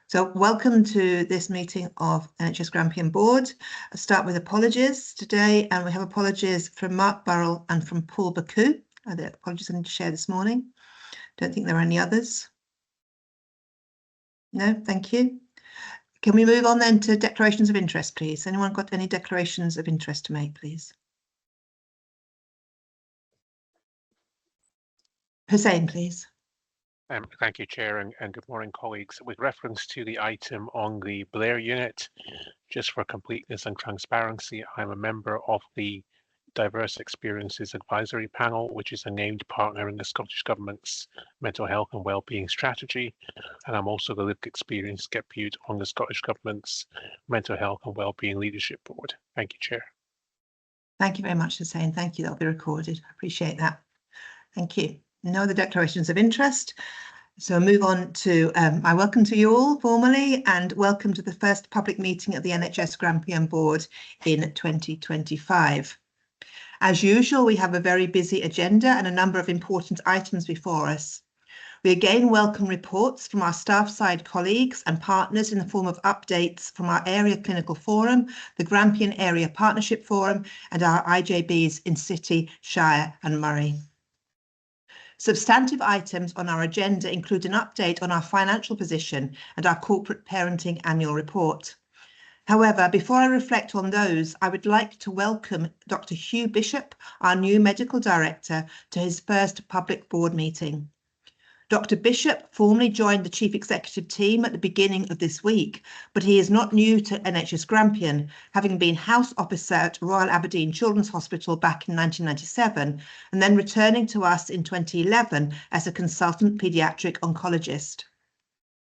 So welcome to this meeting of NHS Grampian Board. I'll start with apologies today, and we have apologies from Mark Burrell and from Paul Baku. The apologies I need to share this morning. Don't think there are any others. No, thank you. Can we move on then to declarations of interest, please? Anyone got any declarations of interest to make, please? Hussein, please. Thank you, Chair, and good morning, colleagues. With reference to the item on the Blair unit, just for completeness and transparency, I'm a member of the Diverse Experiences Advisory Panel, which is a named partner in the Scottish Government's Mental Health and Wellbeing Strategy, and I'm also the Lived Experience Depute on the Scottish Government's Mental Health and Wellbeing Leadership Board. Thank you, Chair. Thank you very much, Hussein. Thank you. That'll be recorded. I appreciate that. Thank you. No other declarations of interest. So move on to, I welcome to you all formally, and welcome to the first public meeting of the NHS Grampian Board in 2025. As usual, we have a very busy agenda and a number of important items before us. We again welcome reports from our staff side colleagues and partners in the form of updates from our Area Clinical Forum, the Grampian Area Partnership Forum, and our IJBs in City, Shire and Murray. Substantive items on our agenda include an update on our financial position and our corporate parenting annual report. However, before I reflect on those, I would like to welcome Dr. Hugh Bishop, our new medical director, to his first public board meeting. Dr. Bishop formally joined the Chief Executive team at the beginning of this week, but he is not new to NHS Grampian, having been House Officer at Royal Aberdeen Children's Hospital back in 1997, and then returning to us in 2011 as a consultant paediatric oncologist.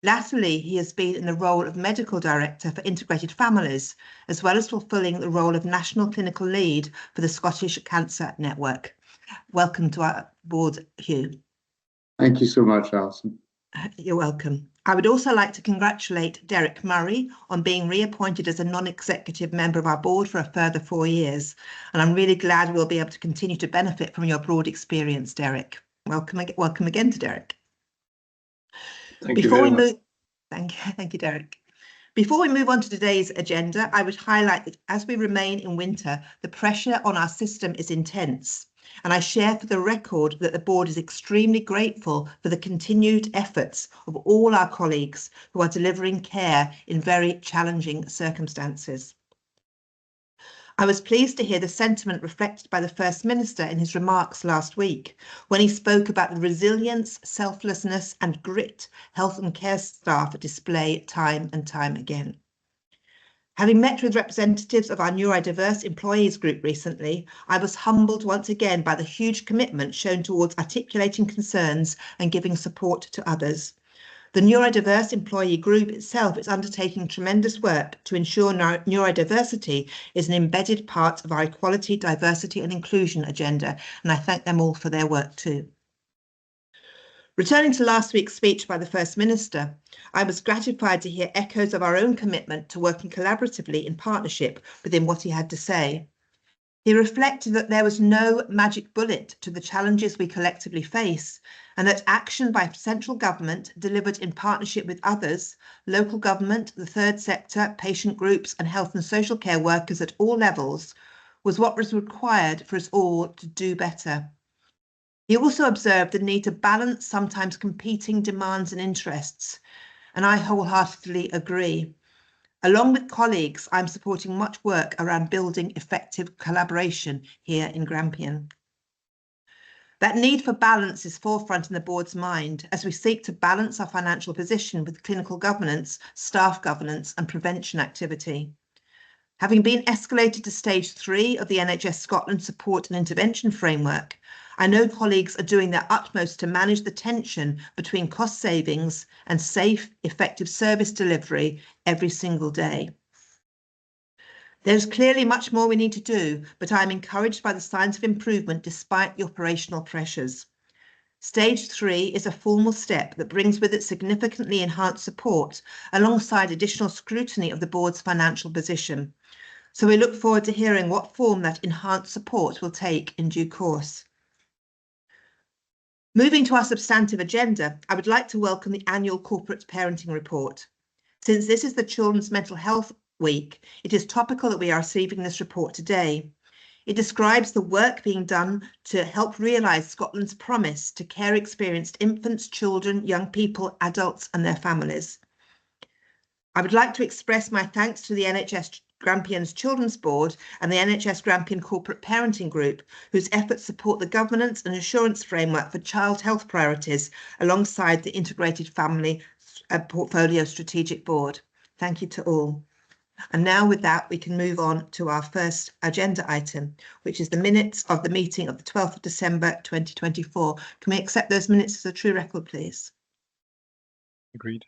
Latterly, he has been in the role of Medical Director for Integrated Families, as well as fulfilling the role of National Clinical Lead for the Scottish Cancer Network. Welcome to our board, Hugh. Thank you so much, Alison. You're welcome. I would also like to congratulate Derek Murray on being reappointed as a non-executive member of our board for a further 4 years. And I'm really glad we'll be able to continue to benefit from your broad experience, Derek. Welcome again to Derek. Thank you very much. Thank you, Derek. Before we move on to today's agenda, I would highlight that as we remain in winter, the pressure on our system is intense. And I share for the record that the board is extremely grateful for the continued efforts of all our colleagues who are delivering care in very challenging circumstances. I was pleased to hear the sentiment reflected by the First Minister in his remarks last week, when he spoke about the resilience, selflessness and grit health and care staff display time and time again. Having met with representatives of our neurodiverse employees group recently, I was humbled once again by the huge commitment shown towards articulating concerns and giving support to others. The neurodiverse employee group itself is undertaking tremendous work to ensure neurodiversity is an embedded part of our equality, diversity and inclusion agenda, and I thank them all for their work too. Returning to last week's speech by the First Minister, I was gratified to hear echoes of our own commitment to working collaboratively in partnership within what he had to say. He reflected that there was no magic bullet to the challenges we collectively face, and that action by central government delivered in partnership with others, local government, the third sector, patient groups and health and social care workers at all levels, was what was required for us all to do better. He also observed the need to balance sometimes competing demands and interests, and I wholeheartedly agree. Along with colleagues, I'm supporting much work around building effective collaboration here in Grampian. That need for balance is forefront in the board's mind as we seek to balance our financial position with clinical governance, staff governance and prevention activity. Having been escalated to stage 3 of the NHS Scotland Support and Intervention Framework, I know colleagues are doing their utmost to manage the tension between cost savings and safe, effective service delivery every single day. There's clearly much more we need to do, but I'm encouraged by the signs of improvement despite the operational pressures. Stage 3 is a formal step that brings with it significantly enhanced support alongside additional scrutiny of the board's financial position. So we look forward to hearing what form that enhanced support will take in due course. Moving to our substantive agenda, I would like to welcome the annual corporate parenting report. Since this is the Children's Mental Health Week, it is topical that we are receiving this report today. It describes the work being done to help realise Scotland's promise to care experienced infants, children, young people, adults and their families. I would like to express my thanks to the NHS Grampian's Children's Board and the NHS Grampian Corporate Parenting Group, whose efforts support the governance and assurance framework for child health priorities alongside the Integrated Family Portfolio Strategic Board. Thank you to all. And now with that, we can move on to our first agenda item, which is the minutes of the meeting of the 12th of December 2024. Can we accept those minutes as a true record, please? Agreed.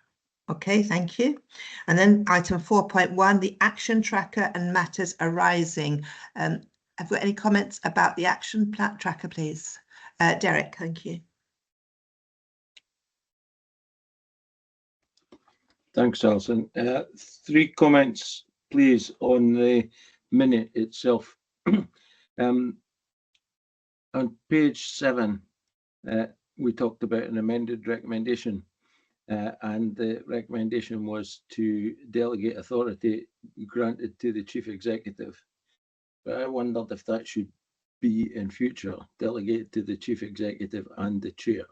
Okay, thank you. And then item 4.1, the action tracker and matters arising. Have we got any comments about the action tracker, please? Derek, thank you. Thanks, Alison. 3 comments, please, on the minute itself. On page 7, we talked about an amended recommendation, and the recommendation was to delegate authority granted to the Chief Executive. But I wondered if that should be in future, delegated to the Chief Executive and the Chair.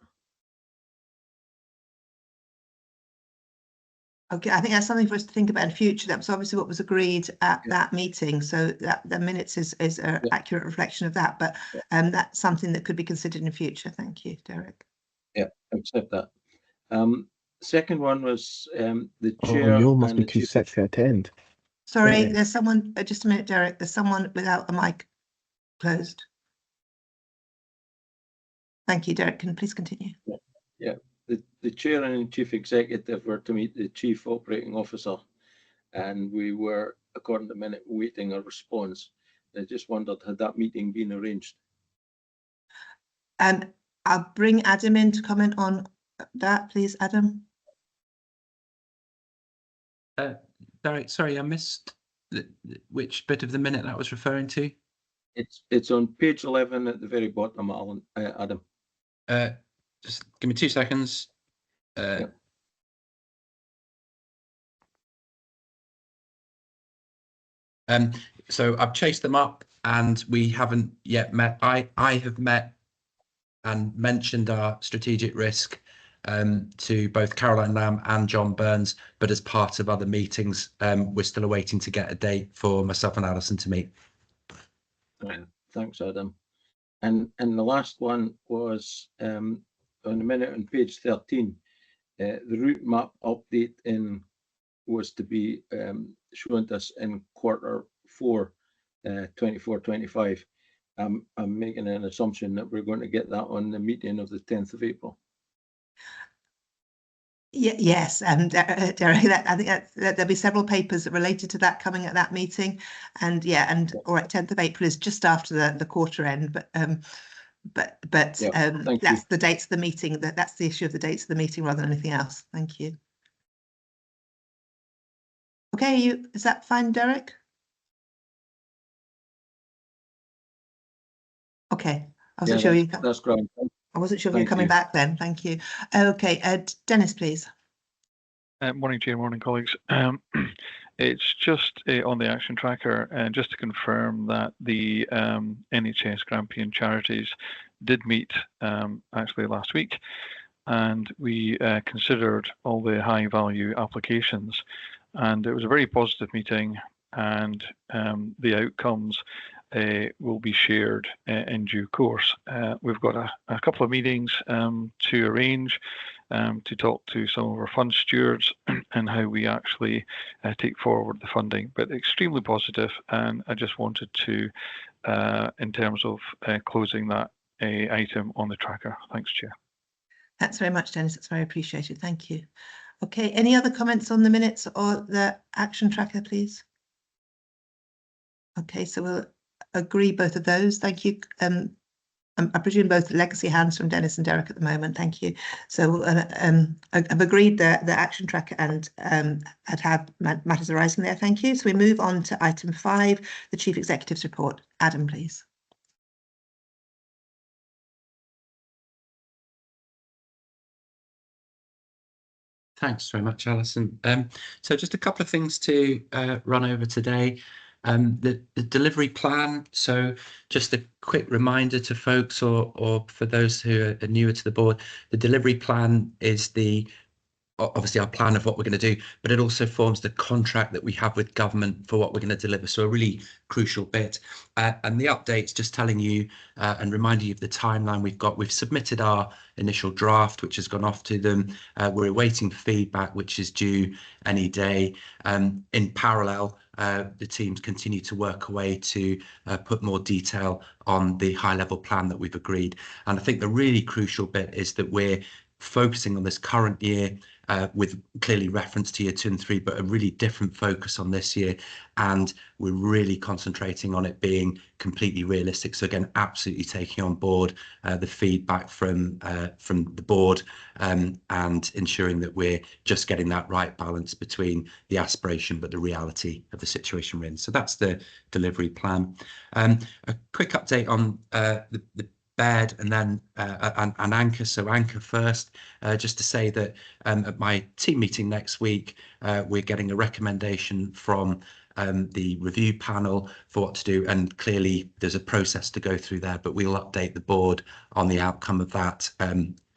Okay, I think that's something for us to think about in future. That was obviously what was agreed at that meeting, so that the minutes is an accurate reflection of that, but that's something that could be considered in future. Thank you, Derek. Yeah, accept that. Second one was the Chair. Oh, you must and be the too Chief sexy to attend. Sorry, Yeah. there's someone, just a minute, Derek, there's someone without the mic closed. Thank you, Derek, can you please continue? Yeah. The Chair and Chief Executive were to meet the Chief Operating Officer, and we were, according to the minute, waiting a response. I just wondered, had that meeting been arranged? I'll bring Adam in to comment on that, please, Adam. Derek, sorry, I missed which bit of the minute that was referring to. It's on page 11 at the very bottom, Alan, Adam. Just give me 2 seconds. Yep. So I've chased them up and we haven't yet met. I have met and mentioned our strategic risk to both Caroline Lamb and John Burns, but as part of other meetings, we're still awaiting to get a date for myself and Alison to meet. Thanks, Adam. And the last one was on the minute on page 13, the route map update was to be shown to us in Q4 24-25. I'm making an assumption that we're going to get that on the meeting of the 10th of April. Yes, Derek, I think there'll be several papers related to that coming at that meeting, and all right, 10th of April is just after the quarter end, but that's the dates of the meeting. That's the issue of the dates of the meeting rather than anything else. Thank you. Okay, is that fine, Derek? Okay, I wasn't sure you. That's great. I wasn't sure if you're coming back then. Thank you. Okay, Dennis, please. Morning, Chair. Morning, colleagues. It's just on the action tracker, and just to confirm that the NHS Grampian charities did meet actually last week, and we considered all the high value applications, and it was a very positive meeting, and the outcomes will be shared in due course. We've got a couple of meetings to arrange to talk to some of our fund stewards and how we actually take forward the funding, but extremely positive, and I just wanted to, in terms of closing that item on the tracker. Thanks, Chair. Thanks very much, Dennis. That's very appreciated. Thank you. Okay, any other comments on the minutes or the action tracker, please? Okay, so we'll agree both of those. Thank you. I presume both legacy hands from Dennis and Derek at the moment. Thank you. So I've agreed the action tracker and have matters arising there. Thank you. So we move on to item 5, the Chief Executive's report. Adam, please. Thanks very much, Alison. So just a couple of things to run over today. The delivery plan. So just a quick reminder to folks or for those who are newer to the board, the delivery plan is obviously our plan of what we're going to do, but it also forms the contract that we have with government for what we're going to deliver. So a really crucial bit. And the update's just telling you and reminding you of the timeline we've got. We've submitted our initial draft, which has gone off to them. We're awaiting feedback, which is due any day. In parallel, the teams continue to work away to put more detail on the high level plan that we've agreed. And I think the really crucial bit is that we're focusing on this current year with clearly reference to year 2 and 3, but a really different focus on this year. And we're really concentrating on it being completely realistic. So again, absolutely taking on board the feedback from the board and ensuring that we're just getting that right balance between the aspiration but the reality of the situation we're in. So that's the delivery plan. A quick update on the bed and then and anchor. So anchor first, just to say that at my team meeting next week, we're getting a recommendation from the review panel for what to do, and clearly there's a process to go through there, but we'll update the board on the outcome of that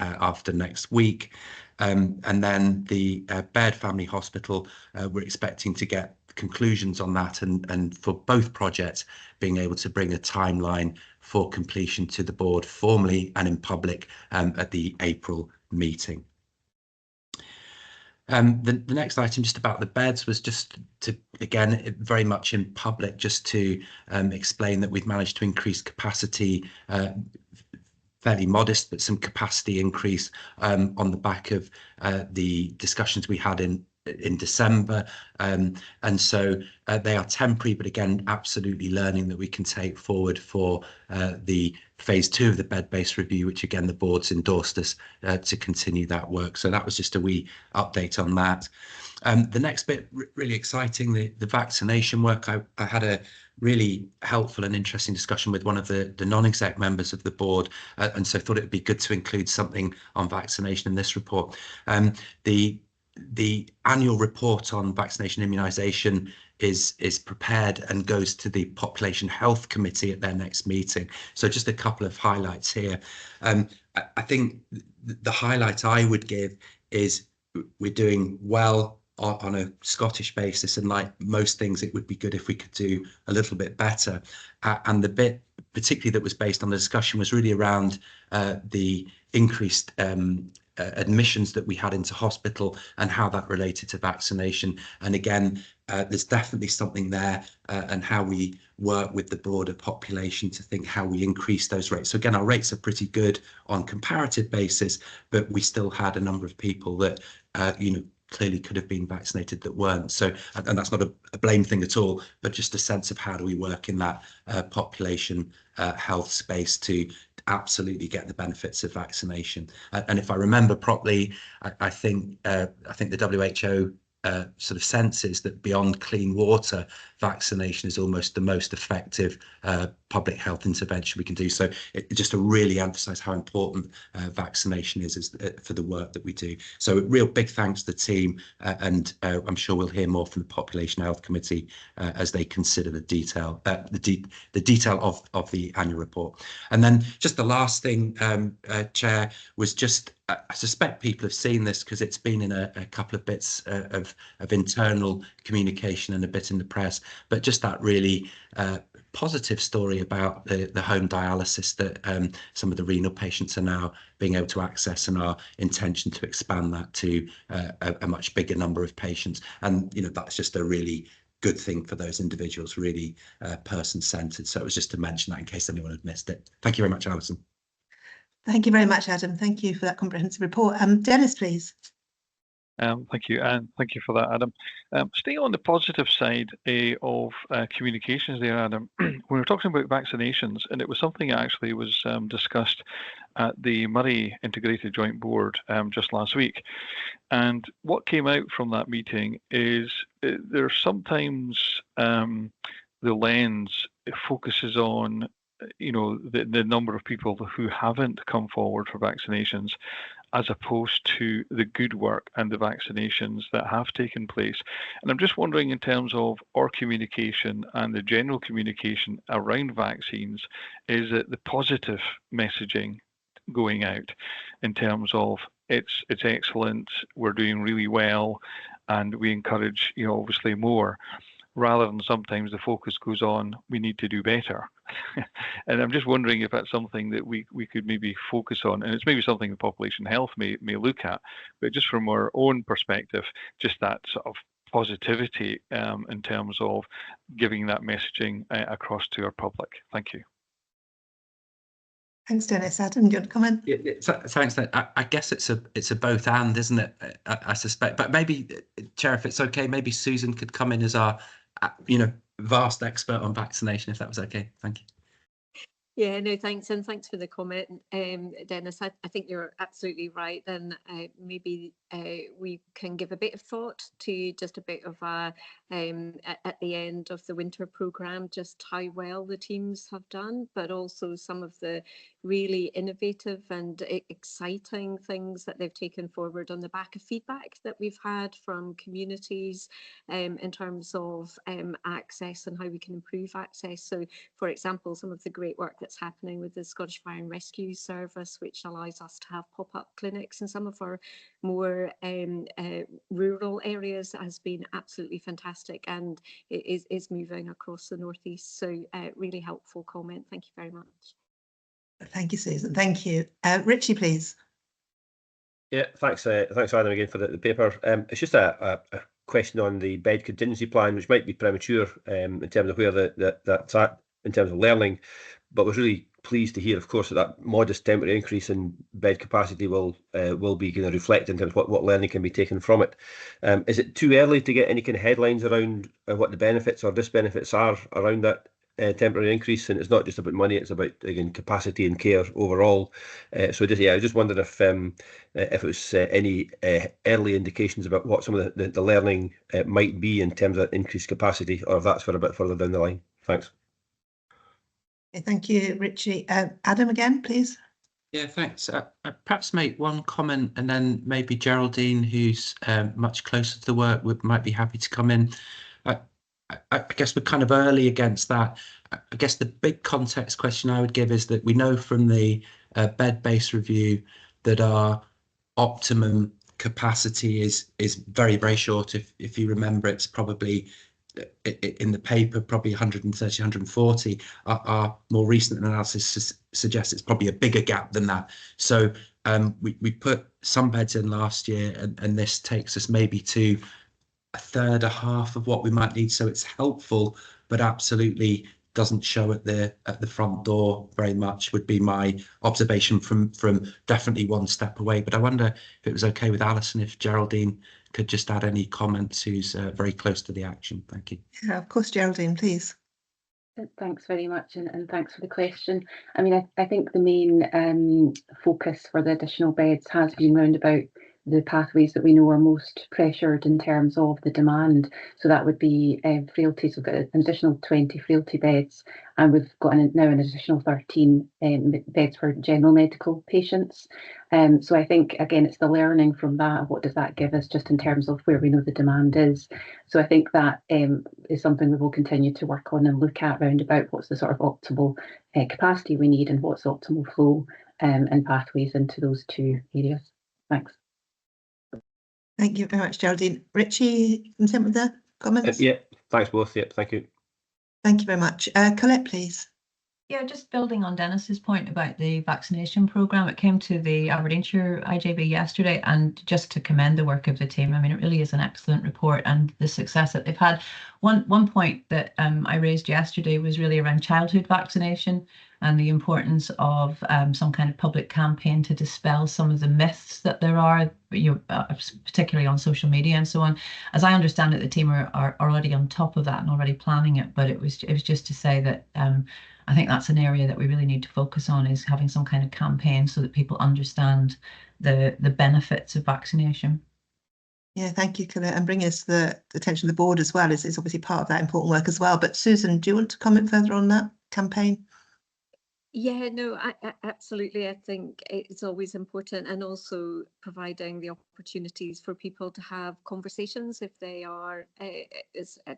after next week. And then the Baird Family Hospital, we're expecting to get conclusions on that and for both projects being able to bring a timeline for completion to the board formally and in public at the April meeting. The next item just about the beds was just to, again, very much in public, just to explain that we've managed to increase capacity, fairly modest, but some capacity increase on the back of the discussions we had in December, and so they are temporary, but again absolutely learning that we can take forward for the phase 2 of the bed-based review, which again the board's endorsed us to continue that work. So that was just a wee update on that. The next bit, really exciting, the vaccination work. I had a really helpful and interesting discussion with one of the non-exec members of the board, and so I thought it would be good to include something on vaccination in this report. The annual report on vaccination immunisation is prepared and goes to the Population Health Committee at their next meeting. So just a couple of highlights here. I think the highlight I would give is we're doing well on a Scottish basis, and like most things, it would be good if we could do a little bit better. And the bit particularly that was based on the discussion was really around the increased admissions that we had into hospital and how that related to vaccination. And again, there's definitely something there and how we work with the broader population to think how we increase those rates. So again, our rates are pretty good on comparative basis, but we still had a number of people that clearly could have been vaccinated that weren't. So, and that's not a blame thing at all, but just a sense of how do we work in that population health space to absolutely get the benefits of vaccination. And if I remember properly, I think the WHO sort of senses that beyond clean water, vaccination is almost the most effective public health intervention we can do. So just to really emphasize how important vaccination is for the work that we do. So real big thanks to the team, and I'm sure we'll hear more from the Population Health Committee as they consider the detail of the annual report. And then just the last thing, Chair, was just I suspect people have seen this because it's been in a couple of bits of internal communication and a bit in the press, but just that really positive story about the home dialysis that some of the renal patients are now being able to access, and our intention to expand that to a much bigger number of patients. And that's just a really good thing for those individuals, really person-centred. So it was just to mention that in case anyone had missed it. Thank you very much, Alison. Thank you very much, Adam. Thank you for that comprehensive report. Dennis, please. Thank you, and thank you for that, Adam. Staying on the positive side of communications there, Adam, we were talking about vaccinations, and it was something that actually was discussed at the Murray Integrated Joint Board just last week. And what came out from that meeting is there's sometimes the lens focuses on the number of people who haven't come forward for vaccinations, as opposed to the good work and the vaccinations that have taken place. And I'm just wondering, in terms of our communication and the general communication around vaccines, is it the positive messaging going out in terms of it's excellent, we're doing really well, and we encourage, obviously more, rather than sometimes the focus goes on, we need to do better. And I'm just wondering if that's something that we could maybe focus on, and it's maybe something the population health may look at, but just from our own perspective, just that sort of positivity in terms of giving that messaging across to our public. Thank you. Thanks, Dennis. Adam, do you want to comment? Yeah, thanks. I guess it's a both and, isn't it? I suspect, but maybe, Chair, if it's okay, maybe Susan could come in as our, vast expert on vaccination, if that was okay. Thank you. Yeah, no, thanks, and thanks for the comment, Dennis. I think you're absolutely right, and maybe we can give a bit of thought to just a bit of a at the end of the winter programme, just how well the teams have done, but also some of the really innovative and exciting things that they've taken forward on the back of feedback that we've had from communities in terms of access and how we can improve access. So, for example, some of the great work that's happening with the Scottish Fire and Rescue Service, which allows us to have pop-up clinics in some of our more rural areas, has been absolutely fantastic, and it is moving across the northeast. So really helpful comment. Thank you very much. Thank you, Susan. Thank you. Richie, please. Yeah, thanks Adam again for the paper. It's just a question on the bed contingency plan, which might be premature in terms of where that's at in terms of learning, but was really pleased to hear, of course, that modest temporary increase in bed capacity will be kind of reflected in terms of what learning can be taken from it. Is it too early to get any kind of headlines around what the benefits or disbenefits are around that temporary increase? And it's not just about money, it's about, again, capacity and care overall. I just wondered if it was any early indications about what some of the learning might be in terms of increased capacity, or if that's for a bit further down the line. Thanks. Thank you, Richie. Adam, again, please. Yeah, thanks. Perhaps make one comment, and then maybe Geraldine, who's much closer to the work, might be happy to come in. I guess we're kind of early against that. I guess the big context question I would give is that we know from the bed-based review that our optimum capacity is very, very short. If you remember, it's probably in the paper, probably 130, 140. Our more recent analysis suggests it's probably a bigger gap than that. So we put some beds in last year, and this takes us maybe to a third, a half of what we might need. So it's helpful, but absolutely doesn't show at the front door very much, would be my observation from definitely one step away. But I wonder if it was okay with Alison, if Geraldine could just add any comments, who's very close to the action. Thank you. Yeah, of course, Geraldine, please. Thanks very much, and thanks for the question. I mean, I think the main focus for the additional beds has been round about the pathways that we know are most pressured in terms of the demand. So that would be frailty. So we've got an additional 20 frailty beds, and we've got now an additional 13 beds for general medical patients. So I think, again, it's the learning from that. What does that give us just in terms of where we know the demand is? So I think that is something we will continue to work on and look at round about what's the sort of optimal capacity we need and what's optimal flow and pathways into those two areas. Thanks. Thank you very much, Geraldine. Richie, content with the comments? Yeah, thanks both. Yep, thank you. Thank you very much. Colette, please. Yeah, just building on Dennis's point about the vaccination programme, it came to the Aberdeenshire IJB yesterday, and just to commend the work of the team. I mean, it really is an excellent report, and the success that they've had. One point that I raised yesterday was really around childhood vaccination and the importance of some kind of public campaign to dispel some of the myths that there are, particularly on social media and so on. As I understand it, the team are already on top of that and already planning it. But it was just to say that I think that's an area that we really need to focus on, is having some kind of campaign so that people understand the benefits of vaccination. Yeah, thank you, Colette, and bring us the attention of the board as well. Is obviously part of that important work as well. But Susan, do you want to comment further on that campaign? Yeah, no, absolutely. I think it's always important, and also providing the opportunities for people to have conversations if they are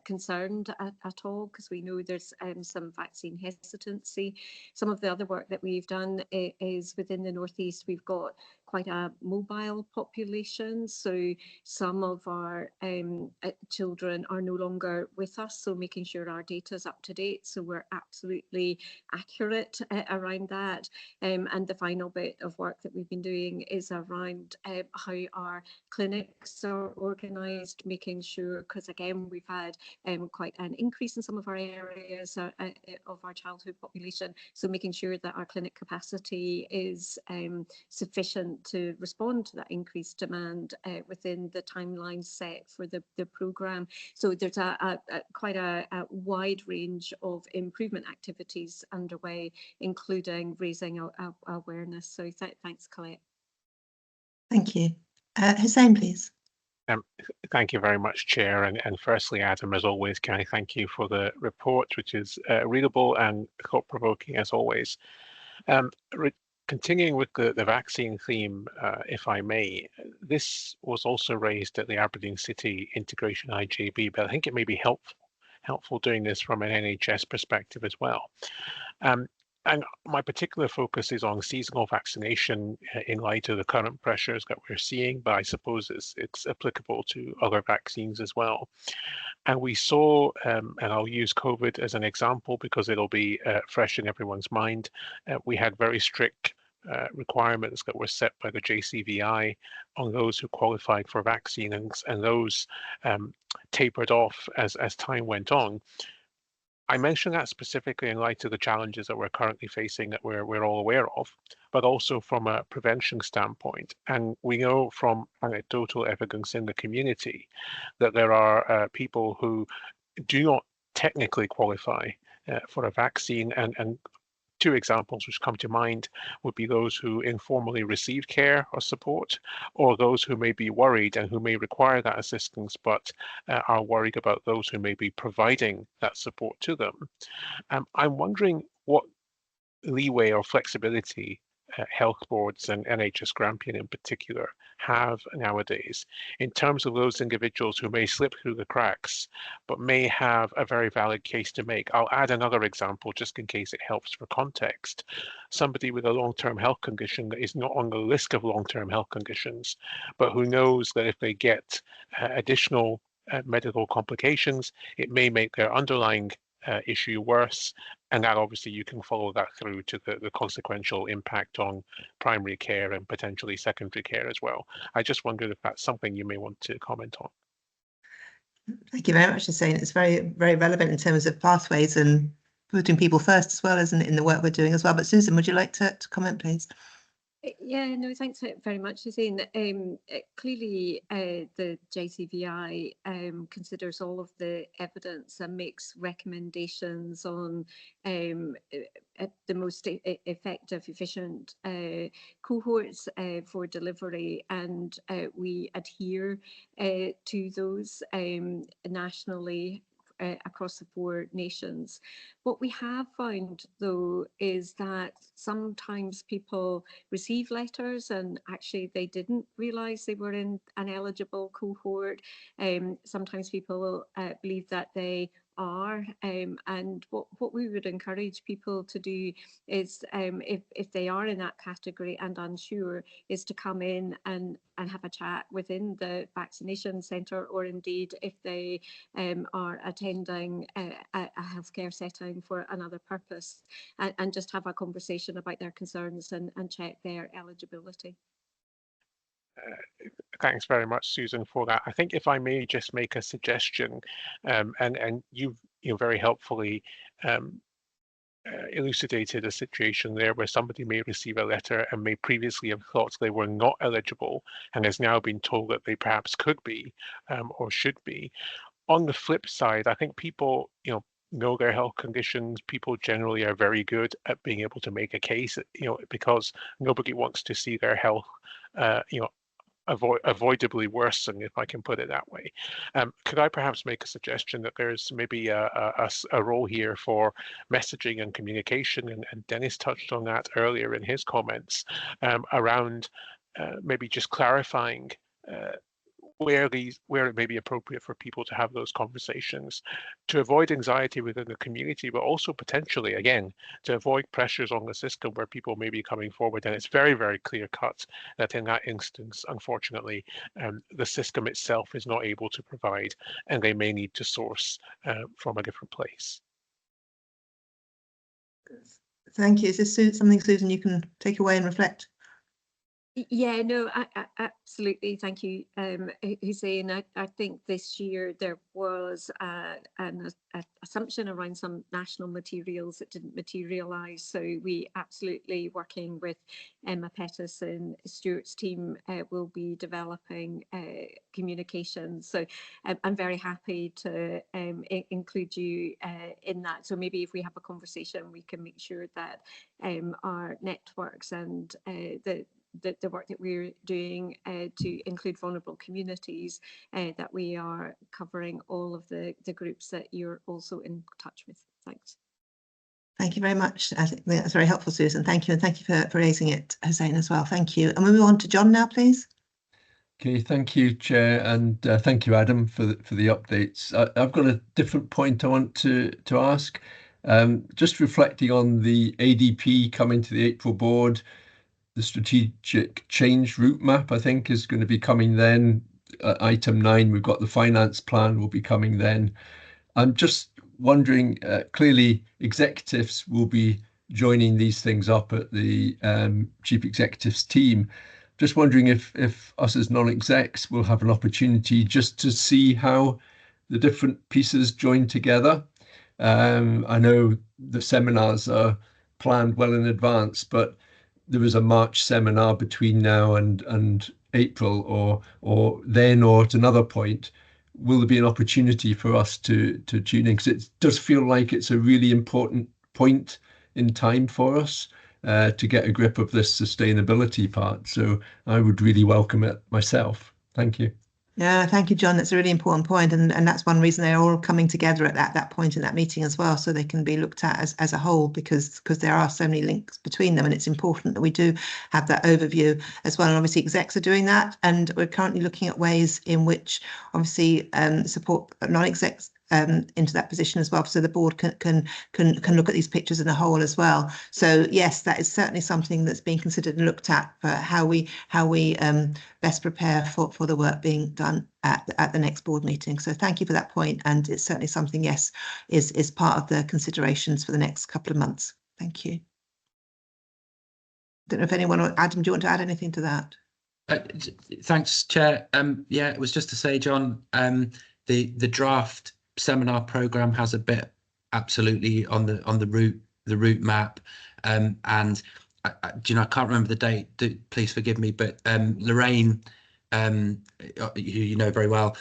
concerned at all, because we know there's some vaccine hesitancy. Some of the other work that we've done is within the Northeast. We've got quite a mobile population, so some of our children are no longer with us, so making sure our data is up to date, so we're absolutely accurate around that. And the final bit of work that we've been doing is around how our clinics are organised, making sure, because again, we've had quite an increase in some of our areas of our childhood population, so making sure that our clinic capacity is sufficient to respond to that increased demand within the timeline set for the programme. So there's quite a wide range of improvement activities underway, including raising awareness. So thanks, Colette. Thank you. Hussein, please. Thank you very much, Chair. And firstly, Adam, as always, can I thank you for the report, which is readable and thought-provoking as always. Continuing with the vaccine theme, if I may, this was also raised at the Aberdeen City Integration IJB, but I think it may be helpful doing this from an NHS perspective as well. And my particular focus is on seasonal vaccination in light of the current pressures that we're seeing, but I suppose it's applicable to other vaccines as well. And we saw, and I'll use COVID as an example because it'll be fresh in everyone's mind, we had very strict requirements that were set by the JCVI on those who qualified for vaccine, and those tapered off as time went on. I mention that specifically in light of the challenges that we're currently facing that we're all aware of, but also from a prevention standpoint. And we know from anecdotal evidence in the community that there are people who do not technically qualify for a vaccine, and two examples which come to mind would be those who informally receive care or support, or those who may be worried and who may require that assistance, but are worried about those who may be providing that support to them. I'm wondering what leeway or flexibility health boards and NHS Grampian in particular have nowadays in terms of those individuals who may slip through the cracks but may have a very valid case to make. I'll add another example just in case it helps for context. Somebody with a long-term health condition that is not on the list of long-term health conditions, but who knows that if they get additional medical complications, it may make their underlying issue worse, and that obviously you can follow that through to the consequential impact on primary care and potentially secondary care as well. I just wondered if that's something you may want to comment on. Thank you very much for saying it's very, very relevant in terms of pathways and putting people first as well, isn't it, in the work we're doing as well. But Susan, would you like to comment, please? Yeah, no, thanks very much, Hussein. Clearly, the JCVI considers all of the evidence and makes recommendations on the most effective, efficient cohorts for delivery, and we adhere to those nationally across the 4 nations. What we have found, though, is that sometimes people receive letters and actually they didn't realise they were in an eligible cohort. Sometimes people believe that they are, and what we would encourage people to do is, if they are in that category and unsure, is to come in and have a chat within the vaccination centre, or indeed if they are attending a healthcare setting for another purpose, and just have a conversation about their concerns and check their eligibility. Thanks very much, Susan, for that. I think if I may just make a suggestion, and you've very helpfully elucidated a situation there where somebody may receive a letter and may previously have thought they were not eligible and has now been told that they perhaps could be or should be. On the flip side, I think people, know their health conditions. People generally are very good at being able to make a case, because nobody wants to see their health, avoidably worsen, if I can put it that way. Could I perhaps make a suggestion that there's maybe a role here for messaging and communication, and Dennis touched on that earlier in his comments, around maybe just clarifying where it may be appropriate for people to have those conversations to avoid anxiety within the community, but also potentially, again, to avoid pressures on the system where people may be coming forward. And it's very, very clear cut that in that instance, unfortunately, the system itself is not able to provide, and they may need to source from a different place. Thank you. Is this something, Susan, you can take away and reflect? Yeah, no, absolutely. Thank you, Hussein. I think this year there was an assumption around some national materials that didn't materialise. So we absolutely, working with Emma Pettis and Stuart's team, will be developing communications. So I'm very happy to include you in that. So maybe if we have a conversation, we can make sure that our networks and the work that we're doing to include vulnerable communities, that we are covering all of the groups that you're also in touch with. Thanks. Thank you very much. I think that's very helpful, Susan. Thank you, and thank you for raising it, Hussein, as well. Thank you. And we'll move on to John now, please. Okay, thank you, Chair, and thank you, Adam, for the updates. I've got a different point I want to ask. Just reflecting on the ADP coming to the April board. The strategic change route map, I think, is going to be coming then. Item 9, we've got the finance plan will be coming then. I'm just wondering, clearly executives will be joining these things up at the chief executive's team. Just wondering if us as non-execs will have an opportunity just to see how the different pieces join together. I know the seminars are planned well in advance, but there was a March seminar between now and April, or then, or at another point. Will there be an opportunity for us to tune in? Because it does feel like it's a really important point in time for us to get a grip of this sustainability part. So I would really welcome it myself. Thank you. Yeah, thank you, John. That's a really important point, and that's one reason they're all coming together at that point in that meeting as well, so they can be looked at as a whole, because there are so many links between them, and it's important that we do have that overview as well. And obviously execs are doing that, and we're currently looking at ways in which obviously support non-execs into that position as well, so the board can look at these pictures in a whole as well. So yes, that is certainly something that's being considered and looked at for how we best prepare for the work being done at the next board meeting. So thank you for that point, and it's certainly something, yes, is part of the considerations for the next couple of months. Thank you. Don't know if anyone, Adam, do you want to add anything to that? Thanks, Chair. Yeah, it was just to say, John, the draft seminar program has a bit absolutely on the route map, and do you know, I can't remember the date, please forgive me, but Lorraine, who you know very well,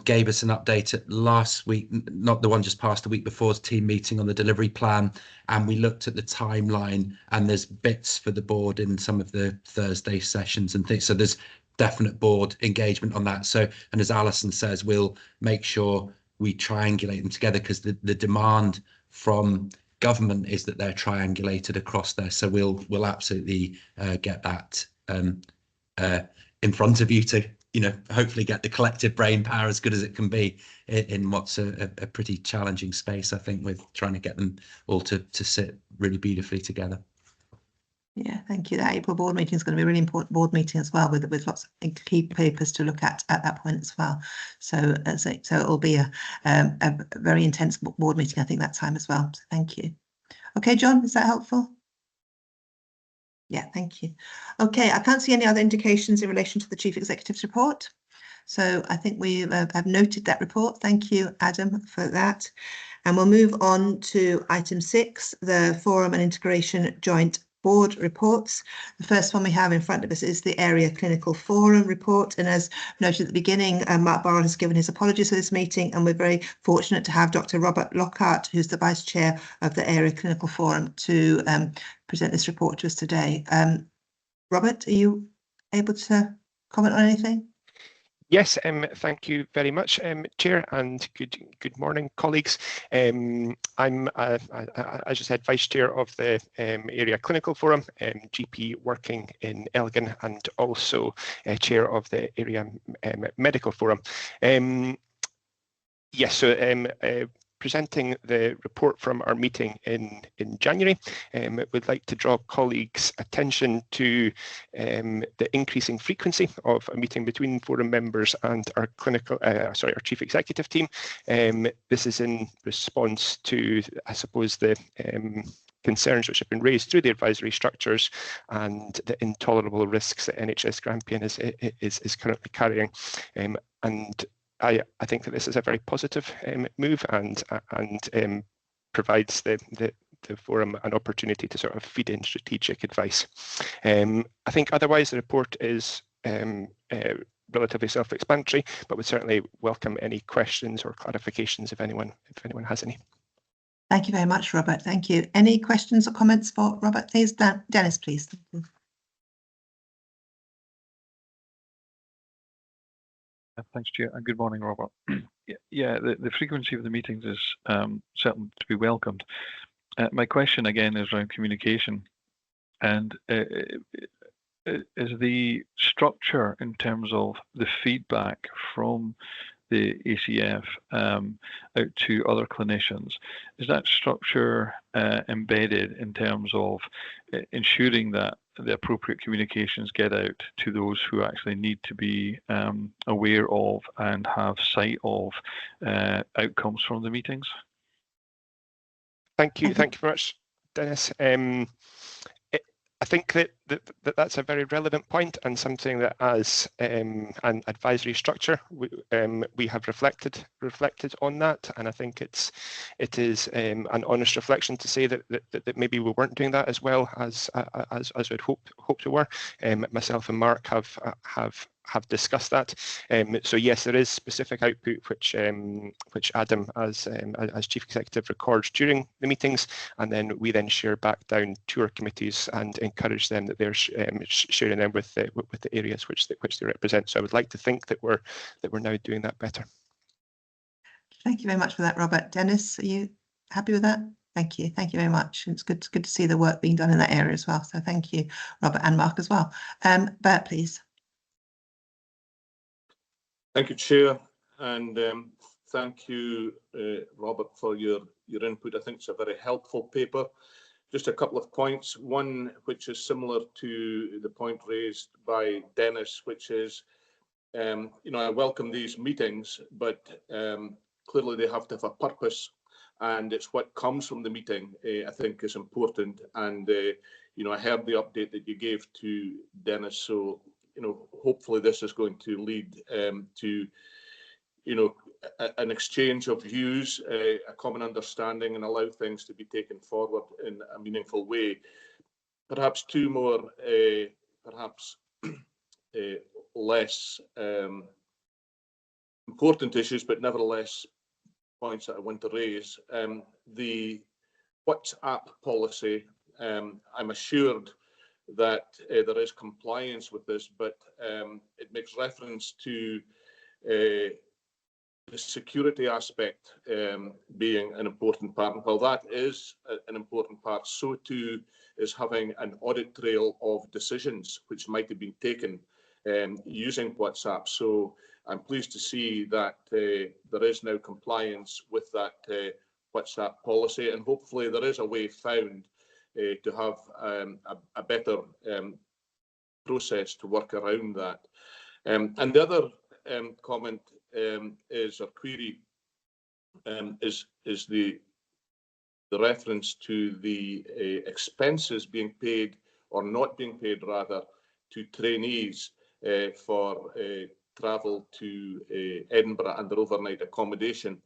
gave us an update at last week, not the one just past, the week before's team meeting on the delivery plan, and we looked at the timeline, and there's bits for the board in some of the Thursday sessions and things, so there's definite board engagement on that. So, and as Alison says, we'll make sure we triangulate them together, because the demand from government is that they're triangulated across there. So we'll absolutely get that in front of you to, you know, hopefully get the collective brain power as good as it can be in what's a pretty challenging space, I think, with trying to get them all to sit really beautifully together. Yeah, thank you. That April board meeting is going to be a really important board meeting as well, with lots of key papers to look at that point as well. So it'll be a very intense board meeting, I think, that time as well. So thank you. Okay, John, is that helpful? Yeah, thank you. Okay, I can't see any other indications in relation to the Chief Executive's report. So I think we have noted that report. Thank you, Adam, for that. And we'll move on to item 6, the Forum and Integration Joint Board reports. The first one we have in front of us is the Area Clinical Forum report, and as noted at the beginning, Mark Burrell has given his apologies for this meeting, and we're very fortunate to have Dr. Robert Lockhart, who's the Vice Chair of the Area Clinical Forum, to present this report to us today. Robert, are you able to comment on anything? Yes, thank you very much, Chair, and good morning, colleagues. I'm, as you said, Vice Chair of the Area Clinical Forum, GP working in Elgin, and also Chair of the Area Medical Forum. Yes, so presenting the report from our meeting in January, we'd like to draw colleagues' attention to the increasing frequency of a meeting between forum members and our our chief executive team. This is in response to, I suppose, the concerns which have been raised through the advisory structures and the intolerable risks that NHS Grampian is currently carrying. And I think that this is a very positive move and provides the forum an opportunity to sort of feed in strategic advice. I think otherwise the report is relatively self-explanatory, but would certainly welcome any questions or clarifications if anyone has any. Thank you very much, Robert. Thank you. Any questions or comments for Robert? Please, Dennis, please. Thanks, Chair, and good morning, Robert. Yeah, the frequency of the meetings is certainly to be welcomed. My question again is around communication, and is the structure in terms of the feedback from the ACF out to other clinicians, is that structure embedded in terms of ensuring that the appropriate communications get out to those who actually need to be aware of and have sight of outcomes from the meetings? Thank you very much, Dennis. I think that's a very relevant point and something that, as an advisory structure, we have reflected on that, and I think it is an honest reflection to say that maybe we weren't doing that as well as we'd hoped we were. Myself and Mark have discussed that. So yes, there is specific output which Adam as chief executive records during the meetings, and then we then share back down to our committees and encourage them that they're sharing them with the areas which they represent. So I would like to think that we're now doing that better. Thank you very much for that, Robert. Dennis, are you happy with that? Thank you very much. It's good to see the work being done in that area as well. So thank you, Robert and Mark as well. Bert, please. Thank you, Chair, and thank you, Robert, for your input. I think it's a very helpful paper. Just a couple of points. One, which is similar to the point raised by Dennis, which is, I welcome these meetings, but clearly they have to have a purpose, and it's what comes from the meeting, I think, is important. And, I heard the update that you gave to Dennis, so hopefully this is going to lead to, an exchange of views, a common understanding, and allow things to be taken forward in a meaningful way. Perhaps two more, less important issues, but nevertheless points that I want to raise. The WhatsApp policy, I'm assured that there is compliance with this, but it makes reference to the security aspect being an important part. And while that is an important part, so too is having an audit trail of decisions which might have been taken using WhatsApp. So I'm pleased to see that there is now compliance with that WhatsApp policy, and hopefully there is a way found to have a better process to work around that. And the other comment is, or query, is the reference to the expenses being paid, or not being paid rather, to trainees for travel to Edinburgh and their overnight accommodation.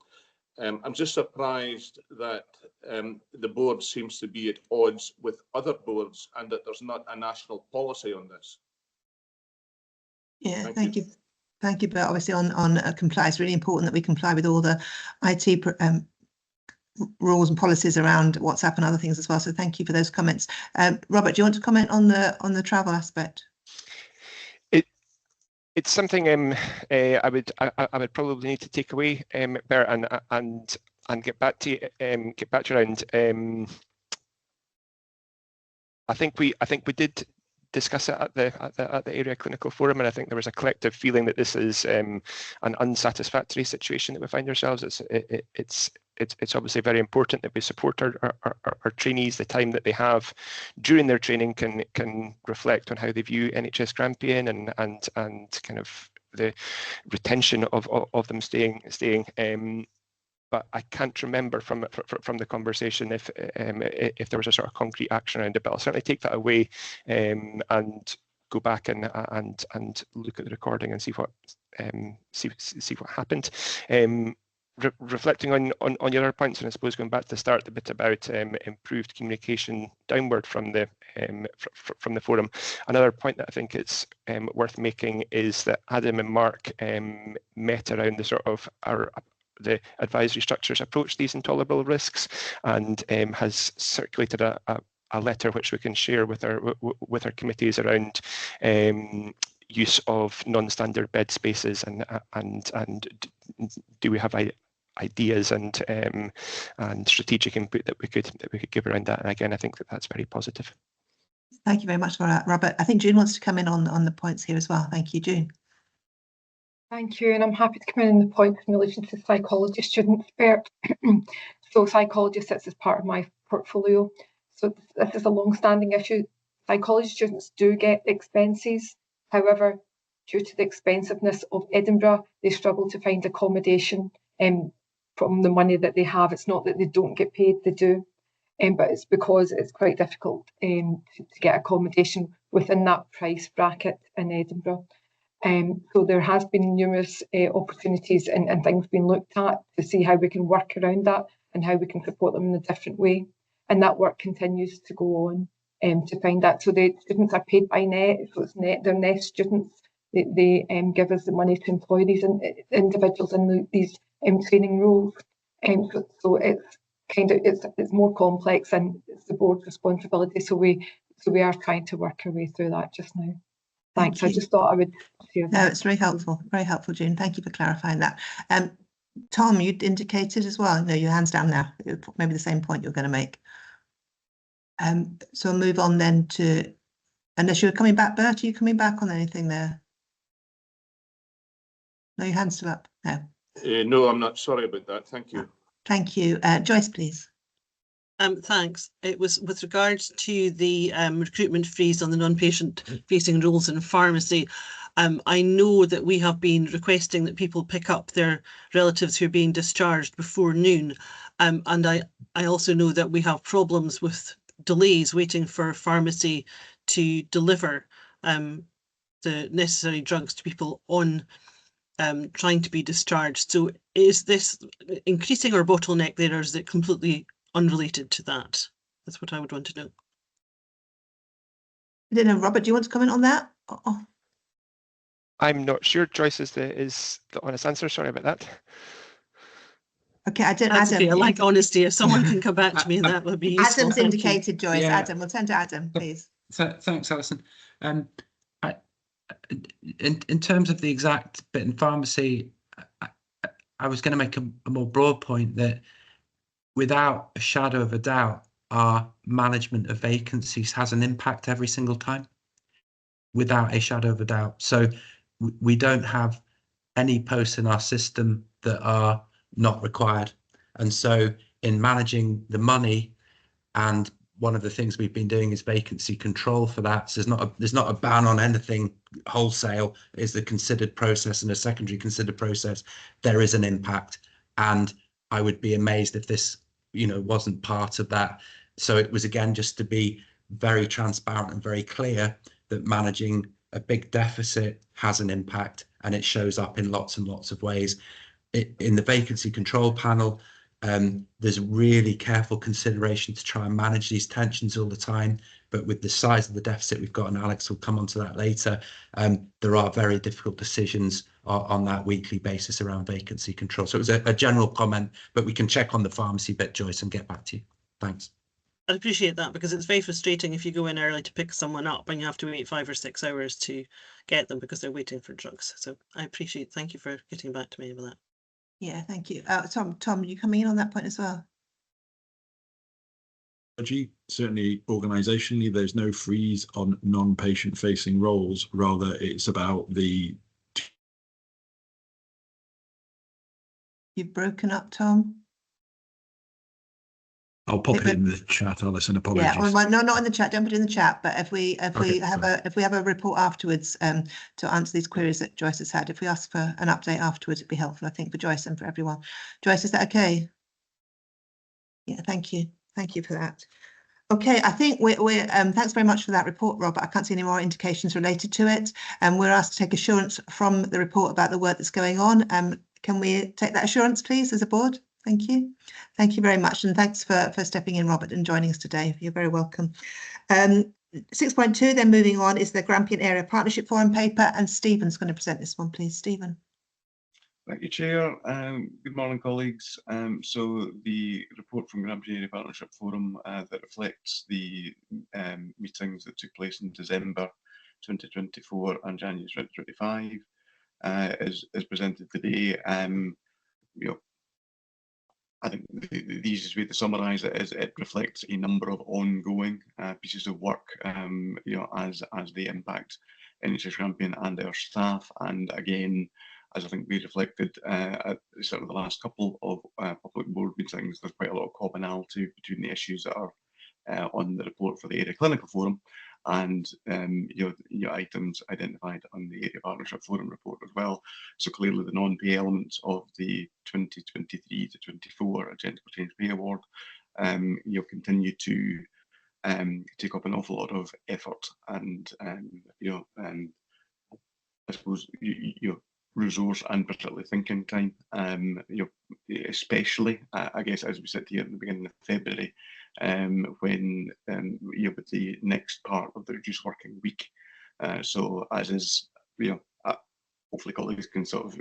I'm just surprised that the board seems to be at odds with other boards and that there's not a national policy on this. Yeah, thank you. Thank you, Bert. Obviously on compliance, it's really important that we comply with all the IT rules and policies around WhatsApp and other things as well. So thank you for those comments. Robert, do you want to comment on the travel aspect? it's something I would probably need to take away, Bert, and get back to you, around. I think we did discuss it at the area clinical forum, and I think there was a collective feeling that this is an unsatisfactory situation that we find ourselves. It's obviously very important that we support our trainees. The time that they have during their training can reflect on how they view NHS Grampian and kind of the retention of them staying. But I can't remember from the conversation if there was a sort of concrete action around it. But I'll certainly take that away and go back and look at the recording and see what happened. Reflecting on your other points, and I suppose going back to the start a bit about improved communication downward from the forum. Another point that I think is worth making is that Adam and Mark met around the sort of the advisory structures approach these intolerable risks, and has circulated a letter which we can share with our committees around use of non-standard bed spaces and do we have ideas and strategic input that we could give around that. And again, I think that's very positive. Thank you very much for that, Robert. I think June wants to come in on the points here as well. Thank you, June. Thank you, and I'm happy to come in the points in relation to psychology students. So psychology sits as part of my portfolio. So this is a long-standing issue. Psychology students do get expenses. However, due to the expensiveness of Edinburgh, they struggle to find accommodation from the money that they have. It's not that they don't get paid, they do, but it's because it's quite difficult to get accommodation within that price bracket in Edinburgh. So there has been numerous opportunities and things being looked at to see how we can work around that and how we can support them in a different way. And that work continues to go on to find that. So the students are paid by net, so it's net, they're net students. They give us the money to employ these individuals in these training roles. So it's kind of it's more complex, and it's the board's responsibility. So we are trying to work our way through that just now. Thanks. I just thought I would share that. No, it's very helpful, June. Thank you for clarifying that. Tom, you'd indicated as well. No, your hand's down now. Maybe the same point you're going to make. So I'll move on then to, unless you're coming back, Bert, are you coming back on anything there? No, your hand's still up. No. No, I'm not. Sorry about that. Thank you. Thank you. Joyce, please. Thanks. It was with regards to the recruitment freeze on the non-patient facing roles in pharmacy. I know that we have been requesting that people pick up their relatives who are being discharged before noon. And I also know that we have problems with delays waiting for pharmacy to deliver the necessary drugs to people on trying to be discharged. So is this increasing our bottleneck there, or is it completely unrelated to that? That's what I would want to know. I don't know, Robert, do you want to comment on that? Oh. I'm not sure. Joyce is the honest answer. Sorry about that. Okay, Adam. I like honesty. If someone can come back to me, that would be useful. Adam's indicated, Joyce. Yeah. Adam, we'll turn to Adam, please. Thanks, Alison. In terms of the exact bit in pharmacy, I was going to make a more broad point that without a shadow of a doubt, our management of vacancies has an impact every single time, without a shadow of a doubt. So we don't have any posts in our system that are not required. And so in managing the money, and one of the things we've been doing is vacancy control for that. So there's not a ban on anything wholesale. Is the considered process and a secondary considered process. There is an impact, and I would be amazed if this, wasn't part of that. So it was, again, just to be very transparent and very clear that managing a big deficit has an impact, and it shows up in lots and lots of ways. In the vacancy control panel, there's really careful consideration to try and manage these tensions all the time. But with the size of the deficit we've got, and Alex will come on to that later, there are very difficult decisions on that weekly basis around vacancy control. So it was a general comment, but we can check on the pharmacy bit, Joyce, and get back to you. Thanks. I'd appreciate that, because it's very frustrating if you go in early to pick someone up and you have to wait 5 or 6 hours to get them because they're waiting for drugs. So I appreciate, thank you for getting back to me about that. Yeah, thank you. Tom, you coming in on that point as well? Certainly organisationally, there's no freeze on non-patient facing roles. Rather, it's about the... You've broken up, Tom. I'll pop it in the chat, Alison. Apologies. Yeah, well, no, not in the chat. Don't put it in the chat. But if we have a report afterwards to answer these queries that Joyce has had, if we ask for an update afterwards, it'd be helpful, I think, for Joyce and for everyone. Joyce, is that okay? Yeah, thank you. Thank you for that. Okay, I think we're thanks very much for that report, Rob. I can't see any more indications related to it. And we're asked to take assurance from the report about the work that's going on. Can we take that assurance, please, as a board? Thank you. Thank you very much. And thanks for stepping in, Robert, and joining us today. You're very welcome. 6.2, then moving on, is the Grampian Area Partnership Forum paper. And Stephen's going to present this one, please. Stephen. Thank you, Chair. Good morning, colleagues. So the report from Grampian Area Partnership Forum that reflects the meetings that took place in December 2024 and January 2025 is presented today. I think the easiest way to summarise it is it reflects a number of ongoing pieces of work, as they impact NHS Grampian and our staff. And again, as I think we reflected at sort of the last couple of public board meetings, there's quite a lot of commonality between the issues that are on the report for the Area Clinical Forum and your items identified on the Area Partnership Forum report as well. So clearly the non-pay elements of the 2023 to 24 Agenda for Change Pay Award continue to take up an awful lot of effort and I suppose resource and particularly thinking time, especially I guess as we sit here at the beginning of February, when with the next part of the reduced working week. So as is, hopefully colleagues can sort of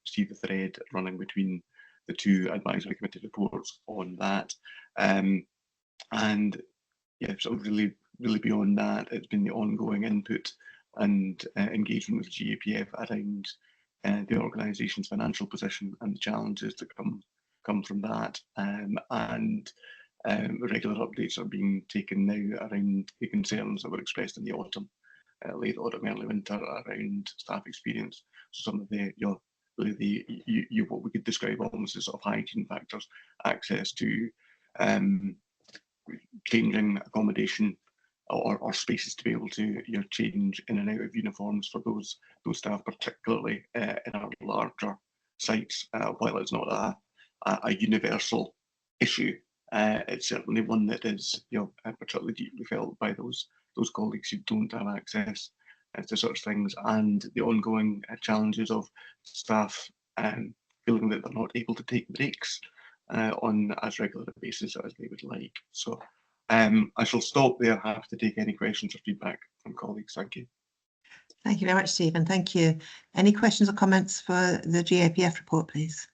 see the thread running between the two advisory committee reports on that, and sort of really beyond that, it's been the ongoing input and engagement with GAPF around the organisation's financial position and the challenges that come from that, and regular updates are being taken now around the concerns that were expressed in the autumn, late autumn, early winter around staff experience. So some of the what we could describe almost as sort of hygiene factors, access to changing accommodation or spaces to be able to change in and out of uniforms for those staff, particularly in our larger sites. While it's not a universal issue, it's certainly one that is particularly deeply felt by those colleagues who don't have access to such things, and the ongoing challenges of staff feeling that they're not able to take breaks on as regular a basis as they would like. So I shall stop there. Happy to take any questions or feedback from colleagues. Thank you. Thank you very much, Stephen. Thank you. Any questions or comments for the GAPF report, please?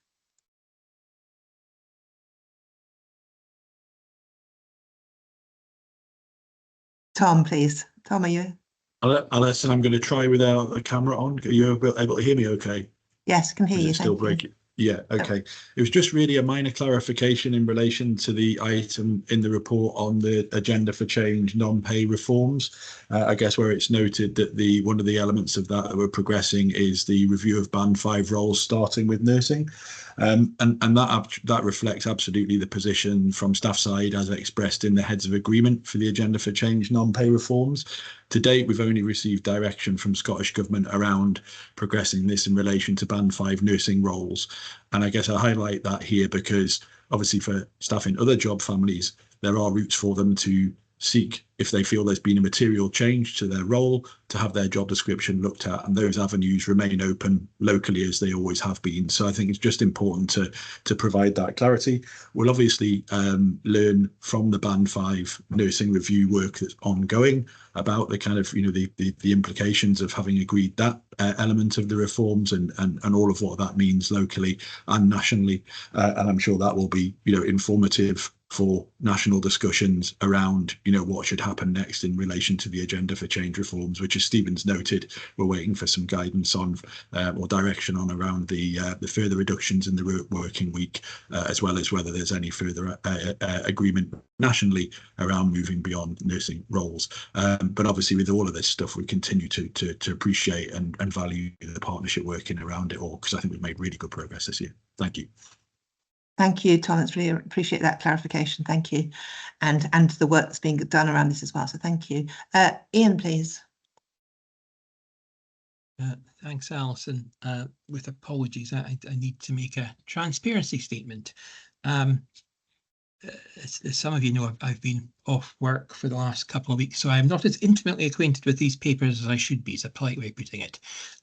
Tom, please. Tom, are you? Alison, I'm going to try without the camera on. Are you able to hear me okay? Yes, can hear you. Still breaking. Yeah, okay. It was just really a minor clarification in relation to the item in the report on the agenda for change non-pay reforms. I guess where it's noted that one of the elements of that we're progressing is the review of Band 5 roles, starting with nursing. And that reflects absolutely the position from staff side as expressed in the heads of agreement for the agenda for change non-pay reforms. To date, we've only received direction from Scottish Government around progressing this in relation to Band 5 nursing roles. And I guess I highlight that here because obviously for staff in other job families, there are routes for them to seek, if they feel there's been a material change to their role, to have their job description looked at, and those avenues remain open locally as they always have been. So I think it's just important to provide that clarity. We'll obviously learn from the Band 5 nursing review work that's ongoing about the kind of the implications of having agreed that element of the reforms and all of what that means locally and nationally, and I'm sure that will be informative for national discussions around, what should happen next in relation to the agenda for change reforms, which, as Stephen's noted, we're waiting for some guidance on or direction on around the further reductions in the working week, as well as whether there's any further agreement nationally around moving beyond nursing roles. But obviously, with all of this stuff, we continue to appreciate and value the partnership working around it all, because I think we've made really good progress this year. Thank you. Thank you, Thomas. Really appreciate that clarification. Thank you. And the work that's being done around this as well. So thank you. Ian, please. Thanks, Alison. With apologies, I need to make a transparency statement. As some of you know, I've been off work for the last couple of weeks, so I'm not as intimately acquainted with these papers as I should be, is a polite way of putting it.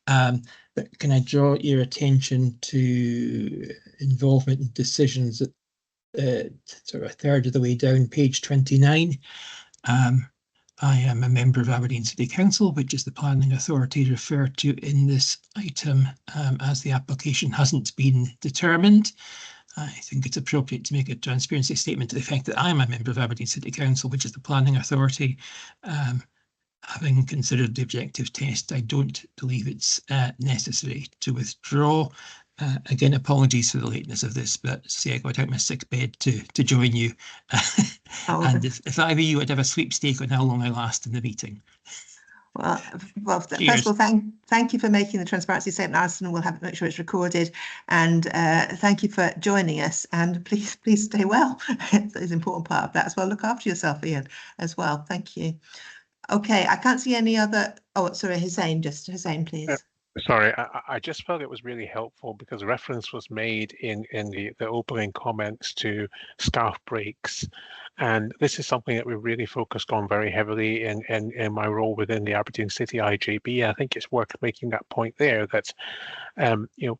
But can I draw your attention to involvement in decisions at sort of a third of the way down, page 29? I am a member of Aberdeen City Council, which is the planning authority referred to in this item, as the application hasn't been determined. I think it's appropriate to make a transparency statement to the effect that I am a member of Aberdeen City Council, which is the planning authority. Having considered the objective test, I don't believe it's necessary to withdraw. Again, apologies for the lateness of this, but see, I got out my sick bed to join you. And if either you would have a sweepstake on how long I last in the meeting. Well, first of all, thank you for making the transparency statement, Alison. We'll make sure it's recorded. And thank you for joining us. And please stay well. It's an important part of that as well. Look after yourself, Ian, as well. Thank you. Okay, I can't see any other. Oh, sorry, Hussein, please. Sorry, I just felt it was really helpful because reference was made in the opening comments to staff breaks. And this is something that we've really focused on very heavily in my role within the Aberdeen City IJB. I think it's worth making that point there that,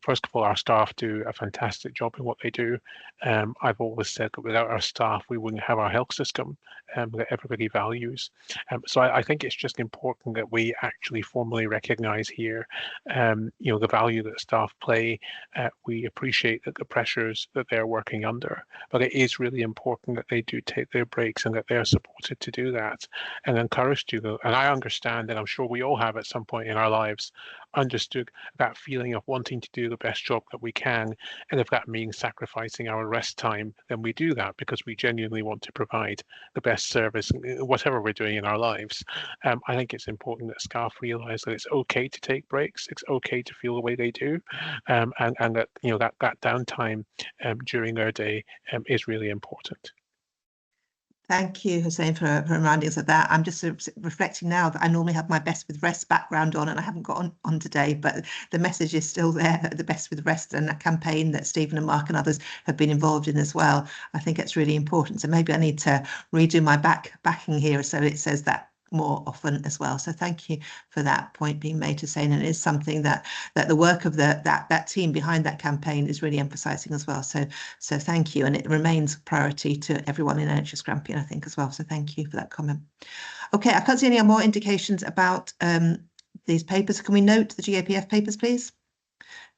first of all, our staff do a fantastic job in what they do. I've always said that without our staff, we wouldn't have our health system that everybody values. So I think it's just important that we actually formally recognise here, the value that staff play. We appreciate that the pressures that they're working under, but it is really important that they do take their breaks and that they're supported to do that and encouraged to go. And I understand, and I'm sure we all have at some point in our lives understood that feeling of wanting to do the best job that we can, and if that means sacrificing our rest time, then we do that because we genuinely want to provide the best service, whatever we're doing in our lives. I think it's important that staff realise that it's okay to take breaks, it's okay to feel the way they do, and that that downtime during their day is really important. Thank you, Hussein, for reminding us of that. I'm just reflecting now that I normally have my Best with Rest background on, and I haven't got on today, but the message is still there, the Best with Rest, and that campaign that Stephen and Mark and others have been involved in as well. I think it's really important. So maybe I need to redo my backing here so it says that more often as well. So thank you for that point being made, Hussein, and it is something that the work of that team behind that campaign is really emphasising as well. So thank you, and it remains a priority to everyone in NHS Grampian, I think, as well. So thank you for that comment. Okay, I can't see any more indications about these papers. Can we note the GAPF papers, please?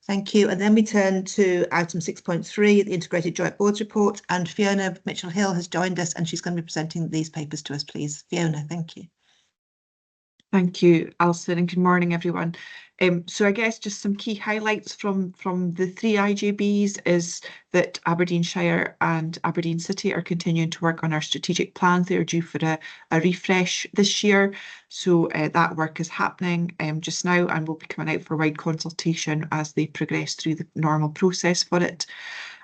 Thank you. And then we turn to item 6.3, the Integrated Joint Boards Report, and Fiona Mitchell-Hill has joined us and she's going to be presenting these papers to us, please. Fiona, thank you. Thank you, Alison, and good morning, everyone. So I guess just some key highlights from the three IJBs is that Aberdeenshire and Aberdeen City are continuing to work on our strategic plans. They are due for a refresh this year. So that work is happening just now and will be coming out for wide consultation as they progress through the normal process for it.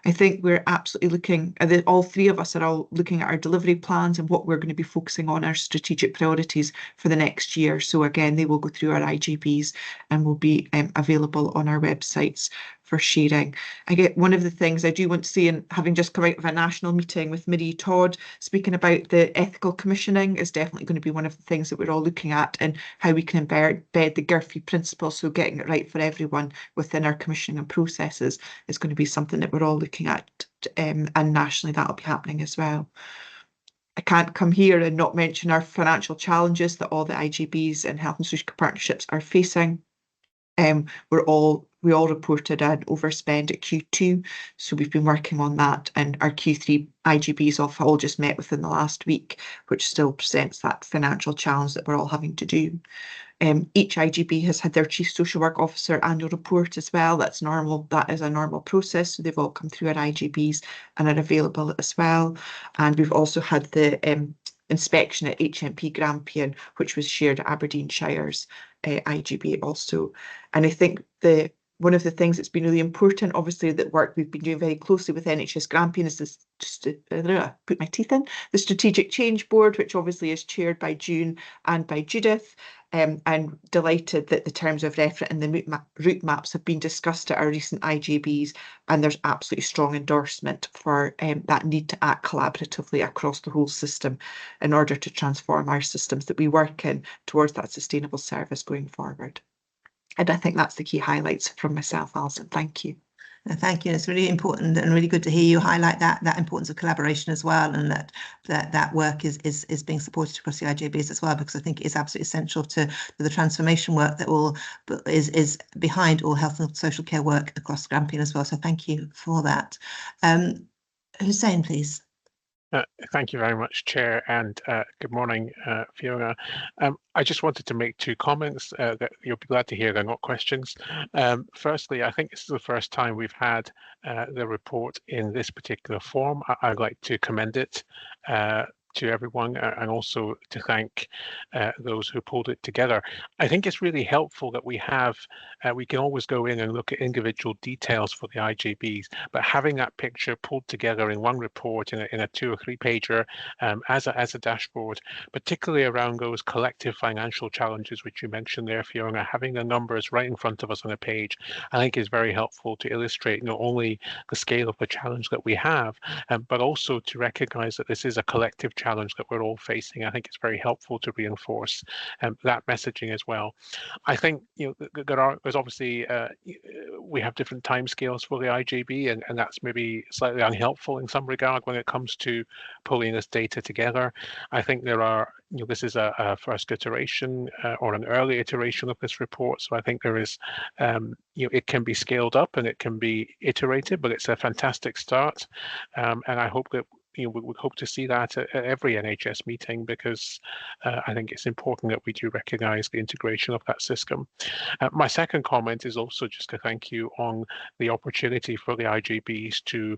I think we're absolutely looking at all three of us are all looking at our delivery plans and what we're going to be focusing on, our strategic priorities for the next year. So again, they will go through our IJBs and will be available on our websites for sharing. I get one of the things I do want to say, and having just come out of a national meeting with Marie Todd, speaking about the ethical commissioning is definitely going to be one of the things that we're all looking at, and how we can embed the GIRFI principle, so getting it right for everyone within our commissioning processes is going to be something that we're all looking at, and nationally that'll be happening as well. I can't come here and not mention our financial challenges that all the IJBs and health and social partnerships are facing. We all reported an overspend at Q2, so we've been working on that, and our Q3 IGBs have all just met within the last week, which still presents that financial challenge that we're all having to do. Each IGB has had their Chief Social Work Officer annual report as well. That's normal. That is a normal process. So they've all come through our IGBs and are available as well. And we've also had the inspection at HMP Grampian, which was shared at Aberdeenshire's IGB also. And I think one of the things that's been really important, obviously, that work we've been doing very closely with NHS Grampian is this, put my teeth in, the Strategic Change Board, which obviously is chaired by June and by Judith. I'm delighted that the terms of reference and the route maps have been discussed at our recent IGBs, and there's absolutely strong endorsement for that need to act collaboratively across the whole system in order to transform our systems that we work in towards that sustainable service going forward. And I think that's the key highlights from myself, Alison. Thank you. Thank you. It's really important and really good to hear you highlight that importance of collaboration as well, and that work is being supported across the IJBs as well, because I think it is absolutely essential to the transformation work that is behind all health and social care work across Grampian as well. So thank you for that. Hussein, please. Thank you very much, Chair, and good morning, Fiona. I just wanted to make two comments that you'll be glad to hear they're not questions. Firstly, I think this is the first time we've had the report in this particular form. I'd like to commend it to everyone, and also to thank those who pulled it together. I think it's really helpful that we can always go in and look at individual details for the IJBs, but having that picture pulled together in one report in a 2 or 3 pager as a dashboard, particularly around those collective financial challenges which you mentioned there, Fiona, having the numbers right in front of us on a page, I think is very helpful to illustrate not only the scale of the challenge that we have, but also to recognize that this is a collective challenge that we're all facing. I think it's very helpful to reinforce that messaging as well. I think there's obviously we have different timescales for the IJB, and that's maybe slightly unhelpful in some regard when it comes to pulling this data together. I think there are this is a first iteration or an early iteration of this report, so I think there is it can be scaled up and it can be iterated, but it's a fantastic start, and I hope that we would hope to see that at every NHS meeting, because I think it's important that we do recognise the integration of that system. My second comment is also just to thank you on the opportunity for the IJBs to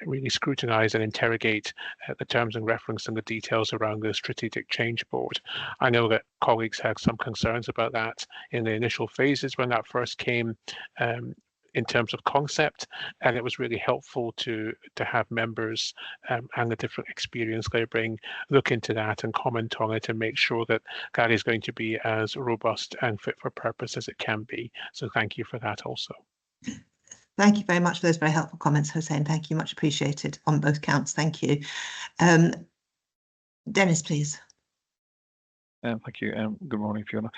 really scrutinise and interrogate the terms and reference and the details around the Strategic Change Board. I know that colleagues had some concerns about that in the initial phases when that first came in terms of concept, and it was really helpful to have members and the different experience they bring look into that and comment on it and make sure that that is going to be as robust and fit for purpose as it can be. So thank you for that also. Thank you very much for those very helpful comments, Hussein. Thank you, much appreciated on both counts. Thank you. Dennis, please. Thank you. Good morning, Fiona.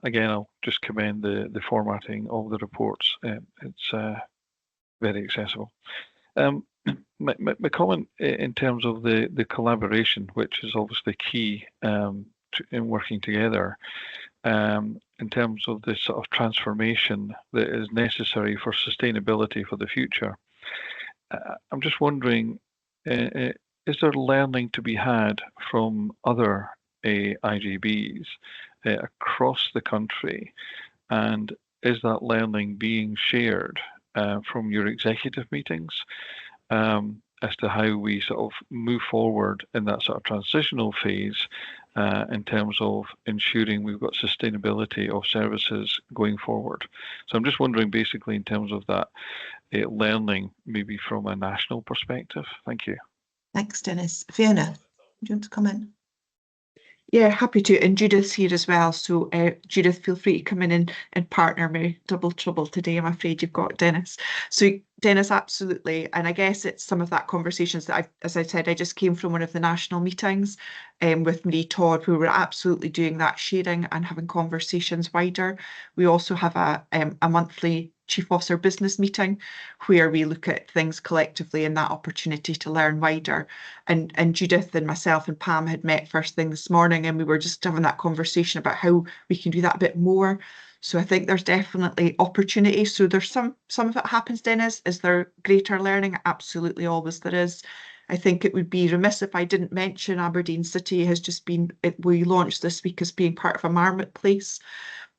Again, I'll just commend the formatting of the reports. It's very accessible. My comment in terms of the collaboration, which is obviously key in working together, in terms of this sort of transformation that is necessary for sustainability for the future. I'm just wondering, is there learning to be had from other IGBs across the country, and is that learning being shared from your executive meetings as to how we sort of move forward in that sort of transitional phase in terms of ensuring we've got sustainability of services going forward? So I'm just wondering basically in terms of that learning maybe from a national perspective. Thank you. Thanks, Dennis. Fiona, do you want to comment? Yeah, happy to. And Judith's here as well. So Judith, feel free to come in and partner me. Double trouble today, I'm afraid you've got, Dennis. So Dennis, absolutely. And I guess it's some of that conversations that as I said, I just came from one of the national meetings with Marie Todd, who were absolutely doing that sharing and having conversations wider. We also have a monthly Chief Officer business meeting where we look at things collectively and that opportunity to learn wider. And Judith and myself and Pam had met first thing this morning, and we were just having that conversation about how we can do that a bit more. So I think there's definitely opportunity. So there's some of it happens, Dennis. Is there greater learning? Absolutely, always there is. I think it would be remiss if I didn't mention Aberdeen City has just been, we launched this week as being part of a marketplace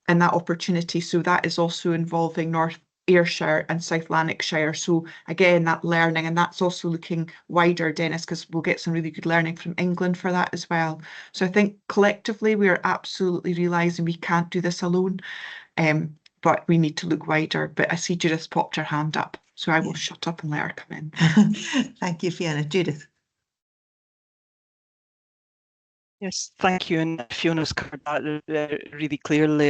and that opportunity. So that is also involving North Ayrshire and South Lanarkshire. So again, that learning, and that's also looking wider, Dennis, because we'll get some really good learning from England for that as well. So I think collectively we are absolutely realising we can't do this alone, but we need to look wider. But I see Judith popped her hand up, so I will shut up and let her come in. Thank you, Fiona. Judith. Yes, thank you. And Fiona's covered that really clearly.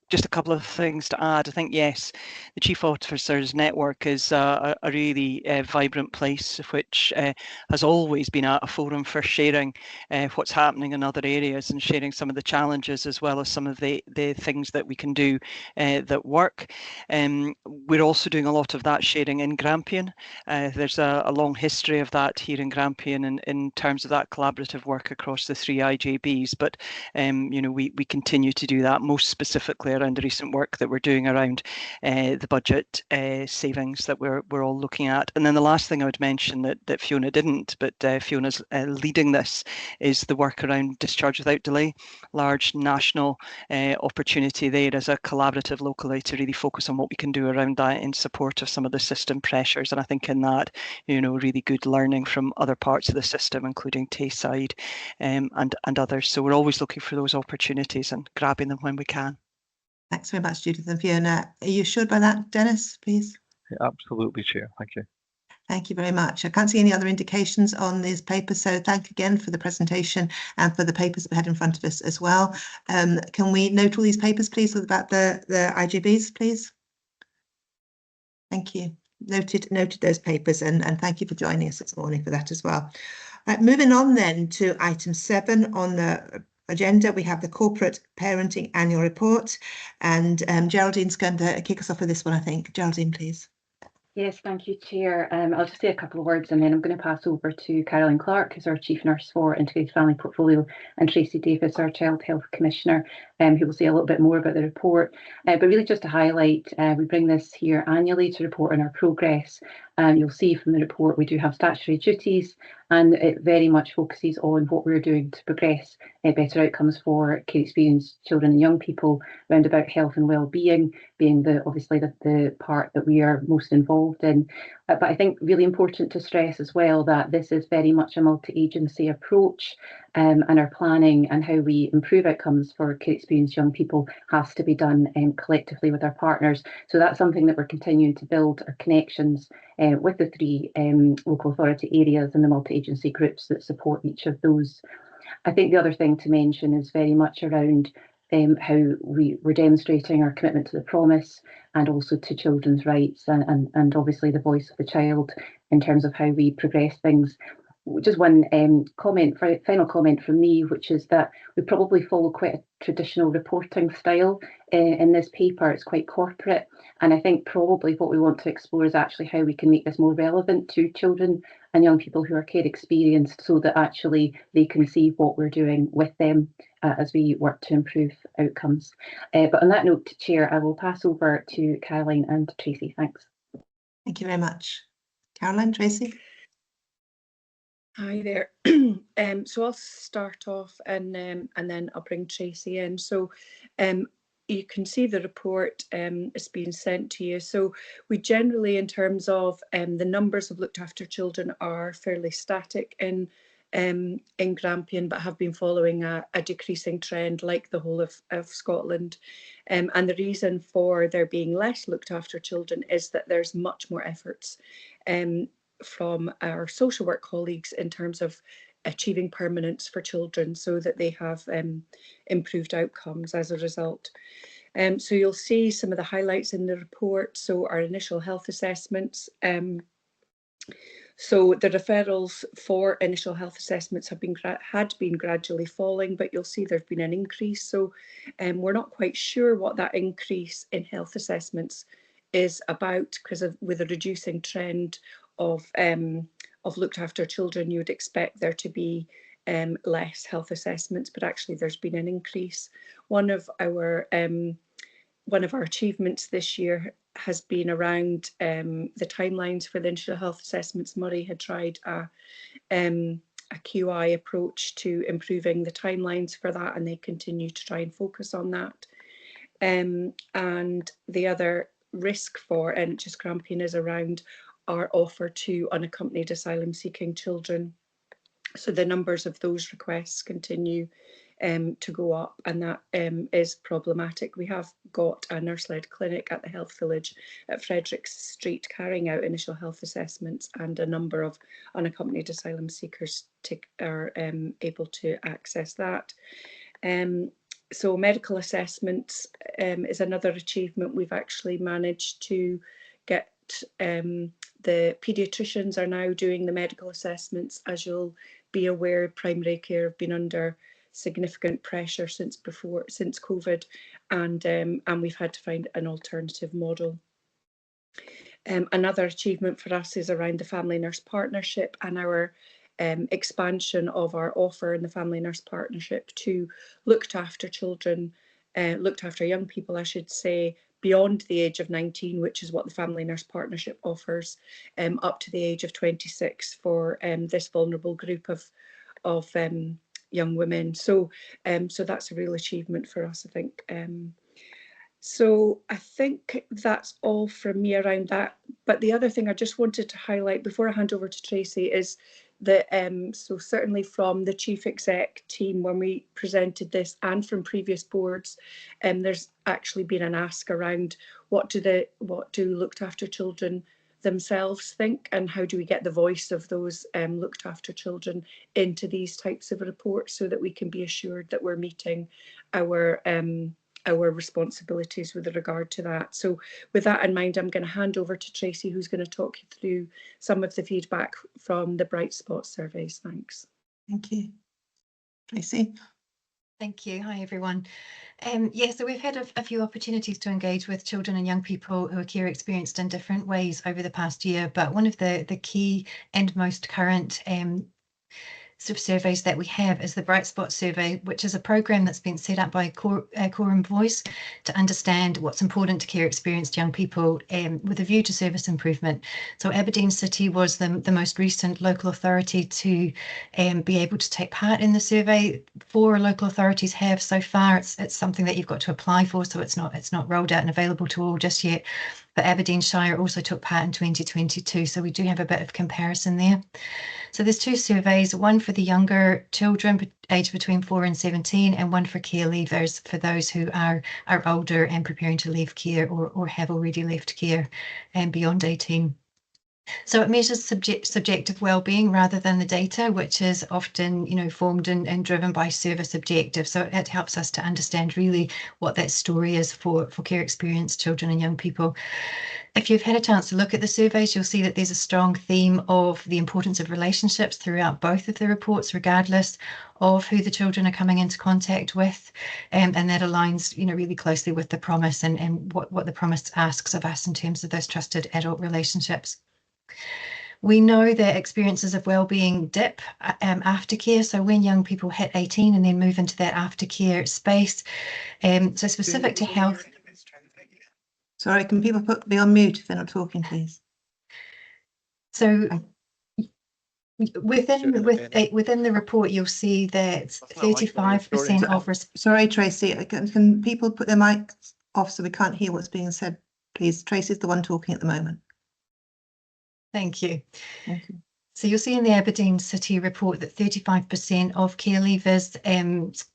Just a couple of things to add. I think, yes, the Chief Officers Network is a really vibrant place, which has always been a forum for sharing what's happening in other areas and sharing some of the challenges as well as some of the things that we can do that work. We're also doing a lot of that sharing in Grampian. There's a long history of that here in Grampian in terms of that collaborative work across the three IJBs, but we continue to do that, most specifically around the recent work that we're doing around the budget savings that we're all looking at. And then the last thing I would mention that Fiona didn't, but Fiona's leading this, is the work around discharge without delay. Large national opportunity there as a collaborative locally to really focus on what we can do around that in support of some of the system pressures. And I think in that, really good learning from other parts of the system, including Tayside and others. So we're always looking for those opportunities and grabbing them when we can. Thanks very much, Judith and Fiona. Are you assured by that, Dennis, please? Yeah, absolutely, Chair. Thank you. Thank you very much. I can't see any other indications on these papers, so thank you again for the presentation and for the papers that we had in front of us as well. Can we note all these papers, please, about the IJBs, please? Thank you. Noted those papers, and thank you for joining us this morning for that as well. Moving on then to item 7 on the agenda, we have the Corporate Parenting Annual Report, and Geraldine's going to kick us off with this one, I think. Geraldine, please. Yes, thank you, Chair. I'll just say a couple of words and then I'm going to pass over to Caroline Clark, who's our Chief Nurse for Integrated Family Portfolio, and Tracy Davis, our Child Health Commissioner, who will say a little bit more about the report. But really just to highlight, we bring this here annually to report on our progress. You'll see from the report we do have statutory duties, and it very much focuses on what we're doing to progress better outcomes for care experienced children and young people around about health and well-being, being obviously the part that we are most involved in. But I think really important to stress as well that this is very much a multi-agency approach, and our planning and how we improve outcomes for care experienced young people has to be done collectively with our partners. So that's something that we're continuing to build our connections with the 3 local authority areas and the multi-agency groups that support each of those. I think the other thing to mention is very much around how we're demonstrating our commitment to the promise and also to children's rights and obviously the voice of the child in terms of how we progress things. Just one final comment from me, which is that we probably follow quite a traditional reporting style in this paper. It's quite corporate, and I think probably what we want to explore is actually how we can make this more relevant to children and young people who are care experienced, so that actually they can see what we're doing with them as we work to improve outcomes. But on that note, Chair, I will pass over to Caroline and Tracy. Thanks. Thank you very much. Caroline, Tracy? Hi there. So I'll start off and then I'll bring Tracy in. So you can see the report is being sent to you. So we generally, in terms of the numbers of looked after children, are fairly static in Grampian, but have been following a decreasing trend like the whole of Scotland. And the reason for there being less looked after children is that there's much more efforts from our social work colleagues in terms of achieving permanence for children so that they have improved outcomes as a result. So you'll see some of the highlights in the report. So our initial health assessments. So the referrals for initial health assessments had been gradually falling, but you'll see there's been an increase. So we're not quite sure what that increase in health assessments is about, because with a reducing trend of looked after children, you would expect there to be less health assessments, but actually there's been an increase. One of our one of our achievements this year has been around the timelines for the initial health assessments. Murray had tried a QI approach to improving the timelines for that, and they continue to try and focus on that. And the other risk for NHS Grampian is around our offer to unaccompanied asylum seeking children. So the numbers of those requests continue to go up, and that is problematic. We have got a nurse-led clinic at the Health Village at Frederick Street carrying out initial health assessments, and a number of unaccompanied asylum seekers are able to access that. So medical assessments is another achievement. We've actually managed to get the paediatricians are now doing the medical assessments. As you'll be aware, primary care have been under significant pressure since COVID, and we've had to find an alternative model. Another achievement for us is around the Family Nurse Partnership and our expansion of our offer in the Family Nurse Partnership to looked after children, looked after young people, I should say, beyond the age of 19, which is what the Family Nurse Partnership offers, up to the age of 26 for this vulnerable group of young women. So that's a real achievement for us, I think. So I think that's all from me around that. But the other thing I just wanted to highlight before I hand over to Tracy is that so certainly from the Chief Exec team when we presented this, and from previous boards, there's actually been an ask around what do looked after children themselves think, and how do we get the voice of those looked after children into these types of reports, so that we can be assured that we're meeting our responsibilities with regard to that. So with that in mind, I'm going to hand over to Tracy, who's going to talk you through some of the feedback from the Bright Spot surveys. Thanks. Thank you. Tracy. Thank you. Hi, everyone. So we've had a few opportunities to engage with children and young people who are care experienced in different ways over the past year, but one of the key and most current sort of surveys that we have is the Bright Spot survey, which is a programme that's been set up by Quorum Voice to understand what's important to care experienced young people with a view to service improvement. So Aberdeen City was the most recent local authority to be able to take part in the survey. 4 local authorities have so far. It's something that you've got to apply for, so it's not rolled out and available to all just yet. But Aberdeenshire also took part in 2022, so we do have a bit of comparison there. So there's 2 surveys, one for the younger children aged between 4 and 17, and one for care leavers, for those who are older and preparing to leave care or have already left care and beyond 18. So it measures subjective well-being rather than the data, which is often, formed and driven by service objectives. So it helps us to understand really what that story is for care experienced children and young people. If you've had a chance to look at the surveys, you'll see that there's a strong theme of the importance of relationships throughout both of the reports, regardless of who the children are coming into contact with. And that aligns, really closely with the promise and what the promise asks of us in terms of those trusted adult relationships. We know that experiences of well-being dip after care. So when young people hit 18 and then move into that aftercare space, so specific to health. Sorry, can people be on mute if they're not talking, please? So within the report, you'll see that 35% of. Sorry, Tracy, can people put their mics off so we can't hear what's being said, please? Tracy's the one talking at the moment. Thank you. Thank you. So you'll see in the Aberdeen City report that 35% of care leavers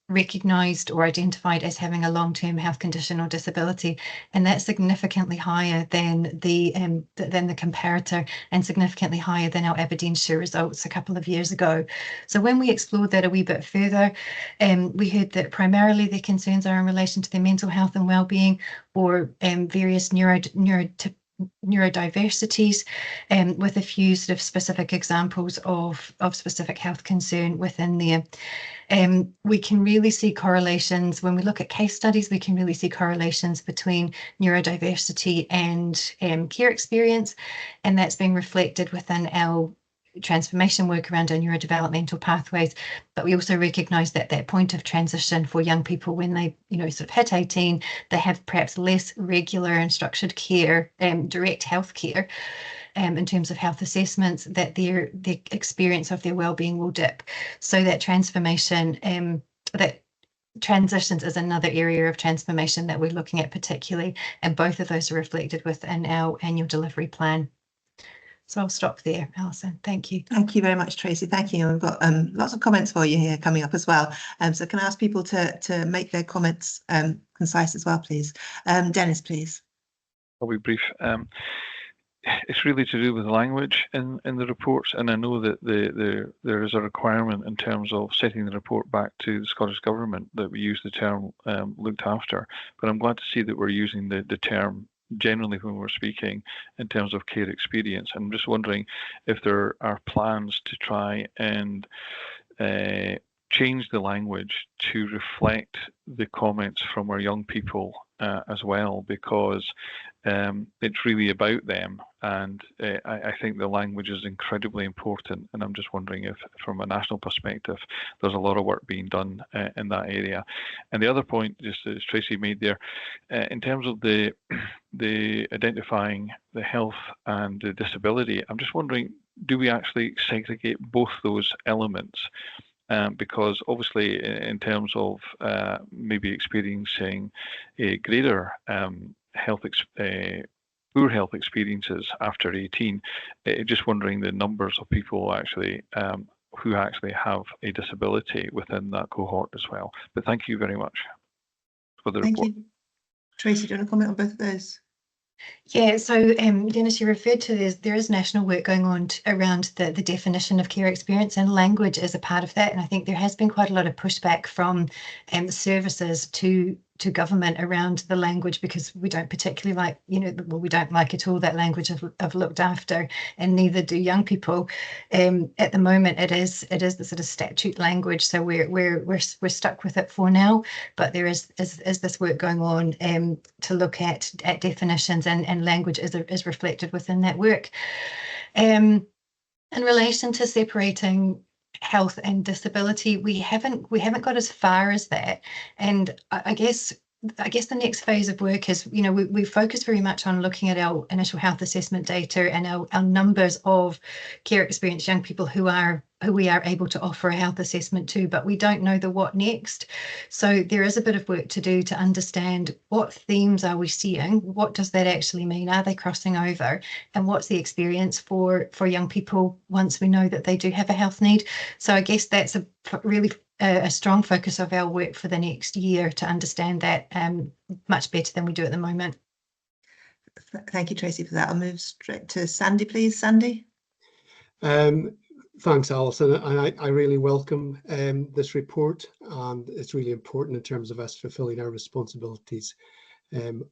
recognised or identified as having a long-term health condition or disability, and that's significantly higher than the comparator and significantly higher than our Aberdeenshire results a couple of years ago. So when we explored that a wee bit further, we heard that primarily the concerns are in relation to their mental health and well-being, or various neurodiversities, with a few sort of specific examples of specific health concern within there. We can really see correlations when we look at case studies. We can really see correlations between neurodiversity and care experience, and that's being reflected within our transformation work around our neurodevelopmental pathways, but we also recognise that that point of transition for young people when they, sort of hit 18, they have perhaps less regular and structured care, direct health care, in terms of health assessments, that their experience of their well-being will dip. So that transformation, that transitions is another area of transformation that we're looking at particularly, and both of those are reflected within our annual delivery plan. So I'll stop there, Alison. Thank you. Thank you very much, Tracy. Thank you. We've got lots of comments for you here coming up as well. So can I ask people to make their comments concise as well, please? Dennis, please. I'll be brief. It's really to do with language in the reports, and I know that there is a requirement in terms of setting the report back to the Scottish Government that we use the term looked after, but I'm glad to see that we're using the term generally when we're speaking in terms of care experience. I'm just wondering if there are plans to try and change the language to reflect the comments from our young people as well, because it's really about them, and I think the language is incredibly important, and I'm just wondering if from a national perspective there's a lot of work being done in that area. And the other point, just as Tracy made there, in terms of the identifying the health and the disability, I'm just wondering, do we actually segregate both those elements? Because obviously in terms of maybe experiencing a greater poor health experiences after 18, just wondering the numbers of people actually who actually have a disability within that cohort as well. But thank you very much for the report. Thank you. Tracy, do you want to comment on both of those? Yeah, so Dennis, you referred to there is national work going on around the definition of care experience, and language is a part of that. And I think there has been quite a lot of pushback from services to government around the language, because we don't particularly like, we don't like at all that language of looked after, and neither do young people. At the moment, it is the sort of statute language, so we're stuck with it for now. But there is this work going on to look at definitions, and language is reflected within that work. In relation to separating health and disability, we haven't got as far as that, and I guess the next phase of work is, we focus very much on looking at our initial health assessment data and our numbers of care experienced young people who we are able to offer a health assessment to, but we don't know the what next. So there is a bit of work to do to understand what themes are we seeing, what does that actually mean, are they crossing over, and what's the experience for young people once we know that they do have a health need. So I guess that's really a strong focus of our work for the next year, to understand that much better than we do at the moment. Thank you, Tracy, for that. I'll move straight to Sandy, please. Sandy. Thanks, Alison. And I really welcome this report, and it's really important in terms of us fulfilling our responsibilities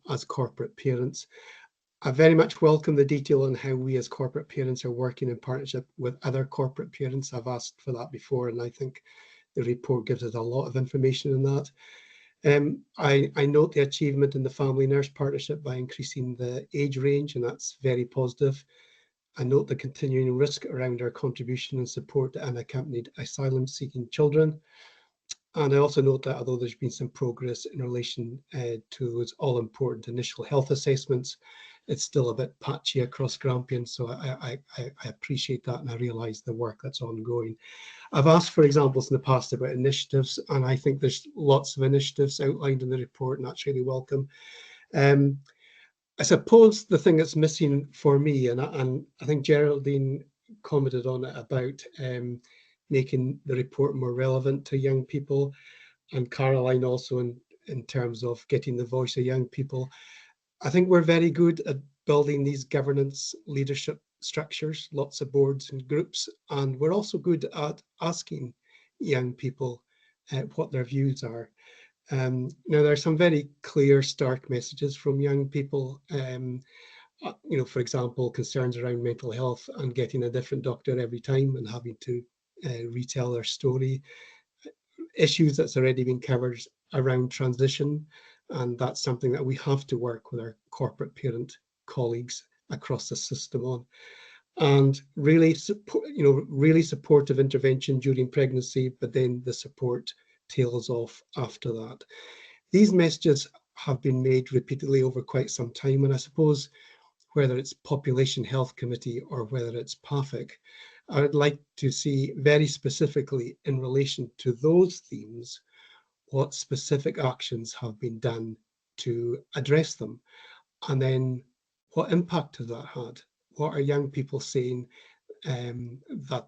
as corporate parents. I very much welcome the detail on how we as corporate parents are working in partnership with other corporate parents. I've asked for that before, and I think the report gives us a lot of information on that. I note the achievement in the Family Nurse Partnership by increasing the age range, and that's very positive. I note the continuing risk around our contribution and support to unaccompanied asylum-seeking children. And I also note that although there's been some progress in relation to those all-important initial health assessments, it's still a bit patchy across Grampian, so I appreciate that, and I realise the work that's ongoing. I've asked for examples in the past about initiatives, and I think there's lots of initiatives outlined in the report, and that's really welcome. I suppose the thing that's missing for me, and I think Geraldine commented on it about making the report more relevant to young people, and Caroline also in terms of getting the voice of young people. I think we're very good at building these governance leadership structures, lots of boards and groups, and we're also good at asking young people what their views are. Now, there are some very clear, stark messages from young people, for example, concerns around mental health and getting a different doctor every time and having to retell their story, issues that's already been covered around transition, and that's something that we have to work with our corporate parent colleagues across the system on. and really support, really supportive intervention during pregnancy, but then the support tails off after that. These messages have been made repeatedly over quite some time, and I suppose whether it's Population Health Committee or whether it's PAFIC, I would like to see very specifically in relation to those themes, what specific actions have been done to address them, and then what impact has that had? What are young people saying that,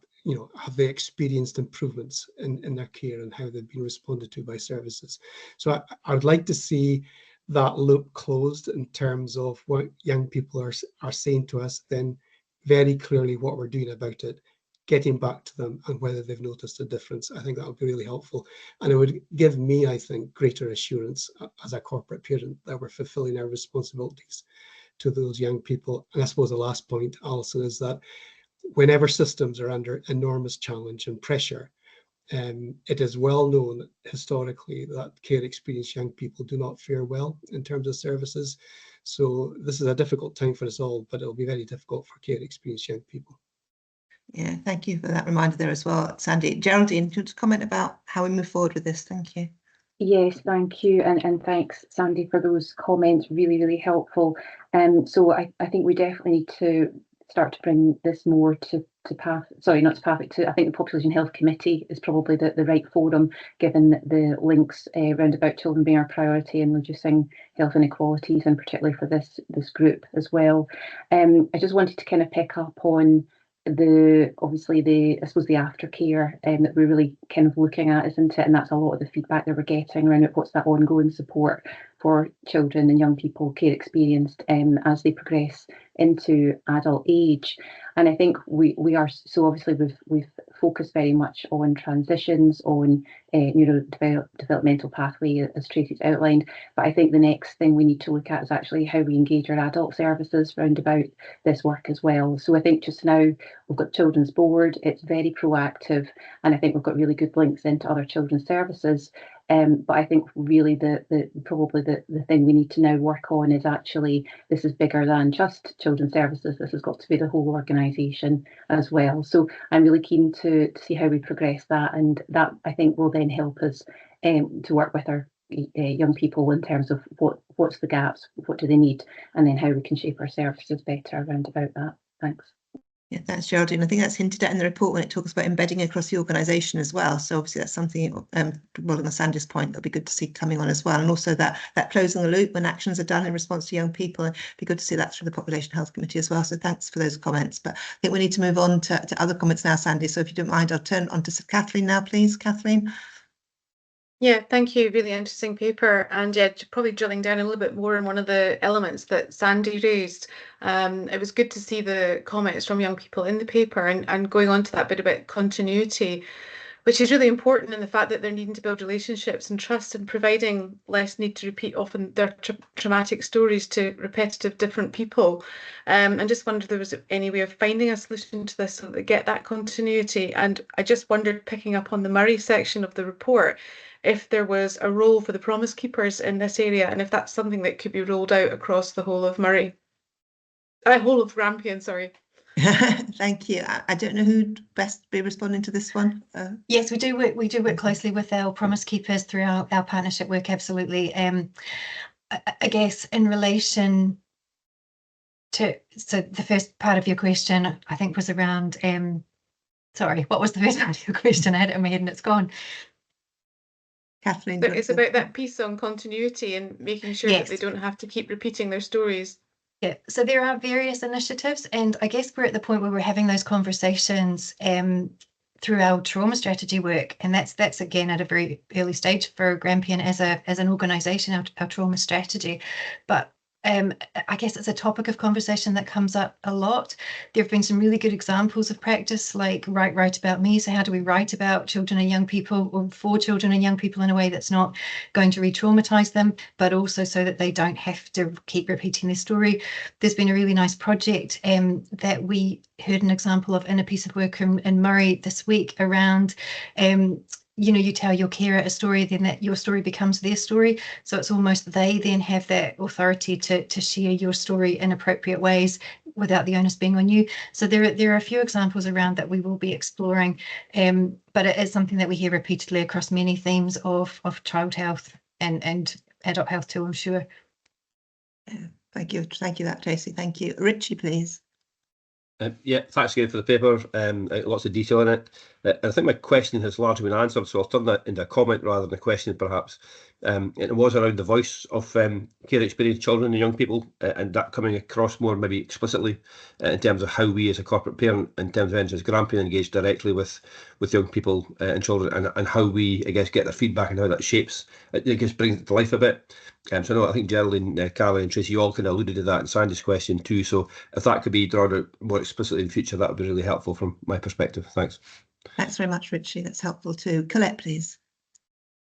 have they experienced improvements in their care and how they've been responded to by services? So I would like to see that loop closed in terms of what young people are saying to us, then very clearly what we're doing about it, getting back to them and whether they've noticed a difference. I think that would be really helpful. And it would give me, I think, greater assurance as a corporate parent that we're fulfilling our responsibilities to those young people. And I suppose the last point, Alison, is that whenever systems are under enormous challenge and pressure, it is well known historically that care experienced young people do not fare well in terms of services. So this is a difficult time for us all, but it'll be very difficult for care experienced young people. Yeah, thank you for that reminder there as well, Sandy. Geraldine, do you want to comment about how we move forward with this? Thank you. Yes, thank you, and thanks, Sandy, for those comments. Really, really helpful. So I think we definitely need to start to bring this more to I think the Population Health Committee is probably the right forum, given the links round about children being our priority and reducing health inequalities, and particularly for this group as well. I just wanted to kind of pick up on I suppose the aftercare that we're really kind of looking at, isn't it? And that's a lot of the feedback that we're getting around what's that ongoing support for children and young people care experienced as they progress into adult age. And I think we are, so obviously we've focused very much on transitions, on neurodevelopmental pathway, as Tracy's outlined. But I think the next thing we need to look at is actually how we engage our adult services round about this work as well. So I think just now we've got Children's Board, it's very proactive, and I think we've got really good links into other children's services. But I think really probably the thing we need to now work on is actually, this is bigger than just children's services. This has got to be the whole organisation as well. So I'm really keen to see how we progress that, and that I think will then help us to work with our young people in terms of what's the gaps, what do they need, and then how we can shape our services better around about that. Thanks. Yeah, thanks, Geraldine. I think that's hinted at in the report when it talks about embedding across the organisation as well. So obviously that's something, rolling on Sandy's point, that'll be good to see coming on as well. And also that closing the loop when actions are done in response to young people. It'd be good to see that through the Population Health Committee as well. So thanks for those comments. But I think we need to move on to other comments now, Sandy. So if you don't mind, I'll turn on to Kathleen now, please. Kathleen. Yeah, thank you. Really interesting paper. And yeah, probably drilling down a little bit more on one of the elements that Sandy raised. It was good to see the comments from young people in the paper, and going on to that bit about continuity, which is really important in the fact that they're needing to build relationships and trust, and providing less need to repeat often their traumatic stories to repetitive different people. And just wondered if there was any way of finding a solution to this so that they get that continuity. And I just wondered, picking up on the Murray section of the report, if there was a role for the promise keepers in this area, and if that's something that could be rolled out across the whole of whole of Grampian, sorry. Thank you. I don't know who'd best be responding to this one. Yes, we do work closely with our promise keepers through our partnership work, absolutely. I guess in relation to, so the first part of your question, I think, was around, sorry, what was the first part of your question? I had it in my head and it's gone. Kathleen. It's about that piece on continuity and making sure that they don't have to keep repeating their stories. Yeah, so there are various initiatives, and I guess we're at the point where we're having those conversations through our trauma strategy work, and that's again at a very early stage for Grampian as an organisation, our trauma strategy. But I guess it's a topic of conversation that comes up a lot. There have been some really good examples of practice, like Write About Me. So how do we write about children and young people, or for children and young people, in a way that's not going to re-traumatise them, but also so that they don't have to keep repeating their story. There's been a really nice project that we heard an example of in a piece of work in Murray this week around you tell your carer a story, then that your story becomes their story. So it's almost they then have that authority to share your story in appropriate ways, without the onus being on you. So there are a few examples around that we will be exploring, but it is something that we hear repeatedly across many themes of child health and adult health too, I'm sure. Thank you, that Tracy. Thank you, Richie, please. Yeah, thanks again for the paper. Lots of detail in it. I think my question has largely been answered, so I'll turn that into a comment rather than a question, perhaps. It was around the voice of care experienced children and young people, and that coming across more maybe explicitly in terms of how we as a corporate parent, in terms of NHS Grampian, engage directly with young people and children, and how we, I guess, get their feedback and how that shapes, it just brings it to life a bit. So I think Geraldine, Caroline and Tracy, you all kind of alluded to that in Sandy's question too. So if that could be drawn out more explicitly in the future, that would be really helpful from my perspective. Thanks. Thanks very much, Richie. That's helpful too. Colette, please.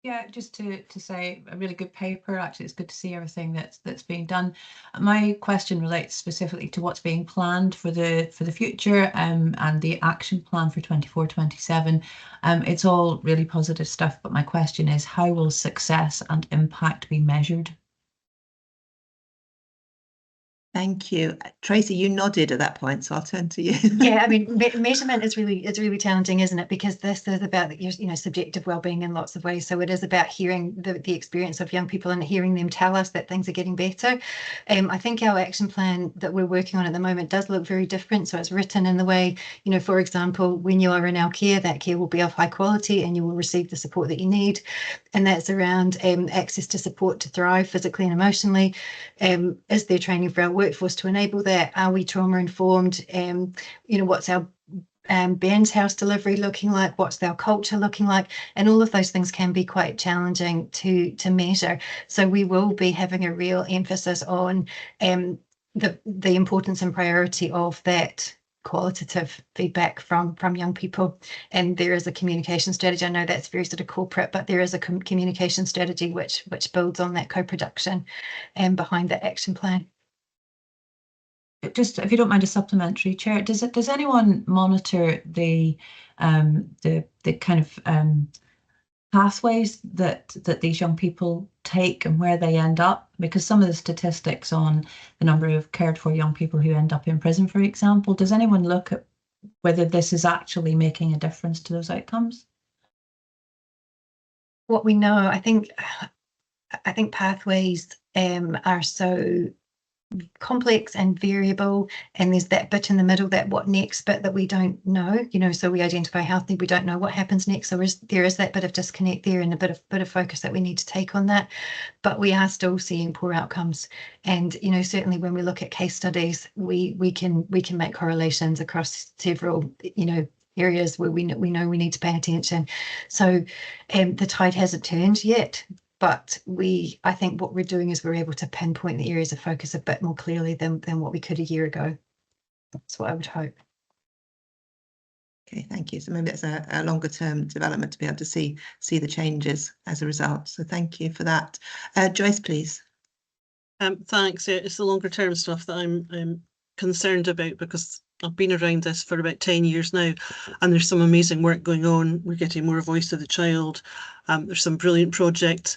Yeah, just to say a really good paper. Actually, it's good to see everything that's being done. My question relates specifically to what's being planned for the future and the action plan for 24-27. It's all really positive stuff, but my question is, how will success and impact be measured? Thank you. Tracy, you nodded at that point, so I'll turn to you. Yeah, I mean, measurement is really challenging, isn't it? Because this is about subjective well-being in lots of ways. So it is about hearing the experience of young people and hearing them tell us that things are getting better. I think our action plan that we're working on at the moment does look very different. So it's written in the way, for example, when you are in our care, that care will be of high quality and you will receive the support that you need. And that's around access to support to thrive physically and emotionally. Is there training for our workforce to enable that? Are we trauma informed? What's our Bairns House delivery looking like? What's our culture looking like? And all of those things can be quite challenging to measure. So we will be having a real emphasis on the importance and priority of that qualitative feedback from young people. And there is a communication strategy. I know that's very sort of corporate, but there is a communication strategy which builds on that co-production and behind the action plan. Just, if you don't mind, a supplementary, Chair. Does anyone monitor the kind of pathways that these young people take and where they end up? Because some of the statistics on the number of cared for young people who end up in prison, for example, does anyone look at whether this is actually making a difference to those outcomes? What we know, I think pathways are so complex and variable, and there's that bit in the middle, that what next bit that we don't know, so we identify healthy, we don't know what happens next. So there is that bit of disconnect there and a bit of focus that we need to take on that. But we are still seeing poor outcomes, and certainly when we look at case studies, we can make correlations across several areas where we know we need to pay attention. So the tide hasn't turned yet. But I think what we're doing is we're able to pinpoint the areas of focus a bit more clearly than what we could a year ago. That's what I would hope. Okay, thank you. So maybe it's a longer term development to be able to see the changes as a result. So thank you for that. Joyce, please. Thanks. Yeah, it's the longer term stuff that I'm concerned about, because I've been around this for about 10 years now, and there's some amazing work going on. We're getting more voice of the child. There's some brilliant projects,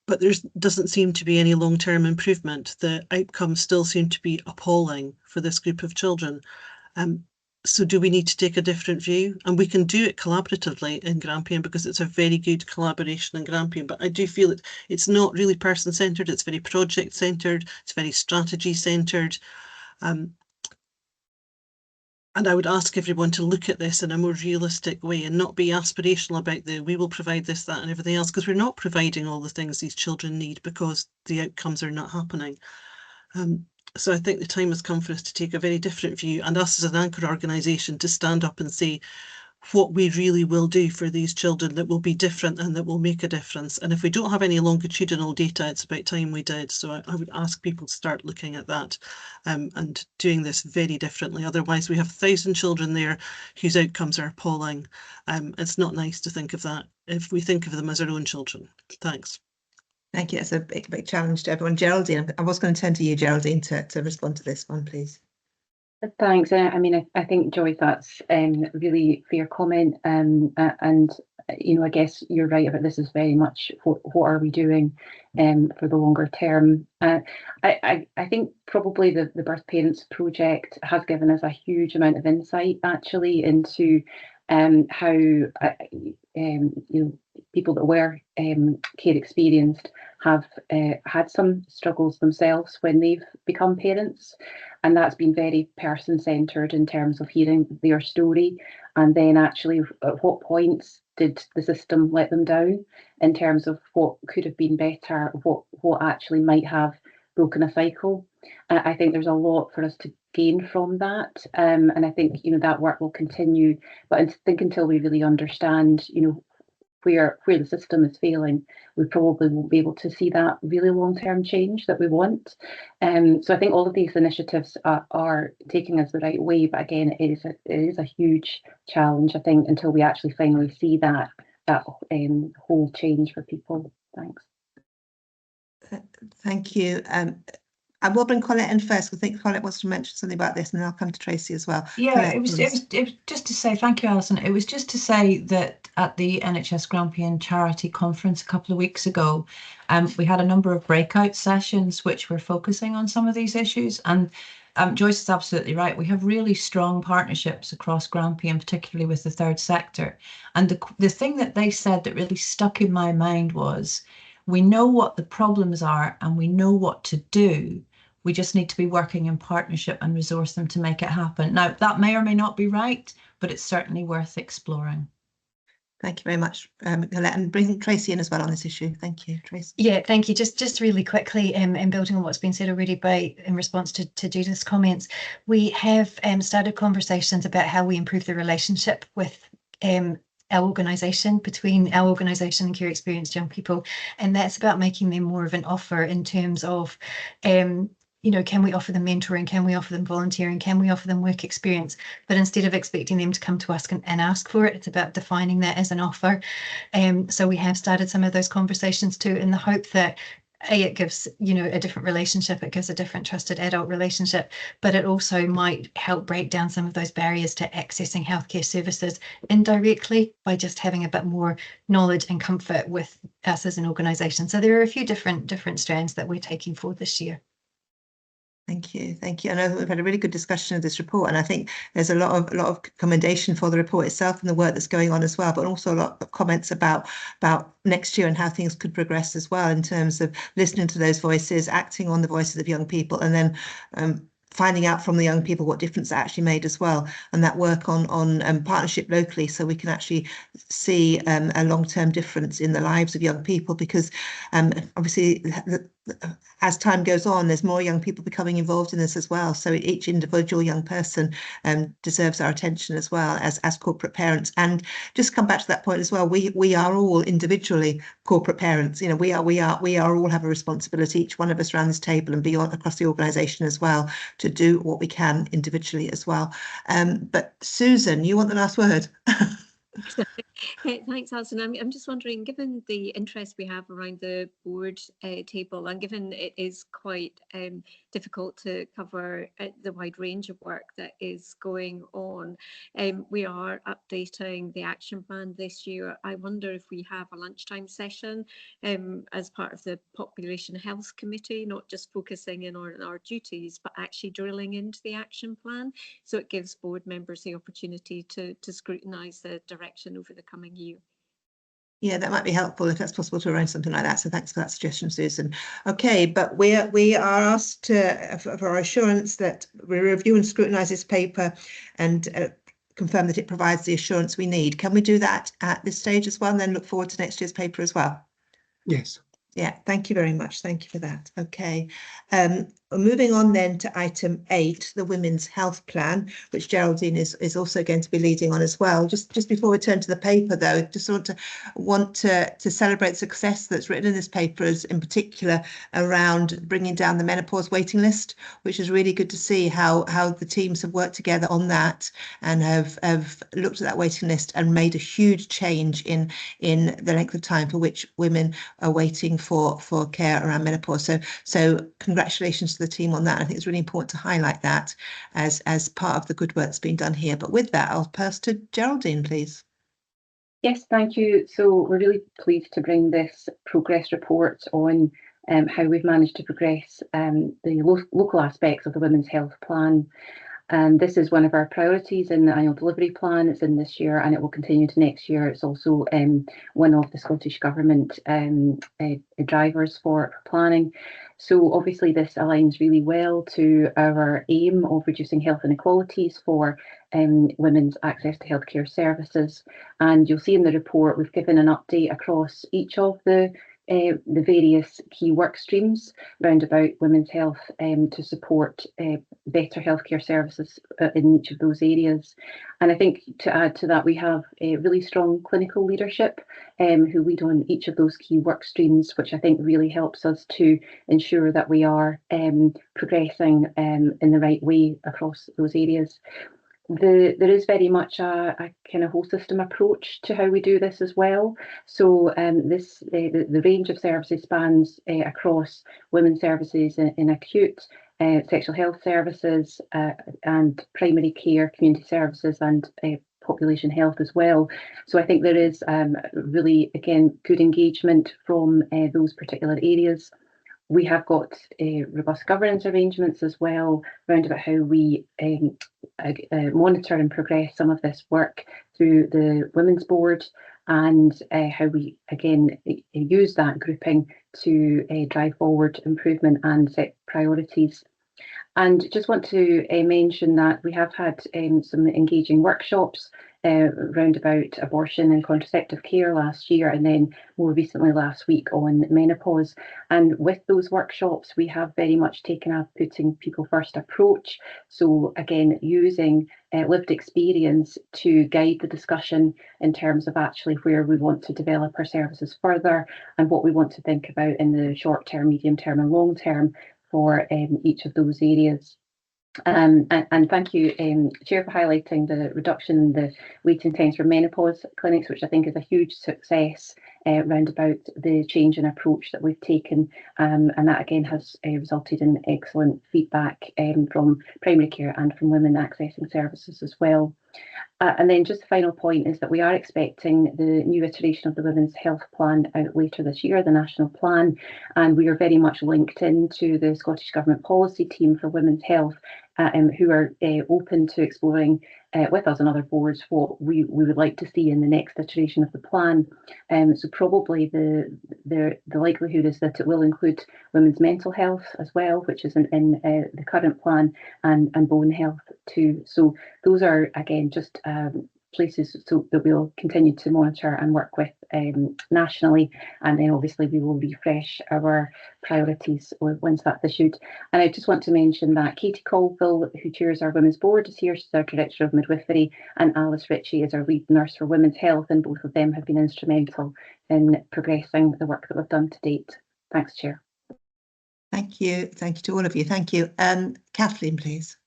but there doesn't seem to be any long-term improvement. The outcomes still seem to be appalling for this group of children. So do we need to take a different view? And we can do it collaboratively in Grampian, because it's a very good collaboration in Grampian. But I do feel it's not really person-centred. It's very project-centred. It's very strategy-centred. And I would ask everyone to look at this in a more realistic way and not be aspirational about we will provide this, that and everything else, because we're not providing all the things these children need because the outcomes are not happening. So I think the time has come for us to take a very different view, and us as an anchor organisation to stand up and say what we really will do for these children that will be different and that will make a difference. And if we don't have any longitudinal data, it's about time we did. So I would ask people to start looking at that and doing this very differently. Otherwise, we have 1,000 children there whose outcomes are appalling. It's not nice to think of that if we think of them as our own children. Thanks. Thank you. That's a big challenge to everyone. Geraldine, I was going to turn to you, Geraldine, to respond to this one, please. Thanks. I mean, I think, Joyce, that's really fair comment, and I guess you're right about this is very much what are we doing for the longer term. I think probably the Birth Parents Project has given us a huge amount of insight actually into how people that were care experienced have had some struggles themselves when they've become parents, and that's been very person-centred in terms of hearing their story, and then actually at what points did the system let them down in terms of what could have been better, what actually might have broken a cycle. I think there's a lot for us to gain from that, and I think that work will continue, but I think until we really understand where the system is failing, we probably won't be able to see that really long-term change that we want. So I think all of these initiatives are taking us the right way, but again, it is a huge challenge, I think, until we actually finally see that whole change for people. Thanks. Thank you. I will bring Colette in first. I think Colette wants to mention something about this, and then I'll come to Tracy as well. Yeah, Colette, it was just to say, thank you, Alison. It was just to say that at the NHS Grampian Charity Conference a couple of weeks ago, we had a number of breakout sessions which were focusing on some of these issues. And Joyce is absolutely right. We have really strong partnerships across Grampian, particularly with the third sector. And the thing that they said that really stuck in my mind was, we know what the problems are and we know what to do. We just need to be working in partnership and resource them to make it happen. Now, that may or may not be right, but it's certainly worth exploring. Thank you very much, Colette, and bring Tracy in as well on this issue. Thank you, Tracy. Yeah, thank you. Just really quickly, and building on what's been said already in response to Judith's comments, we have started conversations about how we improve the relationship with our organisation, between our organisation and care experienced young people, and that's about making them more of an offer in terms of can we offer them mentoring, can we offer them volunteering, can we offer them work experience, but instead of expecting them to come to us and ask for it, it's about defining that as an offer. So we have started some of those conversations too, in the hope that it gives a different relationship, it gives a different trusted adult relationship, but it also might help break down some of those barriers to accessing healthcare services indirectly by just having a bit more knowledge and comfort with us as an organisation. So there are a few different strands that we're taking forward this year. Thank you. Thank you. I know we've had a really good discussion of this report, and I think there's a lot of commendation for the report itself and the work that's going on as well, but also a lot of comments about next year and how things could progress as well in terms of listening to those voices, acting on the voices of young people, and then finding out from the young people what difference it actually made as well, and that work on partnership locally, so we can actually see a long-term difference in the lives of young people, because obviously as time goes on, there's more young people becoming involved in this as well. So each individual young person deserves our attention as well as corporate parents. And just come back to that point as well, we are all individually corporate parents. We all have a responsibility, each one of us around this table and beyond across the organisation as well, to do what we can individually as well. But Susan, you want the last word? Thanks, Alison. I'm just wondering, given the interest we have around the board table, and given it is quite difficult to cover the wide range of work that is going on, we are updating the action plan this year. I wonder if we have a lunchtime session as part of the Population Health Committee, not just focusing in on our duties, but actually drilling into the action plan. So it gives board members the opportunity to scrutinise the direction over the coming year. Yeah, that might be helpful if that's possible to arrange something like that. So thanks for that suggestion, Susan. Okay, but we are asked for our assurance that we review and scrutinise this paper and confirm that it provides the assurance we need. Can we do that at this stage as well, and then look forward to next year's paper as well? Yes. Yeah, thank you very much. Thank you for that. Okay, moving on then to item 8, the Women's Health Plan, which Geraldine is also going to be leading on as well. Just before we turn to the paper, though, just want to celebrate the success that's written in this paper, as in particular around bringing down the menopause waiting list, which is really good to see how the teams have worked together on that and have looked at that waiting list and made a huge change in the length of time for which women are waiting for care around menopause. So congratulations to the team on that. I think it's really important to highlight that as part of the good work that's been done here. But with that, I'll pass to Geraldine, please. Yes, thank you. So we're really pleased to bring this progress report on how we've managed to progress the local aspects of the Women's Health Plan. And this is one of our priorities in the annual delivery plan. It's in this year and it will continue to next year. It's also one of the Scottish Government drivers for planning. So obviously this aligns really well to our aim of reducing health inequalities for women's access to healthcare services. And you'll see in the report we've given an update across each of the various key work streams round about women's health to support better healthcare services in each of those areas. And I think to add to that, we have a really strong clinical leadership who lead on each of those key work streams, which I think really helps us to ensure that we are progressing in the right way across those areas. There is very much a kind of whole system approach to how we do this as well. So the range of services spans across women's services in acute, sexual health services and primary care, community services and population health as well. So I think there is really, again, good engagement from those particular areas. We have got robust governance arrangements as well around about how we monitor and progress some of this work through the Women's Board and how we, again, use that grouping to drive forward improvement and set priorities. And just want to mention that we have had some engaging workshops round about abortion and contraceptive care last year, and then more recently last week on menopause. And with those workshops, we have very much taken a putting people first approach. So again, using lived experience to guide the discussion in terms of actually where we want to develop our services further and what we want to think about in the short term, medium term and long term for each of those areas. And thank you, Chair, for highlighting the reduction in the waiting times for menopause clinics, which I think is a huge success round about the change in approach that we've taken. And that again has resulted in excellent feedback from primary care and from women accessing services as well. And then just the final point is that we are expecting the new iteration of the Women's Health Plan out later this year, the national plan, and we are very much linked into the Scottish Government policy team for women's health, who are open to exploring with us and other boards what we would like to see in the next iteration of the plan. So probably the likelihood is that it will include women's mental health as well, which is in the current plan, and bone health too. So those are, again, just places so that we'll continue to monitor and work with nationally, and then obviously we will refresh our priorities once that's issued. And I just want to mention that Katie Colville, who chairs our Women's Board, is here. She's our Director of Midwifery, and Alice Ritchie is our lead nurse for women's health, and both of them have been instrumental in progressing the work that we've done to date. Thanks, Chair. Thank you to all of you. Thank you. Kathleen, please.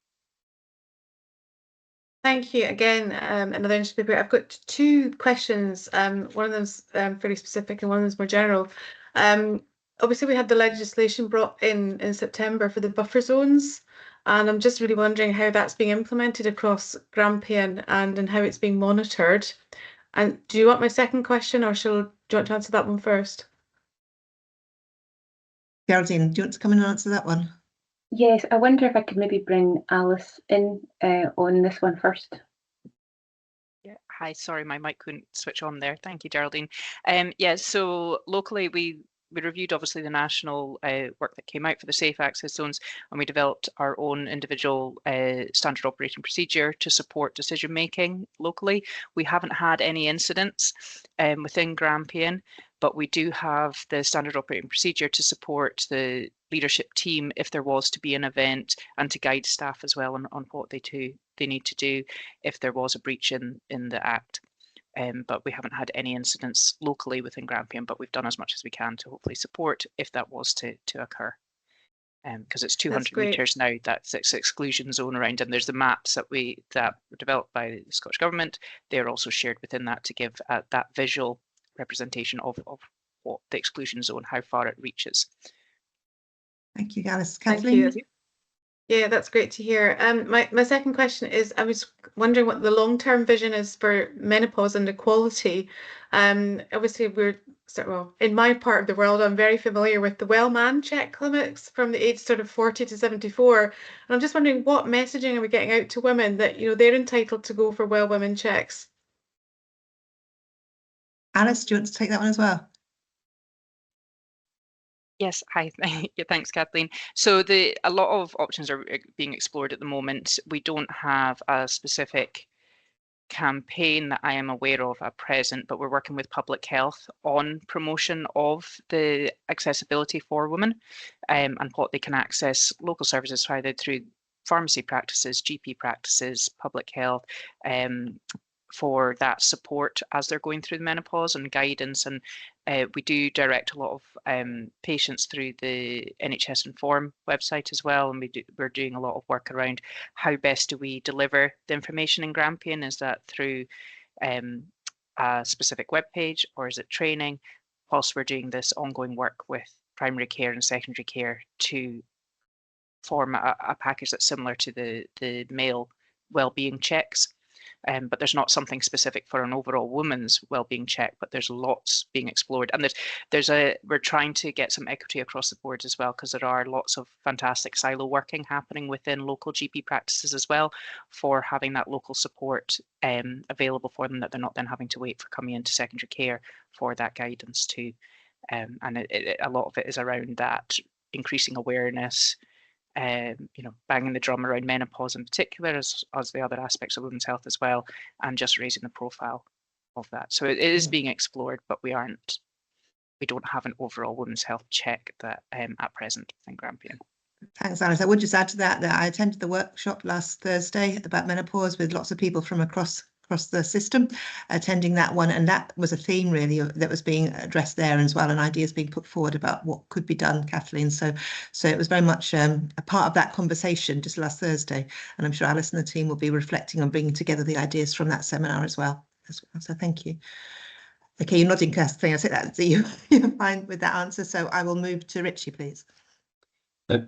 Thank you again. Another interesting paper. I've got two questions. One of them's fairly specific and one of them's more general. Obviously, we had the legislation brought in September for the buffer zones, and I'm just really wondering how that's being implemented across Grampian and how it's being monitored. And do you want my second question, or do you want to answer that one first? Geraldine, do you want to come in and answer that one? Yes, I wonder if I could maybe bring Alice in on this one first. Yeah, hi, sorry, my mic couldn't switch on there. Thank you, Geraldine. Yeah, so locally we reviewed obviously the national work that came out for the safe access zones, and we developed our own individual standard operating procedure to support decision making locally. We haven't had any incidents within Grampian, but we do have the standard operating procedure to support the leadership team if there was to be an event, and to guide staff as well on what they need to do if there was a breach in the Act. But we haven't had any incidents locally within Grampian, but we've done as much as we can to hopefully support if that was to occur. Because it's 200 metres now, that's its exclusion zone around, and there's the maps that were developed by the Scottish Government. They're also shared within that to give that visual representation of what the exclusion zone, how far it reaches. Thank you, Alice. Kathleen? Thank you. Yeah, that's great to hear. My second question is, I was wondering what the long-term vision is for menopause and equality. Obviously, well, in my part of the world, I'm very familiar with the Well-Man check clinics from the age sort of 40 to 74. And I'm just wondering, what messaging are we getting out to women that, they're entitled to go for Well Women checks? Alice, do you want to take that one as well? Yes, hi. Yeah, thanks, Kathleen. So a lot of options are being explored at the moment. We don't have a specific campaign that I am aware of at present, but we're working with public health on promotion of the accessibility for women and what they can access local services either through pharmacy practices, GP practices, public health, for that support as they're going through the menopause and guidance. And we do direct a lot of patients through the NHS Inform website as well. And we're doing a lot of work around how best do we deliver the information in Grampian. Is that through a specific web page, or is it training? Whilst we're doing this ongoing work with primary care and secondary care to form a package that's similar to the male wellbeing checks. But there's not something specific for an overall woman's wellbeing check, but there's lots being explored. And we're trying to get some equity across the board as well, because there are lots of fantastic silo working happening within local GP practices as well, for having that local support available for them, that they're not then having to wait for coming into secondary care for that guidance too. And a lot of it is around that increasing awareness, banging the drum around menopause in particular, as the other aspects of women's health as well, and just raising the profile of that. So it is being explored, but we don't have an overall women's health check that at present in Grampian. Thanks, Alice. I would just add to that I attended the workshop last Thursday about menopause with lots of people from across the system attending that one, and that was a theme really that was being addressed there as well, and ideas being put forward about what could be done, Kathleen. So it was very much a part of that conversation just last Thursday, and I'm sure Alice and the team will be reflecting on bringing together the ideas from that seminar as well. So thank you. Okay, you're nodding, Kathleen. I take that you're fine with that answer. So I will move to Richie, please.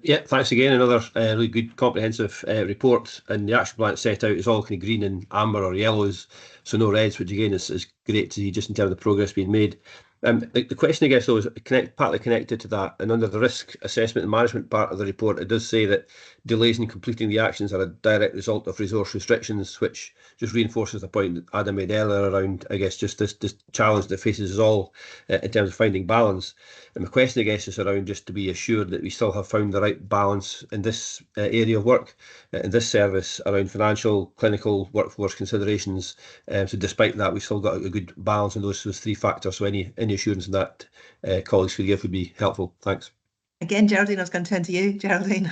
Yeah, thanks again. Another really good comprehensive report, and the action plan set out is all kind of green and amber or yellows, so no reds, which again is great to see just in terms of the progress being made. The question, I guess, though, is partly connected to that, and under the risk assessment and management part of the report, it does say that delays in completing the actions are a direct result of resource restrictions, which just reinforces the point that Adam made earlier around, I guess, just this challenge that faces us all in terms of finding balance. And my question, I guess, is around just to be assured that we still have found the right balance in this area of work, in this service, around financial, clinical, workforce considerations. So despite that, we've still got a good balance in those three factors. So any assurance in that colleagues could give would be helpful. Thanks. Again, Geraldine, I was going to turn to you. Geraldine.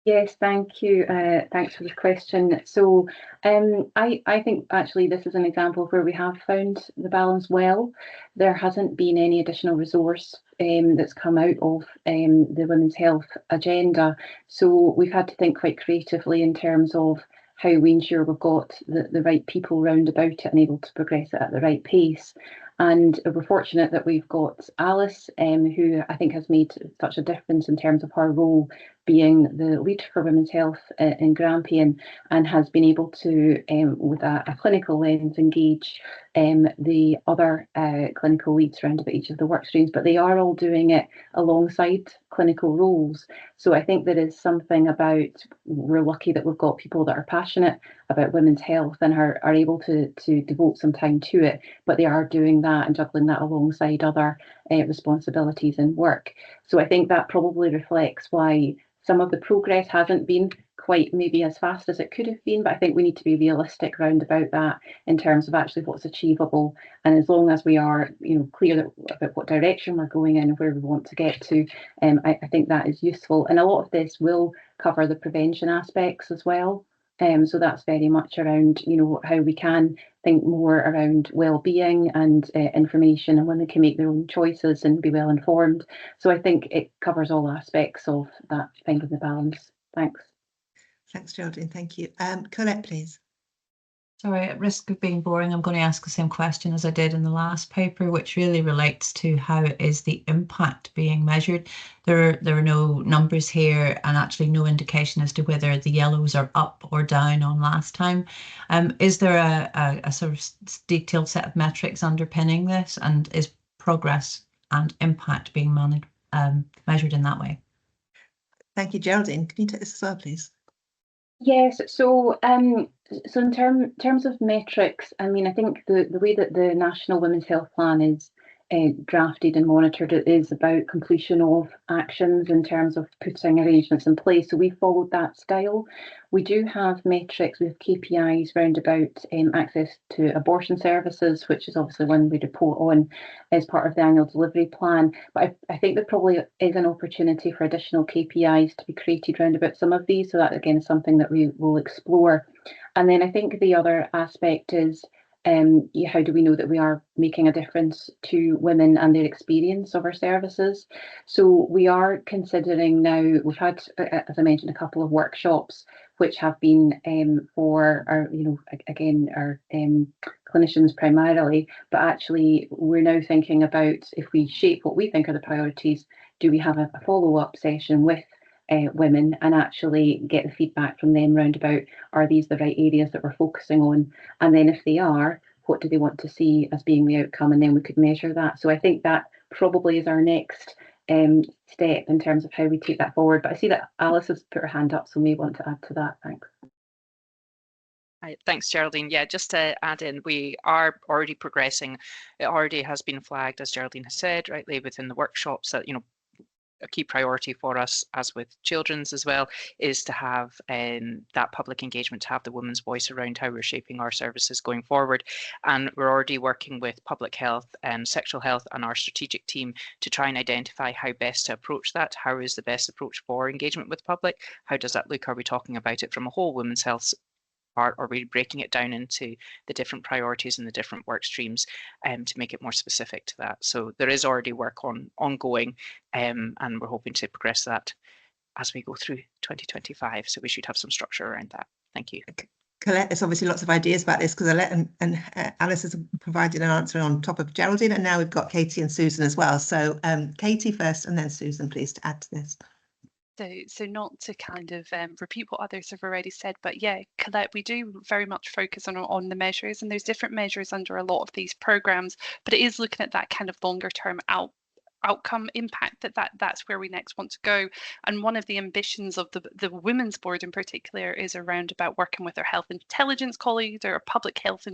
Yes, thank you. Thanks for the question. So I think actually this is an example where we have found the balance well. There hasn't been any additional resource that's come out of the women's health agenda. So we've had to think quite creatively in terms of how we ensure we've got the right people round about it and able to progress it at the right pace. And we're fortunate that we've got Alice, who I think has made such a difference in terms of her role being the lead for women's health in Grampian, and has been able to, with a clinical lens, engage the other clinical leads around about each of the work streams, but they are all doing it alongside clinical roles. So I think there is something about, we're lucky that we've got people that are passionate about women's health and are able to devote some time to it, but they are doing that and juggling that alongside other responsibilities in work. So I think that probably reflects why some of the progress hasn't been quite maybe as fast as it could have been, but I think we need to be realistic round about that in terms of actually what's achievable. And as long as we are, clear about what direction we're going in and where we want to get to, I think that is useful. And a lot of this will cover the prevention aspects as well. So that's very much around, how we can think more around well-being and information, and women can make their own choices and be well informed. So I think it covers all aspects of that, finding the balance. Thanks. Thanks, Geraldine. Thank you. Colette, please. Sorry, at risk of being boring, I'm going to ask the same question as I did in the last paper, which really relates to how is the impact being measured. There are no numbers here and actually no indication as to whether the yellows are up or down on last time. Is there a sort of detailed set of metrics underpinning this, and is progress and impact being measured in that way? Thank you, Geraldine. Can you take this as well, please? Yes, so in terms of metrics, I mean, I think the way that the National Women's Health Plan is drafted and monitored, it is about completion of actions in terms of putting arrangements in place. So we followed that style. We do have metrics with KPIs round about access to abortion services, which is obviously one we report on as part of the annual delivery plan. But I think there probably is an opportunity for additional KPIs to be created round about some of these. So that again is something that we will explore. And then I think the other aspect is how do we know that we are making a difference to women and their experience of our services? So we are considering now, we've had, as I mentioned, a couple of workshops which have been for our, again, our clinicians primarily, but actually we're now thinking about, if we shape what we think are the priorities, do we have a follow-up session with women and actually get the feedback from them round about, are these the right areas that we're focusing on? And then if they are, what do they want to see as being the outcome? And then we could measure that. So I think that probably is our next step in terms of how we take that forward. But I see that Alice has put her hand up, so may want to add to that. Thanks. Thanks, Geraldine. Yeah, just to add in, we are already progressing. It already has been flagged, as Geraldine has said, rightly within the workshops, that a key priority for us, as with children's as well, is to have that public engagement, to have the women's voice around how we're shaping our services going forward. And we're already working with public health and sexual health and our strategic team to try and identify how best to approach that. How is the best approach for engagement with public? How does that look? Are we talking about it from a whole women's health part? Are we breaking it down into the different priorities and the different work streams to make it more specific to that? So there is already work ongoing, and we're hoping to progress that as we go through 2025. So we should have some structure around that. Thank you. Colette, there's obviously lots of ideas about this because Alette and Alice has provided an answer on top of Geraldine, and now we've got Katie and Susan as well. So Katie first and then Susan, please, to add to this. So not to kind of repeat what others have already said, but yeah, Colette, we do very much focus on the measures, and there's different measures under a lot of these programs, but it is looking at that kind of longer term outcome impact that's where we next want to go. And one of the ambitions of the Women's Board in particular is around about working with our health intelligence colleagues, or public health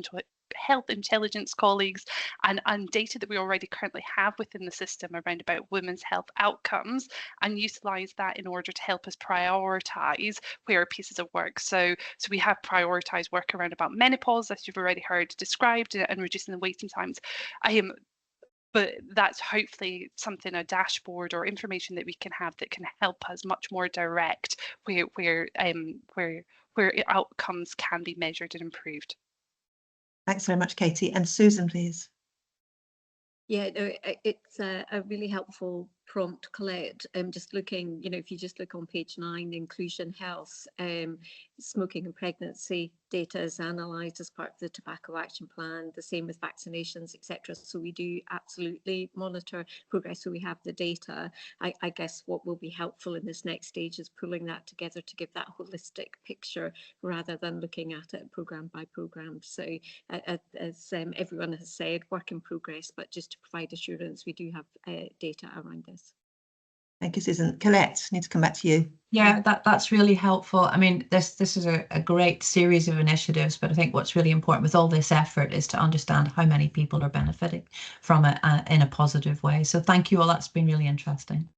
intelligence colleagues, and data that we already currently have within the system around about women's health outcomes, and utilize that in order to help us prioritize where pieces of work. So we have prioritized work around about menopause, as you've already heard described, and reducing the waiting times. But that's hopefully something, a dashboard or information that we can have that can help us much more direct where outcomes can be measured and improved. Thanks very much, Katie. And Susan, please. Yeah, no, it's a really helpful prompt, Colette. Just looking, if you just look on page 9, inclusion health, smoking and pregnancy data is analysed as part of the tobacco action plan, the same with vaccinations, etc. So we do absolutely monitor progress, so we have the data. I guess what will be helpful in this next stage is pulling that together to give that holistic picture rather than looking at it programme by programme. So as everyone has said, work in progress, but just to provide assurance, we do have data around this. Thank you, Susan. Colette, need to come back to you. Yeah, that's really helpful. I mean, this is a great series of initiatives, but I think what's really important with all this effort is to understand how many people are benefiting from it in a positive way. So thank you all. That's been really interesting.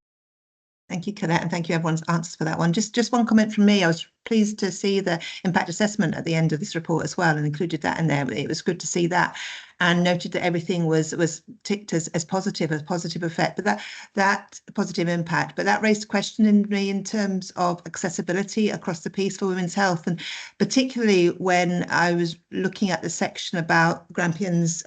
Thank you, Colette, and thank you everyone's answers for that one. Just one comment from me. I was pleased to see the impact assessment at the end of this report as well, and included that in there. It was good to see that, and noted that everything was ticked as positive effect, but that positive impact. But that raised a question in me in terms of accessibility across the piece for women's health, and particularly when I was looking at the section about Grampian's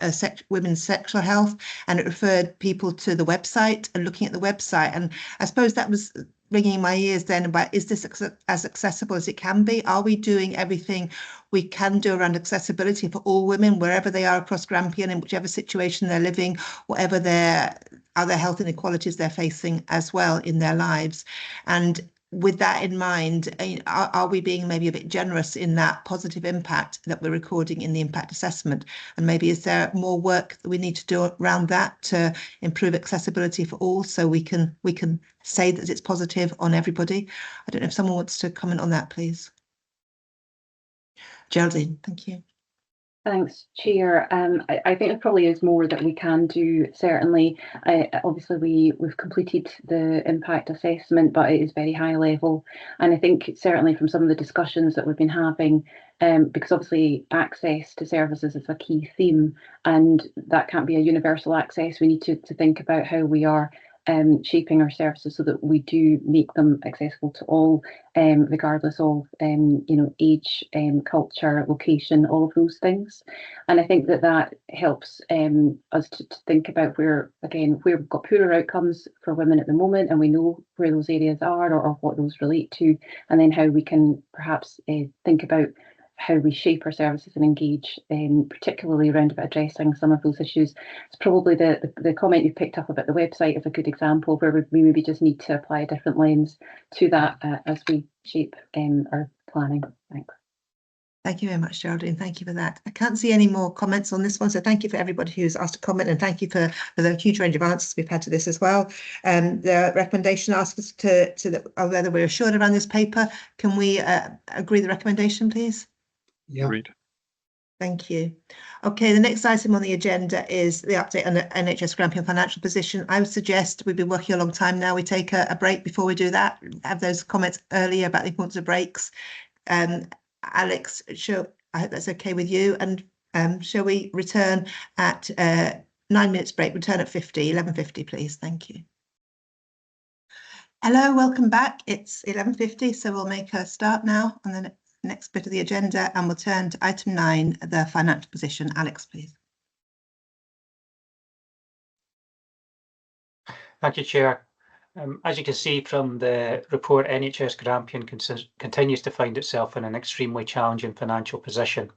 women's sexual health, and it referred people to the website and looking at the website, and I suppose that was ringing in my ears then about, is this as accessible as it can be? Are we doing everything we can do around accessibility for all women, wherever they are across Grampian, in whichever situation they're living, whatever their other health inequalities they're facing as well in their lives? And with that in mind, are we being maybe a bit generous in that positive impact that we're recording in the impact assessment? And maybe is there more work that we need to do around that to improve accessibility for all, so we can say that it's positive on everybody? I don't know if someone wants to comment on that, please. Geraldine, thank you. Thanks, Chair. I think there probably is more that we can do, certainly. Obviously, we've completed the impact assessment, but it is very high level. And I think certainly from some of the discussions that we've been having, because obviously access to services is a key theme, and that can't be a universal access. We need to think about how we are shaping our services so that we do make them accessible to all, regardless of age, culture, location, all of those things. And I think that helps us to think about where we've got poorer outcomes for women at the moment, and we know where those areas are or what those relate to, and then how we can perhaps think about how we shape our services and engage, particularly around about addressing some of those issues. It's probably the comment you picked up about the website is a good example where we maybe just need to apply a different lens to that as we shape our planning. Thanks. Thank you very much, Geraldine. Thank you for that. I can't see any more comments on this one, so thank you for everybody who's asked a comment, and thank you for the huge range of answers we've had to this as well. The recommendation asks us to whether we're assured around this paper. Can we agree the recommendation, please? Yeah. Agreed. Thank you. Okay, the next item on the agenda is the update on the NHS Grampian financial position. I would suggest, we've been working a long time now, we take a break before we do that. Have those comments earlier about the importance of breaks. Alex, I hope that's okay with you. And shall we return at 9 minutes break? Return at 11:50, please. Thank you. Hello, welcome back. It's 11:50, so we'll make a start now on the next bit of the agenda, and we'll turn to item 9, the financial position. Alex, please. Thank you, Chair. As you can see from the report, NHS Grampian continues to find itself in an extremely challenging financial position.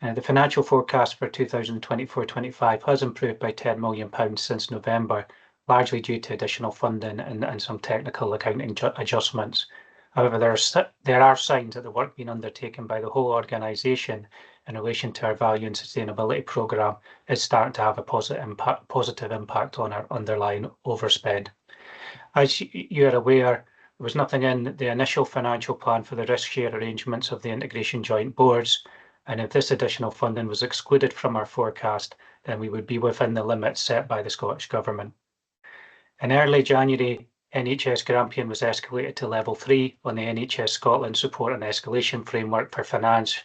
The financial forecast for 2024-25 has improved by £10 million since November, largely due to additional funding and some technical accounting adjustments. However, there are signs that the work being undertaken by the whole organisation in relation to our value and sustainability programme is starting to have a positive impact on our underlying overspend. As you are aware, there was nothing in the initial financial plan for the risk share arrangements of the integration joint boards, and if this additional funding was excluded from our forecast, then we would be within the limits set by the Scottish Government. In early January, NHS Grampian was escalated to level 3 on the NHS Scotland Support and Escalation Framework for financial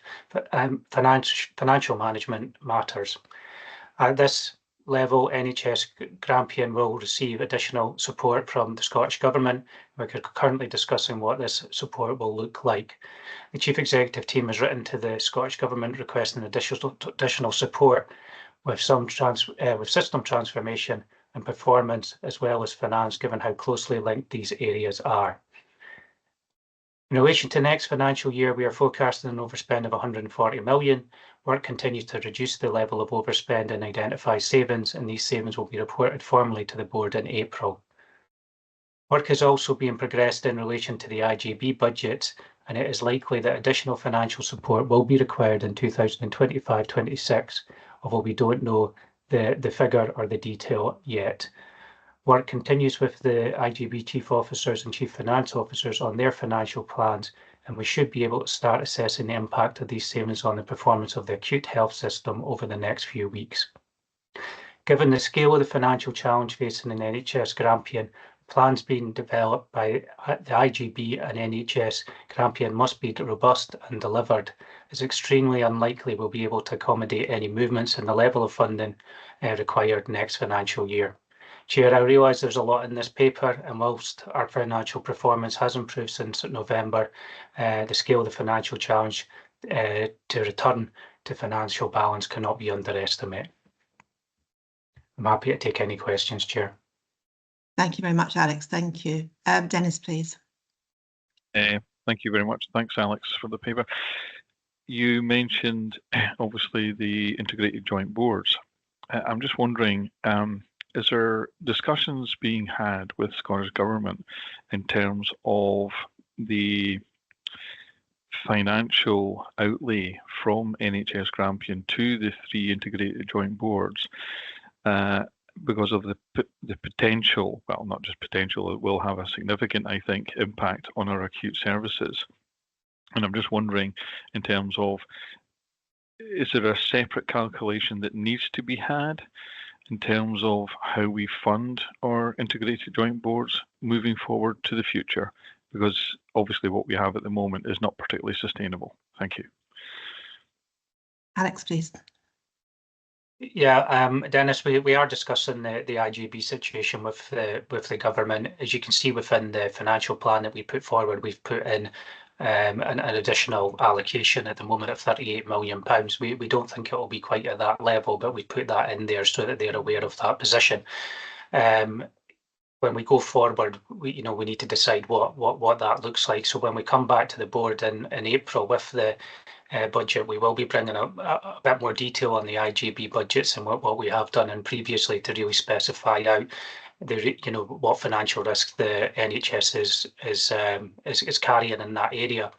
management matters. At this level, NHS Grampian will receive additional support from the Scottish Government. We're currently discussing what this support will look like. The Chief Executive team has written to the Scottish Government requesting additional support with system transformation and performance, as well as finance, given how closely linked these areas are. In relation to next financial year, we are forecasting an overspend of 140 million. Work continues to reduce the level of overspend and identify savings, and these savings will be reported formally to the board in April. Work is also being progressed in relation to the IJB budget, and it is likely that additional financial support will be required in 2025-26, although we don't know the figure or the detail yet. Work continues with the IJB chief officers and chief finance officers on their financial plans, and we should be able to start assessing the impact of these savings on the performance of the acute health system over the next few weeks. Given the scale of the financial challenge facing in NHS Grampian, plans being developed by the IJB and NHS Grampian must be robust and delivered. It's extremely unlikely we'll be able to accommodate any movements in the level of funding required next financial year. Chair, I realise there's a lot in this paper, and whilst our financial performance has improved since November, the scale of the financial challenge to return to financial balance cannot be underestimated. I'm happy to take any questions, Chair. Thank you very much, Alex. Thank you. Dennis, please. Thank you very much. Thanks, Alex, for the paper. You mentioned, obviously, the integrated joint boards. I'm just wondering, is there discussions being had with Scottish Government in terms of the financial outlay from NHS Grampian to the 3 integrated joint boards because of the potential, well, not just potential, it will have a significant, I think, impact on our acute services. And I'm just wondering, in terms of, is there a separate calculation that needs to be had in terms of how we fund our integrated joint boards moving forward to the future? Because obviously what we have at the moment is not particularly sustainable. Thank you. Alex, please. Yeah, Dennis, we are discussing the IJB situation with the government. As you can see within the financial plan that we put forward, we've put in an additional allocation at the moment of £38 million. We don't think it will be quite at that level, but we put that in there so that they're aware of that position. When we go forward, we need to decide what that looks like. So when we come back to the board in April with the budget, we will be bringing a bit more detail on the IJB budgets and what we have done and previously to really specify out what financial risk the NHS is carrying in that area.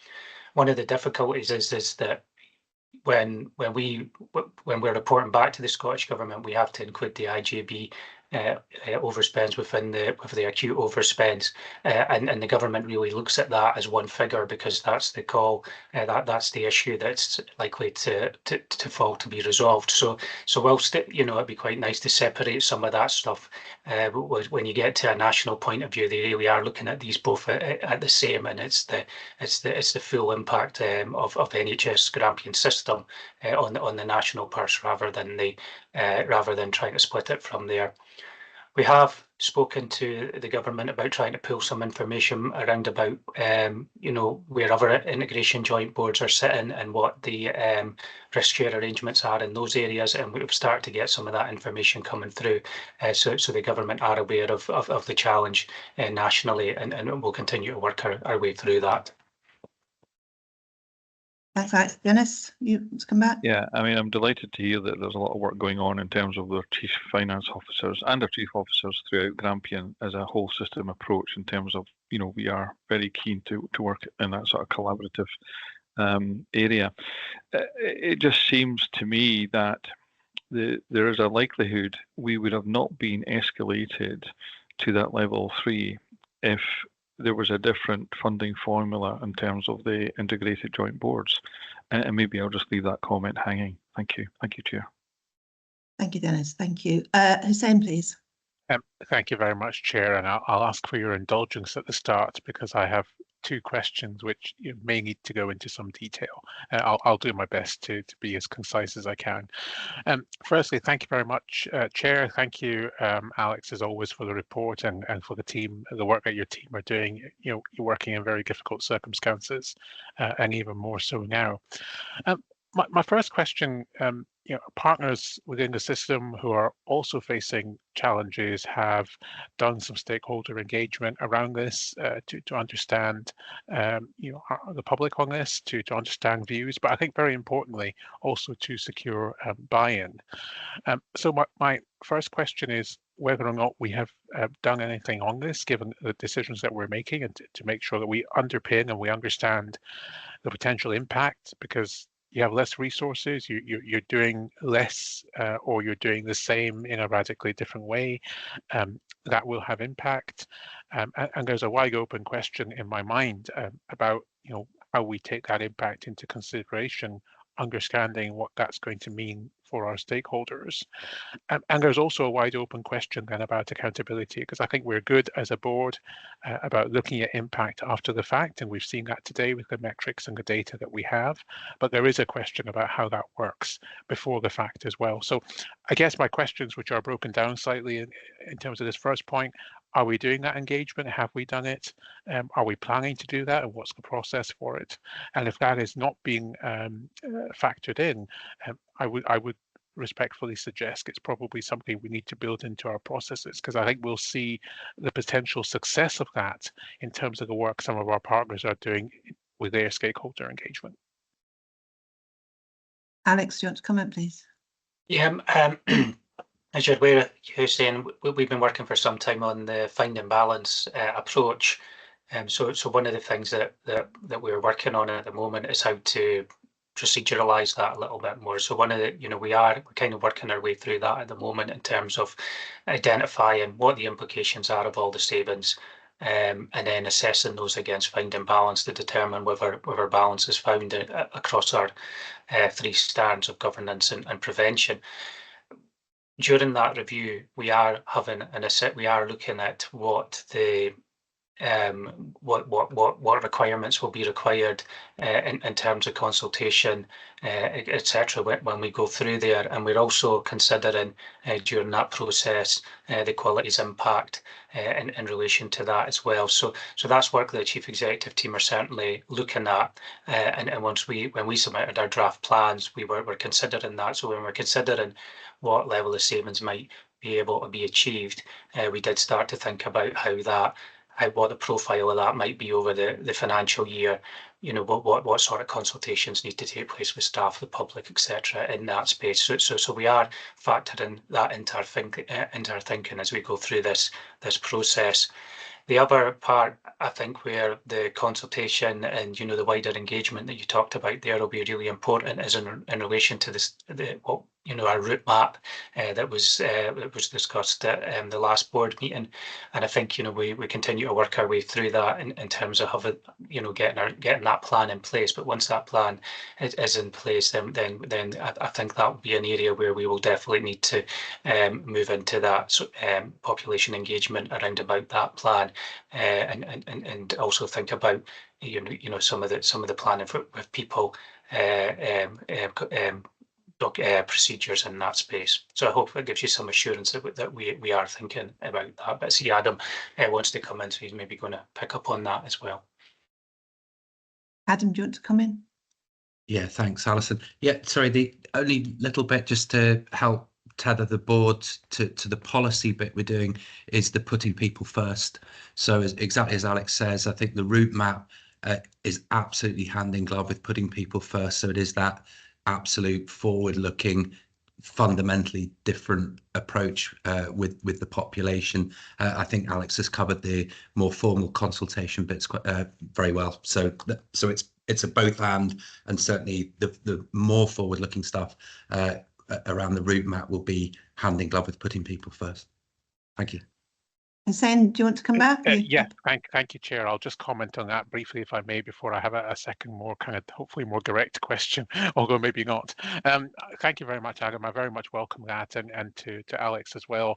One of the difficulties is that when we're reporting back to the Scottish Government, we have to include the IJB overspends within the acute overspends, and the government really looks at that as one figure because that's the call, that's the issue that's likely to fall to be resolved. So whilst it'd be quite nice to separate some of that stuff, when you get to a national point of view, they really are looking at these both at the same, and it's the full impact of NHS Grampian system on the national purse rather than trying to split it from there. We have spoken to the government about trying to pull some information around about, where other integration joint boards are sitting and what the risk share arrangements are in those areas, and we've started to get some of that information coming through, so the government are aware of the challenge nationally, and we'll continue to work our way through that. Thanks, Alex. Dennis, you want to come back? Yeah, I mean, I'm delighted to hear that there's a lot of work going on in terms of their chief finance officers and their chief officers throughout Grampian as a whole system approach in terms of, we are very keen to work in that sort of collaborative area. It just seems to me that there is a likelihood we would have not been escalated to that level 3 if there was a different funding formula in terms of the integrated joint boards. And maybe I'll just leave that comment hanging. Thank you. Thank you, Chair. Thank you, Dennis. Thank you. Hussein, please. Thank you very much, Chair. And I'll ask for your indulgence at the start because I have 2 questions which may need to go into some detail. I'll do my best to be as concise as I can. Firstly, thank you very much, Chair. Thank you, Alex, as always, for the report and for the team, the work that your team are doing. You're working in very difficult circumstances, and even more so now. My first question, partners within the system who are also facing challenges have done some stakeholder engagement around this to understand, the public on this, to understand views, but I think very importantly also to secure buy-in. So my first question is whether or not we have done anything on this, given the decisions that we're making, and to make sure that we underpin and we understand the potential impact, because you have less resources, you're doing less or you're doing the same in a radically different way, that will have impact. And there's a wide open question in my mind about how we take that impact into consideration, understanding what that's going to mean for our stakeholders. And there's also a wide open question then about accountability, because I think we're good as a board about looking at impact after the fact, and we've seen that today with the metrics and the data that we have, but there is a question about how that works before the fact as well. So I guess my questions, which are broken down slightly in terms of this first point, are we doing that engagement? Have we done it? Are we planning to do that? And what's the process for it? And if that is not being factored in, I would respectfully suggest it's probably something we need to build into our processes, because I think we'll see the potential success of that in terms of the work some of our partners are doing with their stakeholder engagement. Alex, do you want to comment, please? Yeah, as you're aware, Hussein, we've been working for some time on the find and balance approach. So one of the things that we're working on at the moment is how to proceduralize that a little bit more. So one of the, we're kind of working our way through that at the moment in terms of identifying what the implications are of all the savings, and then assessing those against find and balance to determine whether balance is found across our 3 strands of governance and prevention. During that review, we are looking at what the what requirements will be required in terms of consultation, etc. when we go through there, and we're also considering during that process the qualities impact in relation to that as well. So that's work that the Chief Executive team are certainly looking at, and when we submitted our draft plans, we were considering that. So when we're considering what level of savings might be able to be achieved, we did start to think about what the profile of that might be over the financial year. What sort of consultations need to take place with staff, the public, etc. in that space. So we are factoring that into our thinking as we go through this process. The other part, I think, where the consultation and the wider engagement that you talked about there will be really important is in relation to our route map that was discussed at the last board meeting, and I think we continue to work our way through that in terms of getting that plan in place. But once that plan is in place, then I think that will be an area where we will definitely need to move into that population engagement around about that plan, and also think about some of the planning with people. Procedures in that space. So I hope that gives you some assurance that we are thinking about that. But see, Adam wants to come in, so he's maybe going to pick up on that as well. Adam, do you want to come in? Yeah, thanks, Alison. Yeah, sorry, the only little bit just to help tether the board to the policy bit we're doing is the putting people first. So exactly as Alex says, I think the route map is absolutely hand in glove with putting people first. So it is that absolute forward-looking, fundamentally different approach with the population. I think Alex has covered the more formal consultation bits very well. So it's a both and certainly the more forward-looking stuff around the route map will be hand in glove with putting people first. Thank you. Hussein, do you want to come back? Yeah, thank you, Chair. I'll just comment on that briefly, if I may, before I have a second more kind of hopefully more direct question, although maybe not. Thank you very much, Adam. I very much welcome that, and to Alex as well.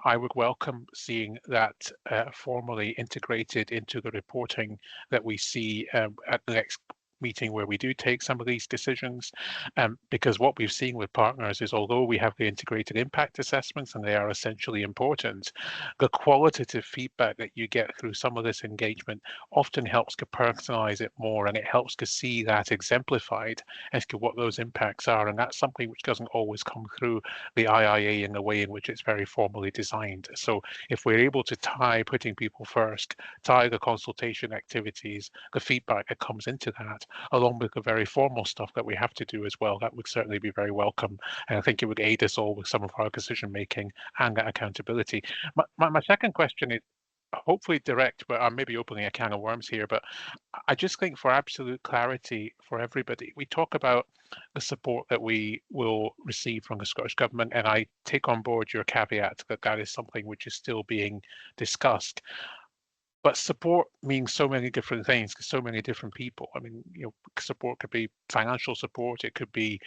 I would welcome seeing that formally integrated into the reporting that we see at the next meeting where we do take some of these decisions, because what we've seen with partners is, although we have the integrated impact assessments and they are essentially important, the qualitative feedback that you get through some of this engagement often helps to personalize it more, and it helps to see that exemplified as to what those impacts are, and that's something which doesn't always come through the IIA in the way in which it's very formally designed. So if we're able to tie putting people first, tie the consultation activities, the feedback that comes into that, along with the very formal stuff that we have to do as well, that would certainly be very welcome. And I think it would aid us all with some of our decision making and that accountability. My second question is hopefully direct, but I'm maybe opening a can of worms here, but I just think for absolute clarity for everybody, we talk about the support that we will receive from the Scottish Government, and I take on board your caveat that that is something which is still being discussed. But support means so many different things to so many different people. I mean, support could be financial support, it could be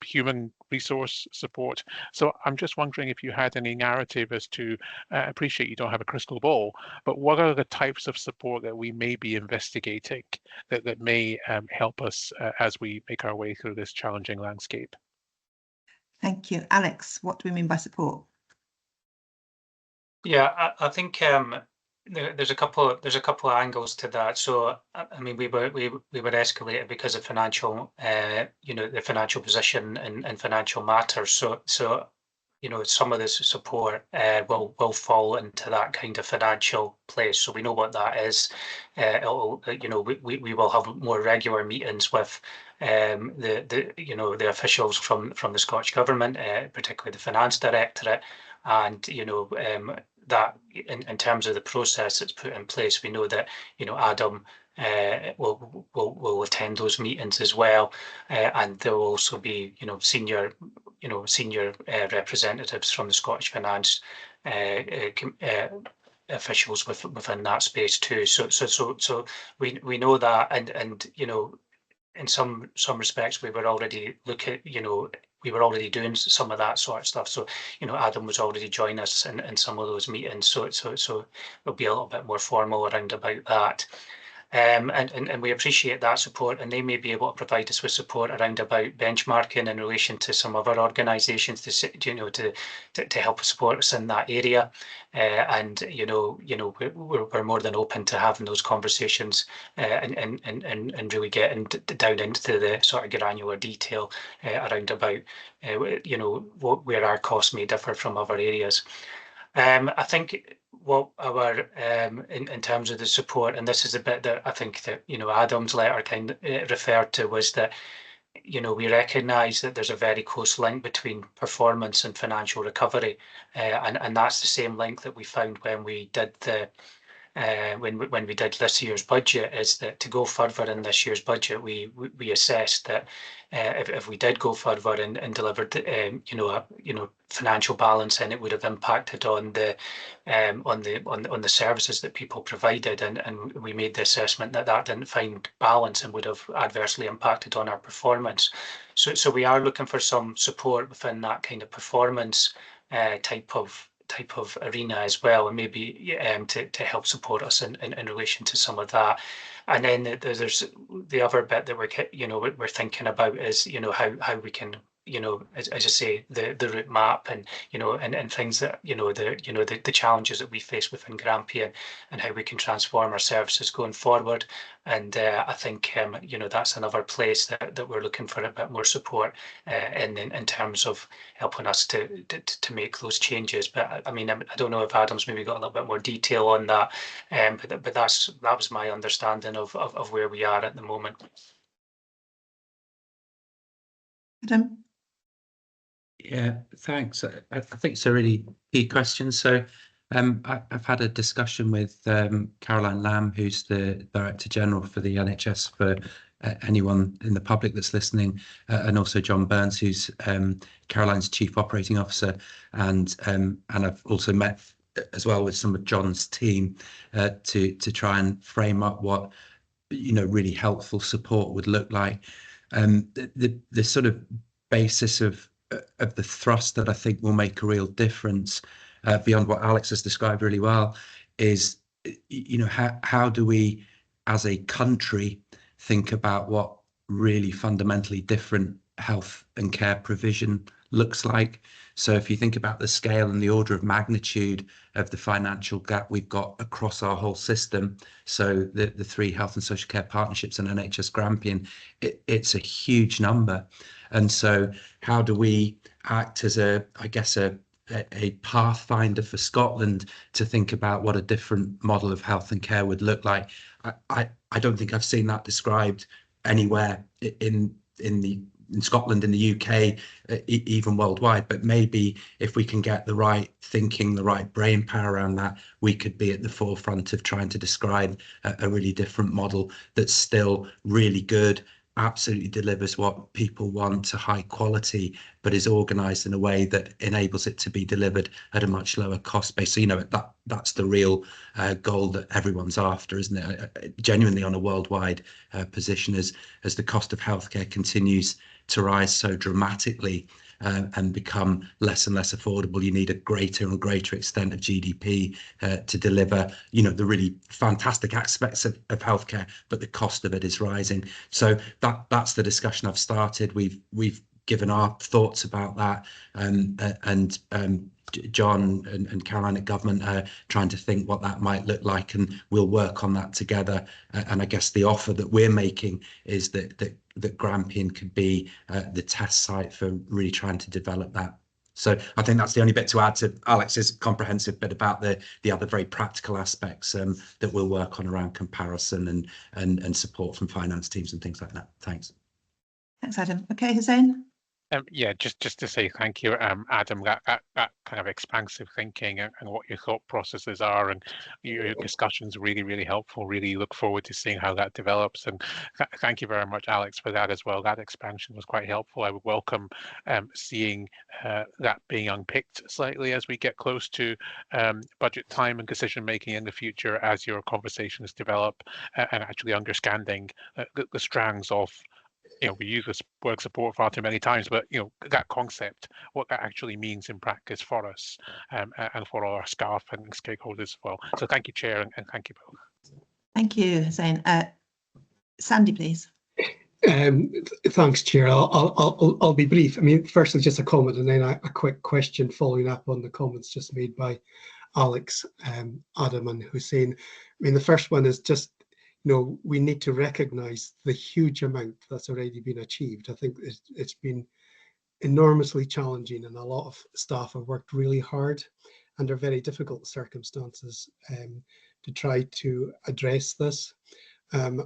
human resource support. So I'm just wondering if you had any narrative as to, I appreciate you don't have a crystal ball, but what are the types of support that we may be investigating that may help us as we make our way through this challenging landscape? Thank you. Alex, what do we mean by support? Yeah, I think there's a couple of angles to that. So I mean, we were escalated because of financial, the financial position and financial matters. So some of this support will fall into that kind of financial place. So we know what that is. We will have more regular meetings with the officials from the Scottish Government, particularly the Finance Directorate, and that in terms of the process that's put in place, we know that Adam will attend those meetings as well, and there will also be senior representatives from the Scottish Finance officials within that space too. So we know that, and in some respects we were already we were already doing some of that sort of stuff. So Adam was already joining us in some of those meetings. So it'll be a little bit more formal around about that. And we appreciate that support, and they may be able to provide us with support around about benchmarking in relation to some other organisations to help support us in that area. And we're more than open to having those conversations and really getting down into the sort of granular detail around about where our costs may differ from other areas. I think what our in terms of the support, and this is a bit that I think that Adam's letter kind of referred to, was that we recognise that there's a very close link between performance and financial recovery, and that's the same link that we found when we did the when we did this year's budget, is that to go further in this year's budget, we assessed that if we did go further and delivered financial balance, then it would have impacted on the services that people provided, and we made the assessment that didn't find balance and would have adversely impacted on our performance. So we are looking for some support within that kind of performance type of arena as well, and maybe to help support us in relation to some of that. And then there's the other bit that we're thinking about is how we can as I say, the route map and and things that the challenges that we face within Grampian and how we can transform our services going forward. And I think that's another place that we're looking for a bit more support in terms of helping us to make those changes. But I mean, I don't know if Adam's maybe got a little bit more detail on that, but that was my understanding of where we are at the moment. Adam? Yeah, thanks. I think it's a really key question. So I've had a discussion with Caroline Lamb, who's the Director General for the NHS, for anyone in the public that's listening, and also John Burns, who's Caroline's Chief Operating Officer, and I've also met as well with some of John's team to try and frame up what really helpful support would look like. The sort of basis of the thrust that I think will make a real difference beyond what Alex has described really well is, how do we as a country think about what really fundamentally different health and care provision looks like. So if you think about the scale and the order of magnitude of the financial gap we've got across our whole system, so the three health and social care partnerships and NHS Grampian, it's a huge number. And so how do we act as a pathfinder for Scotland to think about what a different model of health and care would look like? I don't think I've seen that described anywhere in Scotland, in the UK, even worldwide. But maybe if we can get the right thinking, the right brain power around that, we could be at the forefront of trying to describe a really different model that's still really good, absolutely delivers what people want to high quality, but is organised in a way that enables it to be delivered at a much lower cost base. So that's the real goal that everyone's after, isn't it? Genuinely on a worldwide position, as the cost of healthcare continues to rise so dramatically and become less and less affordable, you need a greater and greater extent of GDP to deliver, the really fantastic aspects of healthcare, but the cost of it is rising. So that's the discussion I've started. We've given our thoughts about that, and John and Caroline at government are trying to think what that might look like, and we'll work on that together. And I guess the offer that we're making is that Grampian could be the test site for really trying to develop that. So I think that's the only bit to add to Alex's comprehensive bit about the other very practical aspects that we'll work on around comparison and support from finance teams and things like that. Thanks. Thanks, Adam. Okay, Hussein. Yeah, just to say thank you, Adam, that kind of expansive thinking and what your thought processes are, and your discussions really, really helpful. Really look forward to seeing how that develops. And thank you very much, Alex, for that as well. That expansion was quite helpful. I would welcome seeing that being unpicked slightly as we get close to budget time and decision making in the future, as your conversations develop, and actually understanding the strands of, we use this word support far too many times, but that concept, what that actually means in practice for us, and for all our staff and stakeholders as well. So thank you, Chair, and thank you both. Thank you, Hussein. Sandy, please. Thanks, Chair. I'll be brief. I mean, firstly, just a comment, and then a quick question following up on the comments just made by Alex, Adam, and Hussein. I mean, the first one is just, we need to recognise the huge amount that's already been achieved. I think it's been enormously challenging, and a lot of staff have worked really hard under very difficult circumstances to try to address this. And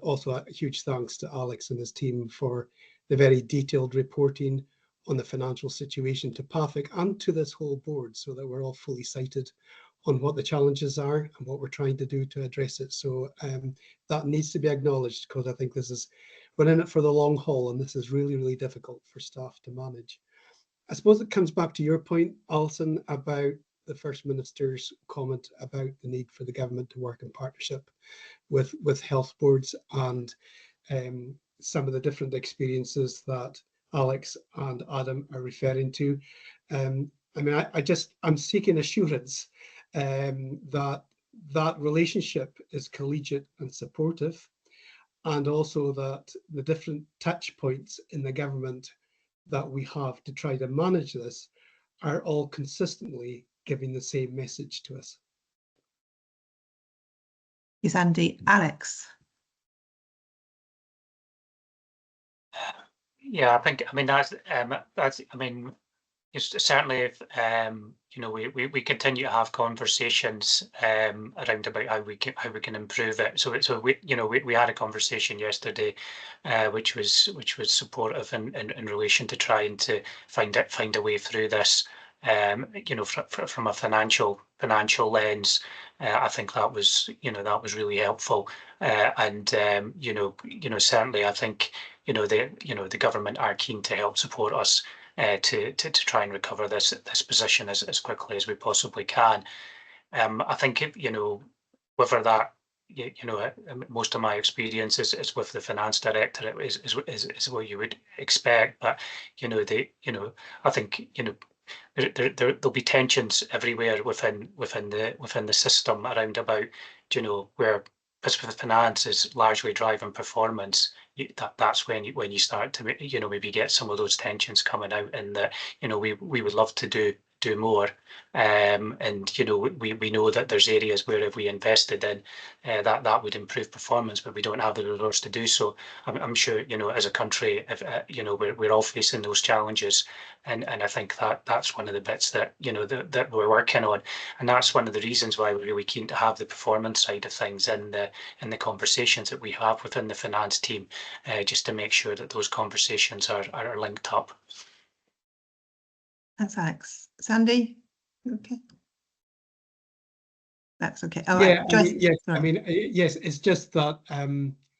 also a huge thanks to Alex and his team for the very detailed reporting on the financial situation to PAFIC and to this whole board, so that we're all fully sighted on what the challenges are and what we're trying to do to address it. So that needs to be acknowledged, because I think we're in it for the long haul, and this is really, really difficult for staff to manage. I suppose it comes back to your point, Alison, about the First Minister's comment about the need for the government to work in partnership with health boards, and some of the different experiences that Alex and Adam are referring to. I mean, I'm seeking assurance that relationship is collegiate and supportive, and also that the different touch points in the government that we have to try to manage this are all consistently giving the same message to us. Yes, Andy. Alex. Yeah, I mean that's it's certainly if we continue to have conversations around about how we can improve it. So we had a conversation yesterday, which was supportive in relation to trying to find a way through this. From a financial lens, I think that was really helpful, and certainly I think the government are keen to help support us to try and recover this position as quickly as we possibly can. I think whether that most of my experience is with the finance director is what you would expect, but I think there'll be tensions everywhere within the system around about where finance is largely driving performance. That's when you start to maybe get some of those tensions coming out, and that we would love to do more, and we know that there's areas where if we invested in that would improve performance, but we don't have the resource to do so. I'm sure as a country, if we're all facing those challenges, and I think that's one of the bits that that we're working on, and that's one of the reasons why we're really keen to have the performance side of things in the conversations that we have within the finance team, just to make sure that those conversations are linked up. Thanks, Alex. Sandy? Okay. That's okay. All yeah, right. Joyce, yes, it's just that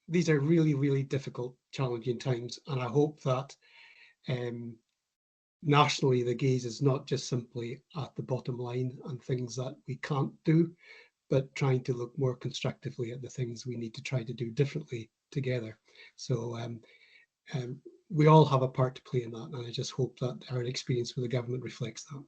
these are really, really difficult, challenging times, and I hope that nationally the gaze is not just simply at the bottom line and things that we can't do, but trying to look more constructively at the things we need to try to do differently together. So we all have a part to play in that, and I just hope that our experience with the government reflects that.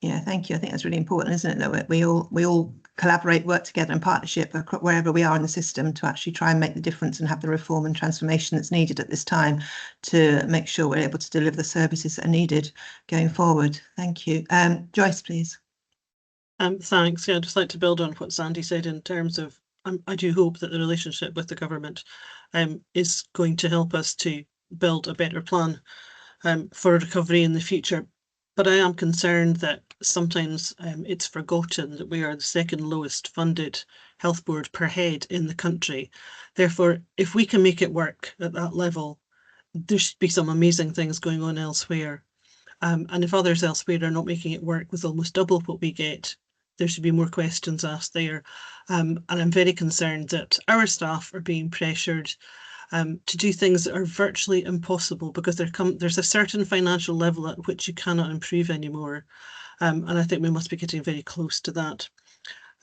Yeah, thank you. I think that's really important, isn't it? That we all collaborate, work together in partnership wherever we are in the system to actually try and make the difference and have the reform and transformation that's needed at this time to make sure we're able to deliver the services that are needed going forward. Thank you. Joyce, please. Thanks. Yeah, I'd just like to build on what Sandy said in terms of I do hope that the relationship with the government is going to help us to build a better plan for recovery in the future. But I am concerned that sometimes it's forgotten that we are the second lowest funded health board per head in the country. Therefore, if we can make it work at that level, there should be some amazing things going on elsewhere. And if others elsewhere are not making it work with almost double what we get, there should be more questions asked there. And I'm very concerned that our staff are being pressured to do things that are virtually impossible because there's a certain financial level at which you cannot improve anymore. And I think we must be getting very close to that.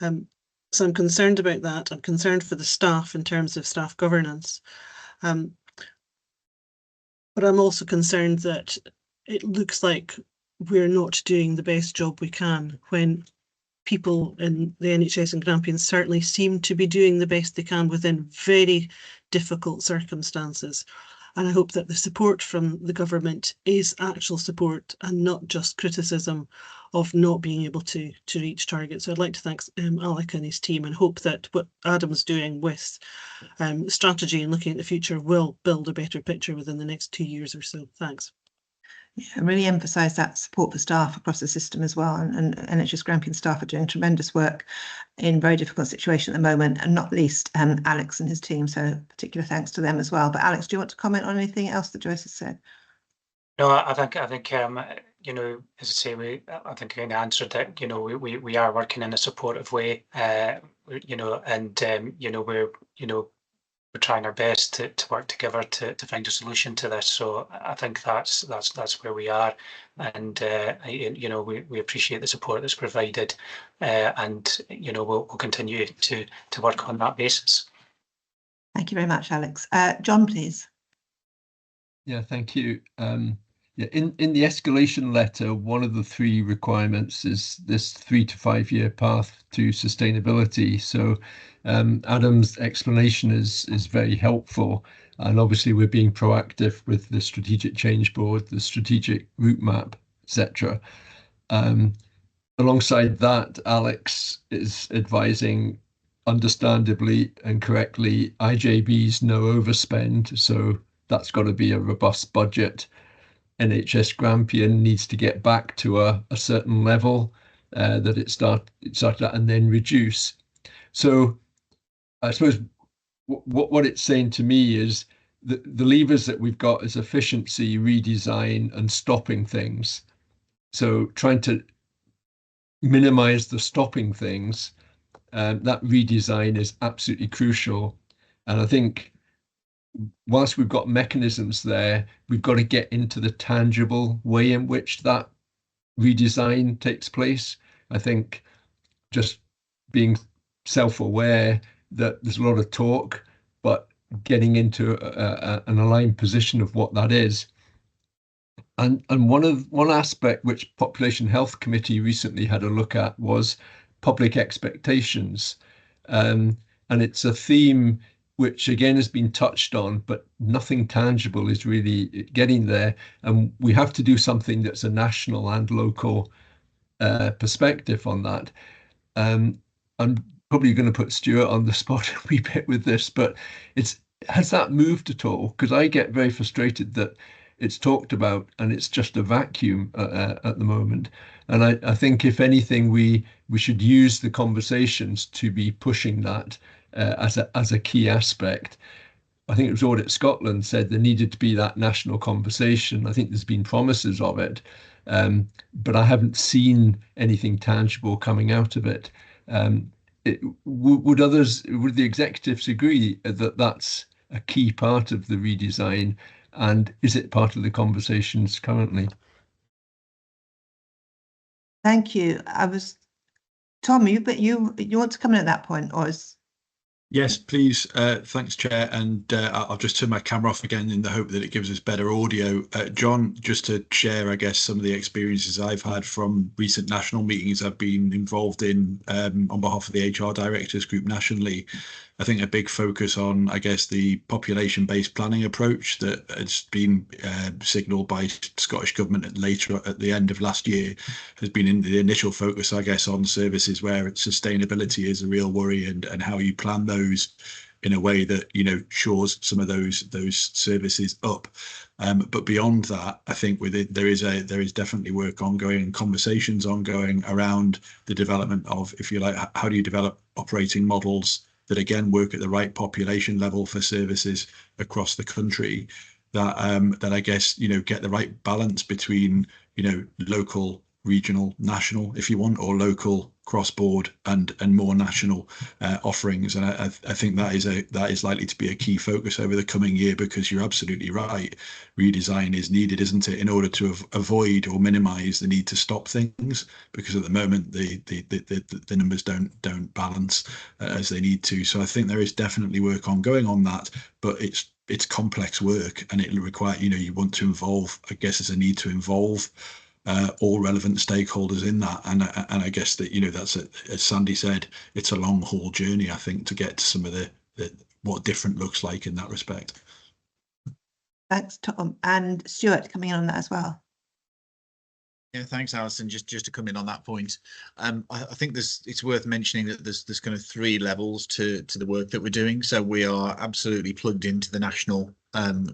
So I'm concerned about that. I'm concerned for the staff in terms of staff governance. But I'm also concerned that it looks like we're not doing the best job we can when people in the NHS and Grampian certainly seem to be doing the best they can within very difficult circumstances. And I hope that the support from the government is actual support and not just criticism of not being able to reach targets. So I'd like to thank Alec and his team and hope that what Adam's doing with strategy and looking at the future will build a better picture within the next 2 years or so. Thanks. Yeah, really emphasise that support for staff across the system as well, and NHS Grampian staff are doing tremendous work in a very difficult situation at the moment, and not least Alex and his team, so particular thanks to them as well. But Alex, do you want to comment on anything else that Joyce has said? No, I think you know, as I say, I think we answered that. You know, we are working in a supportive way. You know, and you know, we're trying our best to work together to find a solution to this. So I think that's where we are, and you know, we appreciate the support that's provided, and you know, we'll continue to work on that basis. Thank you very much, Alex. John, please. Yeah, thank you. Yeah, in the escalation letter, one of the 3 requirements is this 3 to 5 year path to sustainability. So Adam's explanation is very helpful, and obviously we're being proactive with the strategic change board, the strategic route map, etc. Alongside that, Alex is advising, understandably and correctly, IJB's no overspend, so that's got to be a robust budget. NHS Grampian needs to get back to a certain level that it started at and then reduce. So I suppose what it's saying to me is the levers that we've got is efficiency, redesign, and stopping things. So trying to minimize the stopping things, that redesign is absolutely crucial. And I think whilst we've got mechanisms there, we've got to get into the tangible way in which that redesign takes place. I think just being self-aware that there's a lot of talk, but getting into an aligned position of what that is. And one aspect which Population Health Committee recently had a look at was public expectations. And it's a theme which again has been touched on, but nothing tangible is really getting there. And we have to do something that's a national and local perspective on that. I'm probably going to put Stuart on the spot a wee bit with this, but has that moved at all? Because I get very frustrated that it's talked about and it's just a vacuum at the moment. And I think if anything, we should use the conversations to be pushing that as a key aspect. I think it was Audit Scotland said there needed to be that national conversation. I think there's been promises of it, but I haven't seen anything tangible coming out of it. Would the executives agree that that's a key part of the redesign, and is it part of the conversations currently? Thank you. Tom, you want to come in at that point, or is Yes, please. Thanks, Chair. And I'll just turn my camera off again in the hope that it gives us better audio. John, just to share, I guess, some of the experiences I've had from recent national meetings I've been involved in on behalf of the HR Directors Group nationally. I think a big focus on, I guess, the population-based planning approach that has been signalled by Scottish Government later at the end of last year has been in the initial focus, I guess, on services where sustainability is a real worry and how you plan those in a way that, you know, shores some of those services up. But beyond that, I think with it, there is definitely work ongoing and conversations ongoing around the development of, if you like, how do you develop operating models that again work at the right population level for services across the country, that I guess, you know, get the right balance between, you know, local, regional, national, if you want, or local, cross-board and more national offerings. And I think that is likely to be a key focus over the coming year, because you're absolutely right. Redesign is needed, isn't it, in order to avoid or minimise the need to stop things, because at the moment the numbers don't balance as they need to. So I think there is definitely work ongoing on that, but it's complex work, and it'll require, you know, you want to involve, I guess there's a need to involve all relevant stakeholders in that, and I guess that, you know, that's as Sandy said, it's a long haul journey, I think, to get to some of the what different looks like in that respect. Thanks, Tom. And Stuart coming in on that as well. Yeah, thanks, Alison. Just to come in on that point, I think it's worth mentioning that there's kind of 3 levels to the work that we're doing. So we are absolutely plugged into the national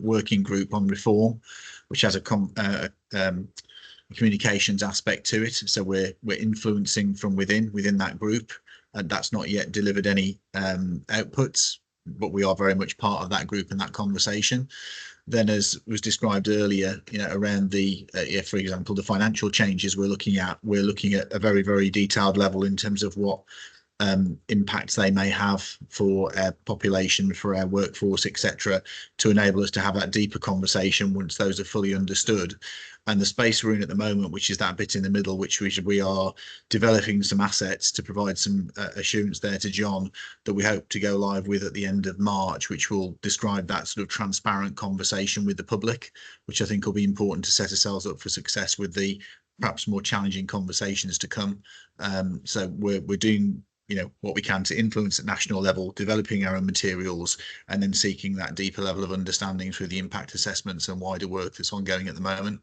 working group on reform, which has a communications aspect to it. So we're influencing from within that group, and that's not yet delivered any outputs, but we are very much part of that group and that conversation. Then, as was described earlier, you know, around the for example, the financial changes we're looking at a very, very detailed level in terms of what impacts they may have for our population, for our workforce, etc., to enable us to have that deeper conversation once those are fully understood. And the space we're in at the moment, which is that bit in the middle, which we are developing some assets to provide some assurance there to John, that we hope to go live with at the end of March, which will describe that sort of transparent conversation with the public, which I think will be important to set ourselves up for success with the perhaps more challenging conversations to come. So we're doing, you know, what we can to influence at national level, developing our own materials, and then seeking that deeper level of understanding through the impact assessments and wider work that's ongoing at the moment.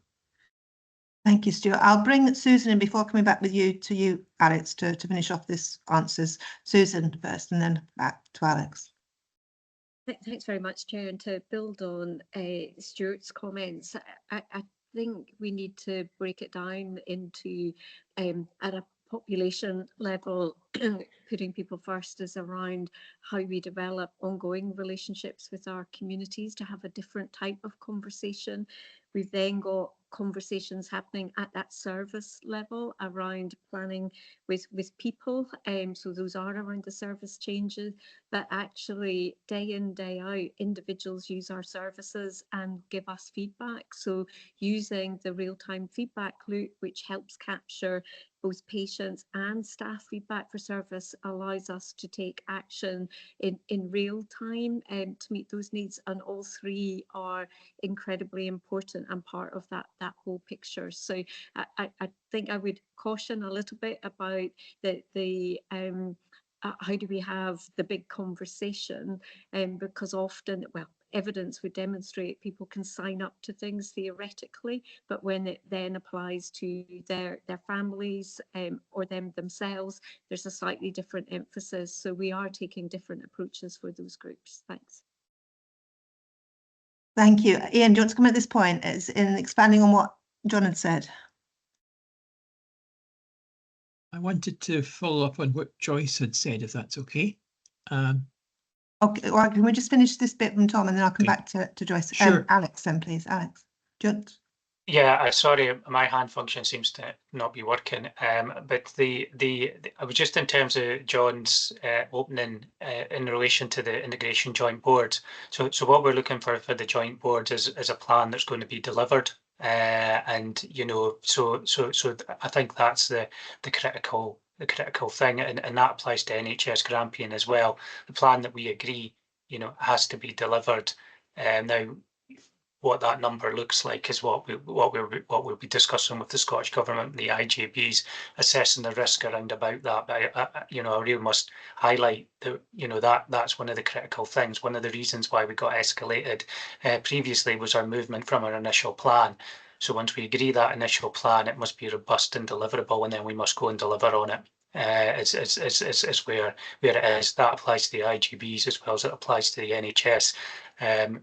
Thank you, Stuart. I'll bring Susan in before coming back with you, Alex, to finish off this answers. Susan first, and then back to Alex. Thanks very much, Chair. And to build on Stuart's comments, I think we need to break it down into at a population level. Putting people first is around how we develop ongoing relationships with our communities to have a different type of conversation. We've then got conversations happening at that service level around planning with people, so those are around the service changes, but actually day in, day out, individuals use our services and give us feedback. So using the real-time feedback loop, which helps capture both patients and staff feedback for service, allows us to take action in real time to meet those needs, and all 3 are incredibly important and part of that whole picture. So I think I would caution a little bit about the how do we have the big conversation, because often, well, evidence would demonstrate people can sign up to things theoretically, but when it then applies to their families or themselves, there's a slightly different emphasis. So we are taking different approaches for those groups. Thanks. Thank you. Ian, do you want to come at this point as in expanding on what John had said? I wanted to follow up on what Joyce had said, if that's okay. Okay, well, can we just finish this bit from Tom and then I'll come back to Joyce. Sure. Alex, then please. Alex. Yeah, sorry, my hand function seems to not be working. But I was just in terms of John's opening in relation to the integration joint board. So what we're looking for the joint board is a plan that's going to be delivered. And you know, so I think that's the critical critical thing, and that applies to NHS Grampian as well. The plan that we agree, has to be delivered. Now, what that number looks like is what we'll be discussing with the Scottish Government and the IJBs, assessing the risk around about that. But I really must highlight that that's one of the critical things. One of the reasons why we got escalated previously was our movement from our initial plan. So once we agree that initial plan, it must be robust and deliverable, and then we must go and deliver on it. Is where it is. That applies to the IGBs as well as it applies to the NHS,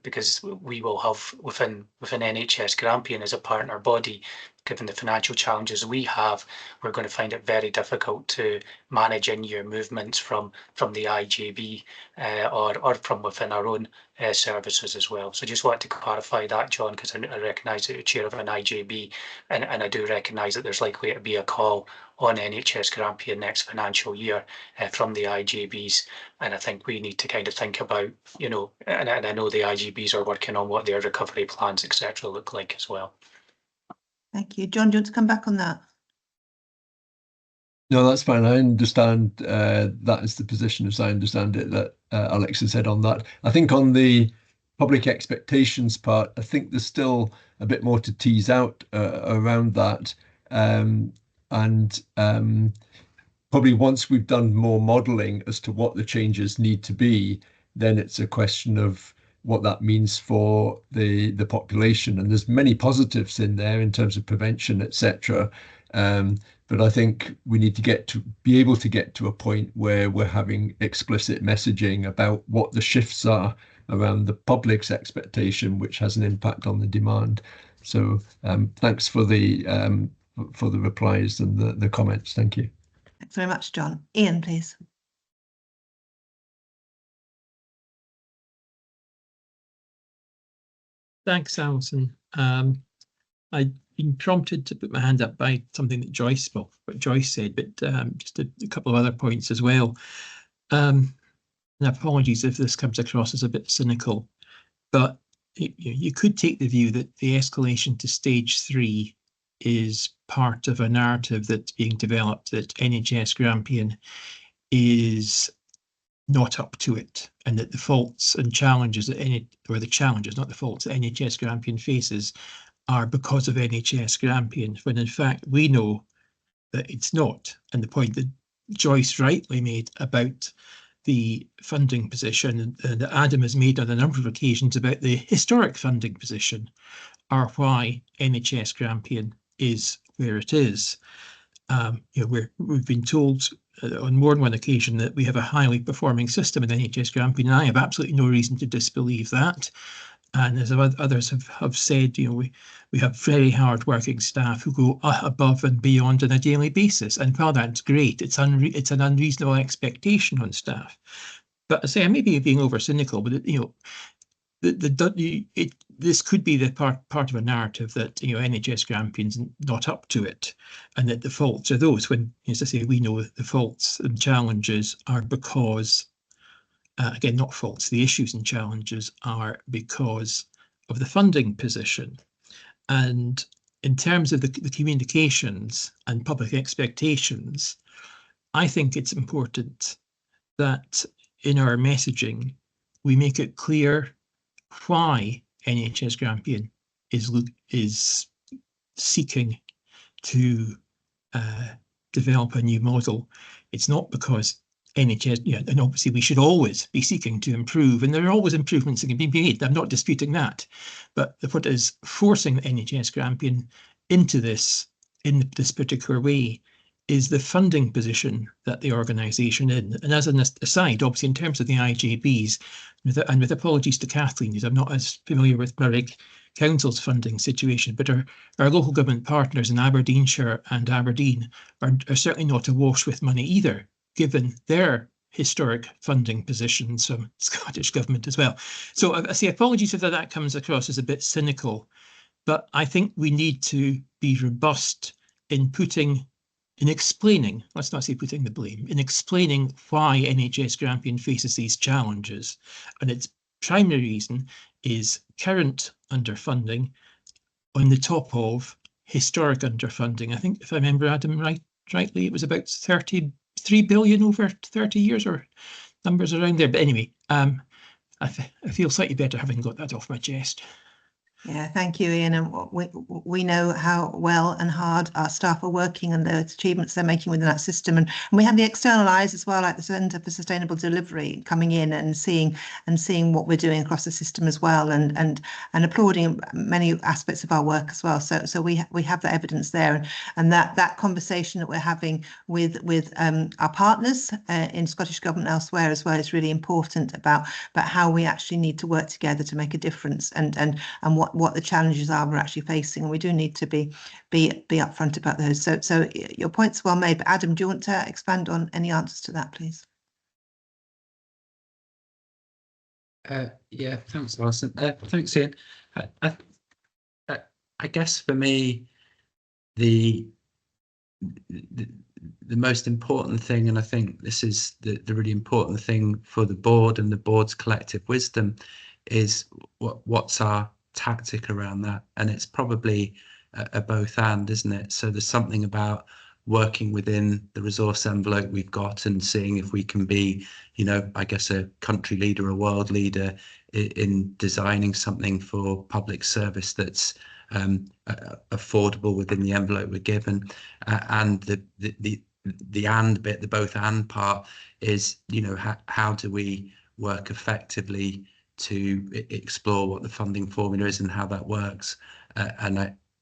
because we will have within NHS Grampian as a partner body, given the financial challenges we have, we're going to find it very difficult to manage in-year movements from the IJB or from within our own services as well. So just wanted to clarify that, John, because I recognise that you're chair of an IJB, and I do recognise that there's likely to be a call on NHS Grampian next financial year from the IJBs, and I think we need to kind of think about, and I know the IJBs are working on what their recovery plans, etc., look like as well. Thank you. John, do you want to come back on that? No, that's fine. I understand that is the position, as I understand it, that Alex has said on that. I think on the public expectations part, I think there's still a bit more to tease out around that. Probably once we've done more modelling as to what the changes need to be, then it's a question of what that means for the population. And there's many positives in there in terms of prevention, etc. But I think we need to be able to get to a point where we're having explicit messaging about what the shifts are around the public's expectation, which has an impact on the demand. So thanks for the replies and the comments. Thank you. Thanks very much, John. Ian, please. Thanks, Alison. I've been prompted to put my hand up by something that Joyce said, but just a couple of other points as well. And apologies if this comes across as a bit cynical, but you could take the view that the escalation to stage 3 is part of a narrative that's being developed that NHS Grampian is not up to it, and that the faults and challenges that not the faults that NHS Grampian faces are because of NHS Grampian, when in fact we know that it's not. And the point that Joyce rightly made about the funding position, and that Adam has made on a number of occasions about the historic funding position, are why NHS Grampian is where it is. We've been told on more than one occasion that we have a highly performing system in NHS Grampian, and I have absolutely no reason to disbelieve that. And as others have said, we have very hard-working staff who go above and beyond on a daily basis. And while that's great, it's an unreasonable expectation on staff. But I say I may be being over cynical, but this could be the part of a narrative that NHS Grampian's not up to it, and that the faults are those. When, as I say, we know the faults and challenges are because. Again, not faults, the issues and challenges are because of the funding position. And in terms of the communications and public expectations, I think it's important that in our messaging, we make it clear why NHS Grampian is seeking to develop a new model. It's not because NHS, and obviously we should always be seeking to improve, and there are always improvements that can be made. I'm not disputing that, but the point is forcing NHS Grampian into this in this particular way is the funding position that the organisation in. And as an aside, obviously in terms of the IJBs, and with apologies to Kathleen, because I'm not as familiar with Murray Council's funding situation, but our local government partners in Aberdeenshire and Aberdeen are certainly not awash with money either, given their historic funding positions from Scottish Government as well. So I say apologies if that comes across as a bit cynical, but I think we need to be robust in explaining, let's not say putting the blame, in explaining why NHS Grampian faces these challenges. And its primary reason is current underfunding on the top of historic underfunding. I think, if I remember Adam right, rightly, it was about 33 billion over 30 years, or numbers around there. But anyway, I feel slightly better having got that off my chest. Yeah, thank you, Ian. And we know how well and hard our staff are working and the achievements they're making within that system. And we have the external eyes as well, like the Centre for Sustainable Delivery, coming in and seeing what we're doing across the system as well, and applauding many aspects of our work as well. So we have that evidence there, and that conversation that we're having with our partners in Scottish Government elsewhere as well is really important about how we actually need to work together to make a difference, and what the challenges are we're actually facing, and we do need to be upfront about those. So your point's well made, but Adam, do you want to expand on any answers to that, please? Yeah, thanks, Alison. Thanks, Ian. I guess for me, the most important thing, and I think this is the really important thing for the board and the board's collective wisdom, is what's our tactic around that. And it's probably a both and, isn't it? So there's something about working within the resource envelope we've got and seeing if we can be, I guess, a country leader, a world leader in designing something for public service that's affordable within the envelope we're given. And the and bit, the both and part is, how do we work effectively to explore what the funding formula is and how that works, and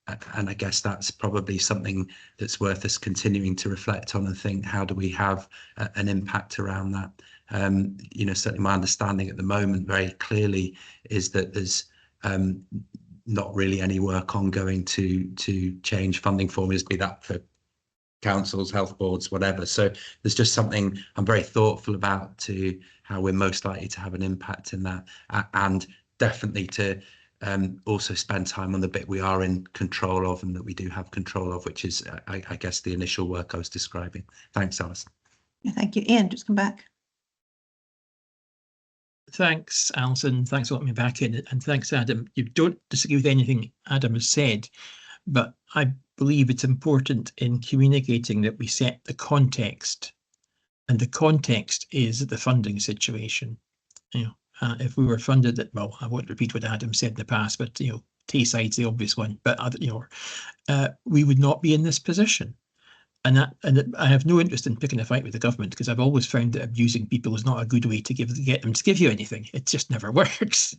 I guess that's probably something that's worth us continuing to reflect on and think, how do we have an impact around that? Certainly my understanding at the moment very clearly is that there's not really any work ongoing to change funding formulas, be that for councils, health boards, whatever. So there's just something I'm very thoughtful about to how we're most likely to have an impact in that, and definitely to also spend time on the bit we are in control of and that we do have control of, which is, I guess, the initial work I was describing. Thanks, Alison. Yeah, thank you. Ian, just come back. Thanks, Alison. Thanks for letting me back in, and thanks, Adam. You don't disagree with anything Adam has said, but I believe it's important in communicating that we set the context, and the context is the funding situation. If we were funded at, well, I won't repeat what Adam said in the past, but Tayside's the obvious one, but we would not be in this position. And I have no interest in picking a fight with the government, because I've always found that abusing people is not a good way to get them to give you anything. It just never works.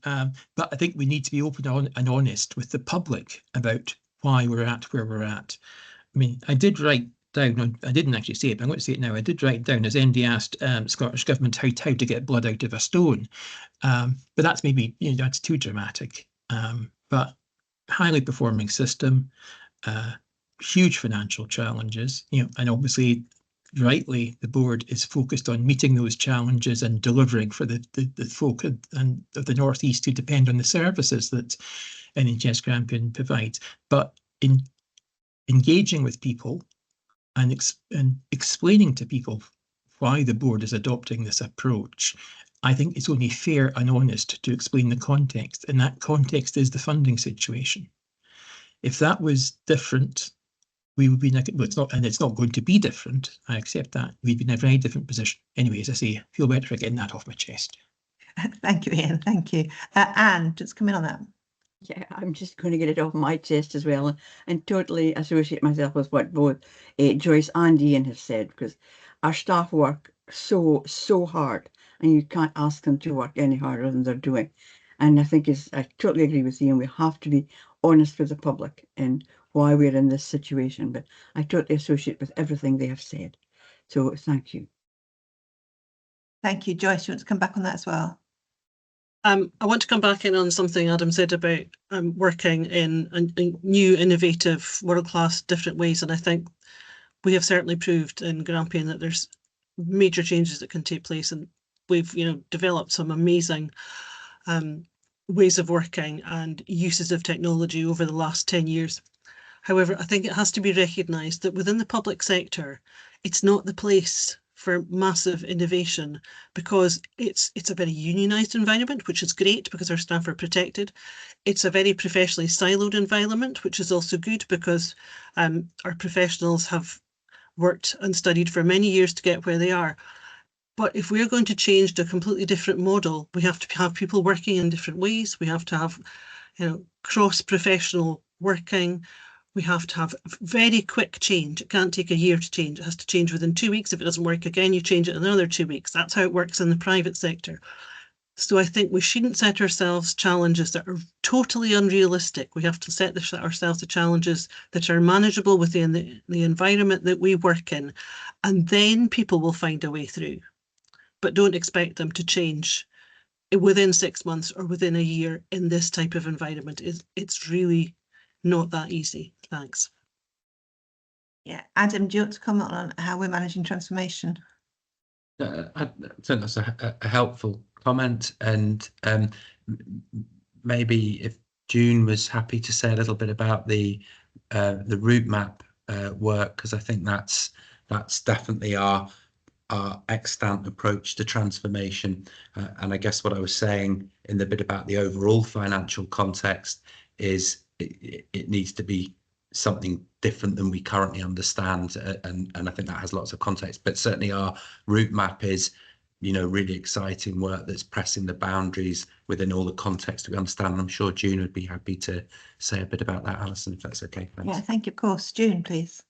But I think we need to be open and honest with the public about why we're at where we're at. I mean, I did write down, I didn't actually say it, but I'm going to say it now. I did write down, as Andy asked Scottish Government how to get blood out of a stone. But that's maybe, that's too dramatic. But highly performing system, huge financial challenges, and obviously rightly the board is focused on meeting those challenges and delivering for the folk and of the North East who depend on the services that NHS Grampian provides. But in engaging with people and explaining to people why the board is adopting this approach, I think it's only fair and honest to explain the context, and that context is the funding situation. If that was different, we would be in it's not going to be different. I accept that. We'd be in a very different position. Anyway, as I say, I feel better for getting that off my chest. Thank you, Ian. Thank you. Anne, just come in on that. Yeah, I'm just going to get it off my chest as well, and totally associate myself with what both Joyce and Ian have said, because our staff work so hard, and you can't ask them to work any harder than they're doing. And I think I totally agree with Ian. We have to be honest with the public and why we're in this situation, but I totally associate with everything they have said. So thank you. Thank you. Joyce, you want to come back on that as well? I want to come back in on something Adam said about working in new, innovative, world-class, different ways. And I think we have certainly proved in Grampian that there's major changes that can take place. And we've, developed some amazing ways of working and uses of technology over the last 10 years. However, I think it has to be recognised that within the public sector, it's not the place for massive innovation, because it's a very unionised environment, which is great because our staff are protected. It's a very professionally siloed environment, which is also good because our professionals have worked and studied for many years to get where they are. But if we're going to change to a completely different model, we have to have people working in different ways. We have to have, cross-professional working. We have to have very quick change. It can't take a year to change. It has to change within 2 weeks. If it doesn't work again, you change it in another 2 weeks. That's how it works in the private sector. So I think we shouldn't set ourselves challenges that are totally unrealistic. We have to set ourselves the challenges that are manageable within the environment that we work in, and then people will find a way through. But don't expect them to change within 6 months or within a year in this type of environment. It's really not that easy. Thanks. Yeah, Adam, do you want to comment on how we're managing transformation? I think that's a helpful comment, and maybe if June was happy to say a little bit about the route map work, because I think that's definitely our extant approach to transformation. And I guess what I was saying in the bit about the overall financial context is it needs to be something different than we currently understand, and I think that has lots of context. But certainly our route map is, really exciting work that's pressing the boundaries within all the context we understand. And I'm sure June would be happy to say a bit about that, Alison, if that's okay. Thanks. Yeah, thank you. Of course, June, please.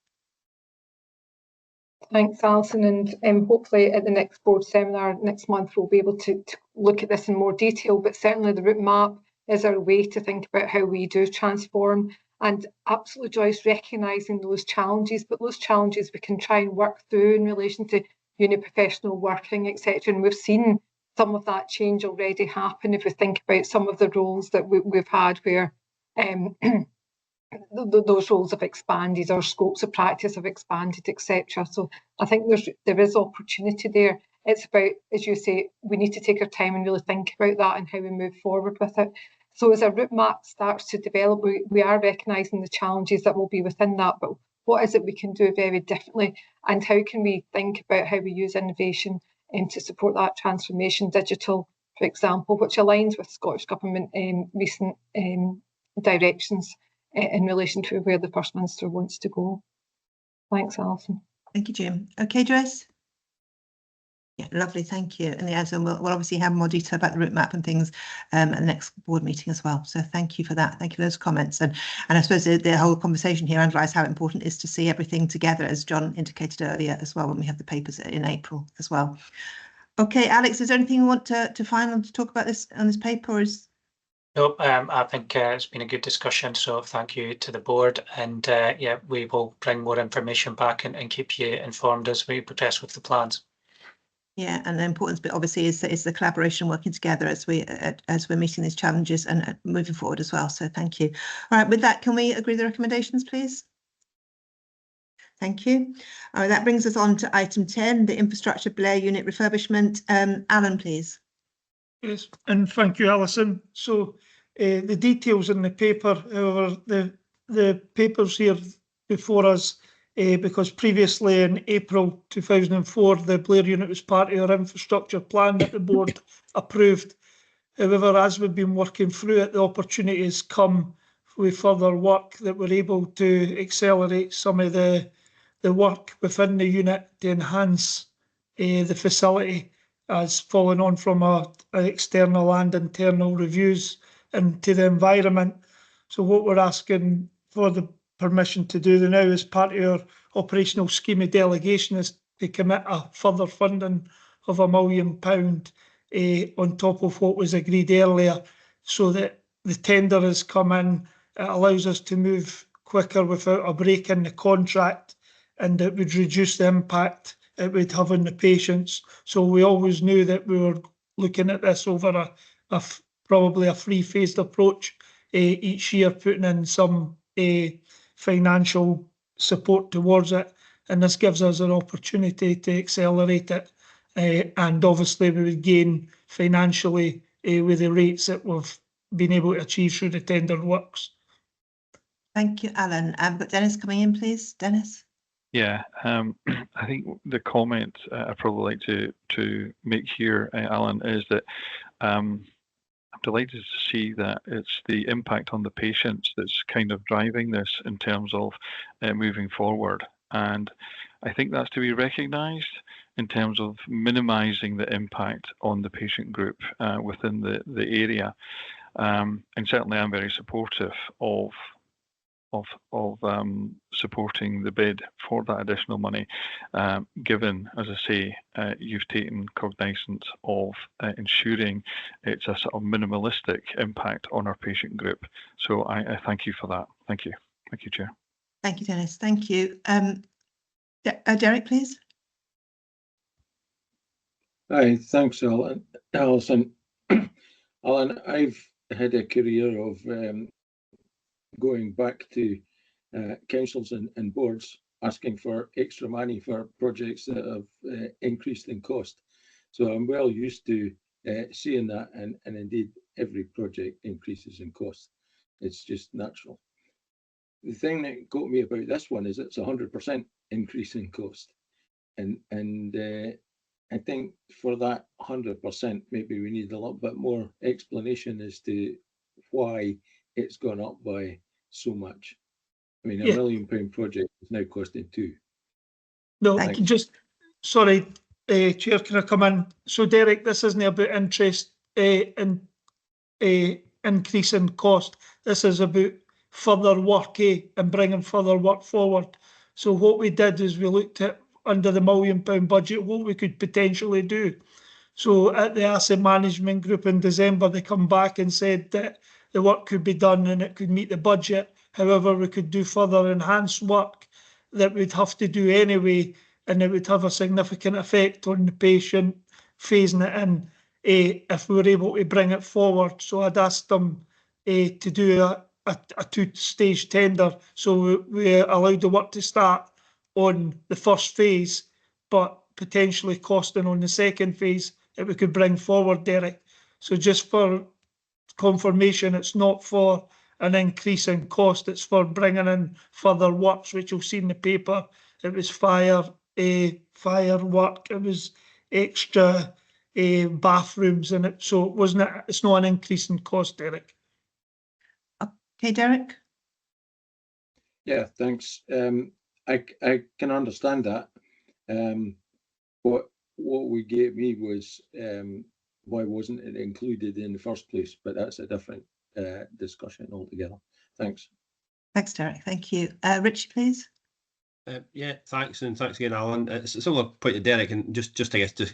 Thanks, Alison, and hopefully at the next board seminar next month we'll be able to look at this in more detail, but certainly the route map is our way to think about how we do transform, and absolutely, Joyce, recognising those challenges, but those challenges we can try and work through in relation to uni-professional working, etc. And we've seen some of that change already happen if we think about some of the roles that we've had where those roles have expanded, or scopes of practice have expanded, etc. So I think there is opportunity there. It's about, as you say, we need to take our time and really think about that and how we move forward with it. So as a route map starts to develop, we are recognising the challenges that will be within that, but what is it we can do very differently, and how can we think about how we use innovation to support that transformation, digital, for example, which aligns with Scottish Government recent directions in relation to where the First Minister wants to go. Thanks, Alison. Thank you, Jim. Okay, Joyce? Yeah, lovely, thank you. And yes, and we'll obviously have more detail about the route map and things at the next board meeting as well. So thank you for that. Thank you for those comments. And I suppose the whole conversation here underlies how important it is to see everything together, as John indicated earlier as well, when we have the papers in April as well. Okay, Alex, is there anything you want to finally talk about this on this paper, or is... No, I think it's been a good discussion, so thank you to the board, and yeah, we will bring more information back and keep you informed as we progress with the plans. Yeah, and the importance bit obviously is the collaboration, working together as we're meeting these challenges and moving forward as well. So thank you. All right, with that, can we agree the recommendations, please? Thank you. That brings us on to item 10, the infrastructure Blair unit refurbishment. Alan, please. Yes, and thank you, Alison. So the details in the paper, however, the papers here before us, because previously in April 2004, the Blair unit was part of our infrastructure plan that the board approved. However, as we've been working through it, the opportunities come with further work that we're able to accelerate some of the work within the unit to enhance the facility, as following on from our external and internal reviews into the environment. So what we're asking for the permission to do now as part of our operational scheme of delegation is to commit a further funding of £1 million on top of what was agreed earlier, so that the tender has come in. It allows us to move quicker without a break in the contract, and it would reduce the impact it would have on the patients. So we always knew that we were looking at this over probably a three-phased approach each year, putting in some financial support towards it, and this gives us an opportunity to accelerate it, and obviously we would gain financially with the rates that we've been able to achieve through the tender works. Thank you, Alan. But Dennis coming in, please. Dennis. Yeah, I think the comment I'd probably like to make here, Alan, is that I'm delighted to see that it's the impact on the patients that's kind of driving this in terms of moving forward. And I think that's to be recognised in terms of minimising the impact on the patient group within the area. And certainly I'm very supportive of supporting the bid for that additional money, given, as I say, you've taken cognizance of ensuring it's a sort of minimalistic impact on our patient group. So I thank you for that. Thank you. Thank you, Chair. Thank you, Dennis. Thank you. Derek, please. Hi, thanks, Alison. Alan, I've had a career of going back to councils and boards asking for extra money for projects that have increased in cost. So I'm well used to seeing that, and indeed every project increases in cost. It's just natural. The thing that got me about this one is it's 100% increase in cost. And I think for that 100%, maybe we need a little bit more explanation as to why it's gone up by so much. I mean, £1 million project is now costing £2 million. No, Thanks. just, sorry, Chair, can I come in? So, Derek, this isn't about interest in increase in cost. This is about further work and bringing further work forward. So what we did is we looked at, under the £1 million budget, what we could potentially do. So at the asset management group in December, they come back and said that the work could be done and it could meet the budget. However, we could do further enhanced work that we'd have to do anyway, and it would have a significant effect on the patient, phasing it in if we were able to bring it forward. So I'd asked them to do a two-stage tender. So we allowed the work to start on the first phase, but potentially costing on the second phase that we could bring forward, Derek. So just for confirmation, it's not for an increase in cost, it's for bringing in further works, which you'll see in the paper. It was fire work, it was extra bathrooms in it. So it's not an increase in cost, Derek. Okay, Derek. Yeah, thanks. I can understand that. What gave me was why wasn't it included in the first place? But that's a different discussion altogether. Thanks. Thanks, Derek. Thank you. Richie, please. Yeah, thanks, and thanks again, Alan. It's a similar point to Derek, and just I guess to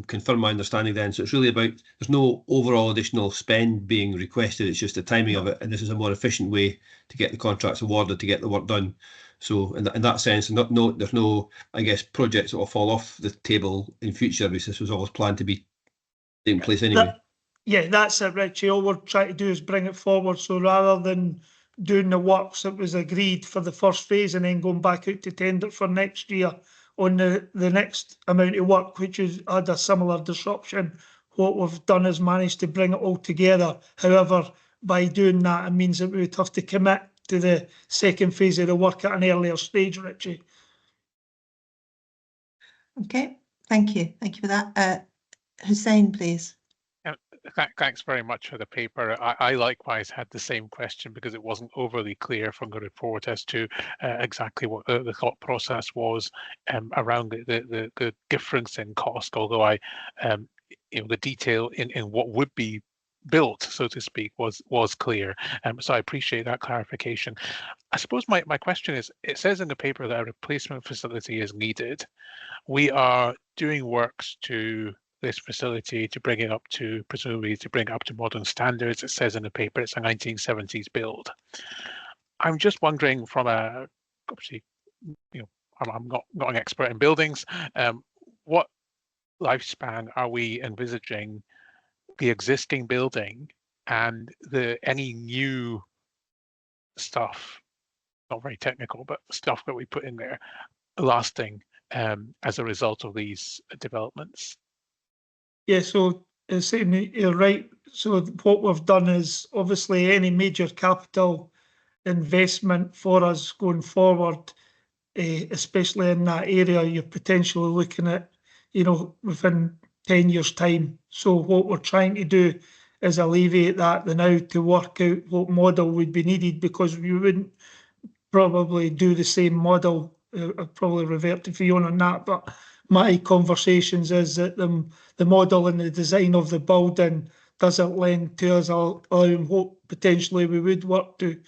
confirm my understanding then. So it's really about, there's no overall additional spend being requested, it's just the timing of it, and this is a more efficient way to get the contracts awarded, to get the work done. So in that sense, there's no, I guess, projects that will fall off the table in future, because this was always planned to be in place anyway. That's it, Richie. All we're trying to do is bring it forward. So rather than doing the works that was agreed for the first phase and then going back out to tender for next year on the next amount of work, which has had a similar disruption, what we've done is managed to bring it all together. However, by doing that, it means that we would have to commit to the second phase of the work at an earlier stage, Richie. Okay, thank you. Thank you for that. Hussein, please. Thanks very much for the paper. I likewise had the same question because it wasn't overly clear from the report as to exactly what the thought process was around the difference in cost. Although the detail in what would be built, so to speak, was clear. So I appreciate that clarification. I suppose my question is, it says in the paper that a replacement facility is needed. We are doing works to this facility to bring it up to, presumably to bring it up to modern standards. It says in the paper it's a 1970s build. I'm just wondering, from a, obviously, I'm not an expert in buildings, what lifespan are we envisaging the existing building and any new stuff, not very technical, but stuff that we put in there lasting as a result of these developments? Yeah, so you're right. So what we've done is, obviously, any major capital investment for us going forward, especially in that area, you're potentially looking at, within 10 years' time. So what we're trying to do is alleviate that now to work out what model would be needed, because we wouldn't probably do the same model I'll probably revert to Fiona on that, but my conversations is that the model and the design of the building doesn't lend to us allowing what potentially we would work to.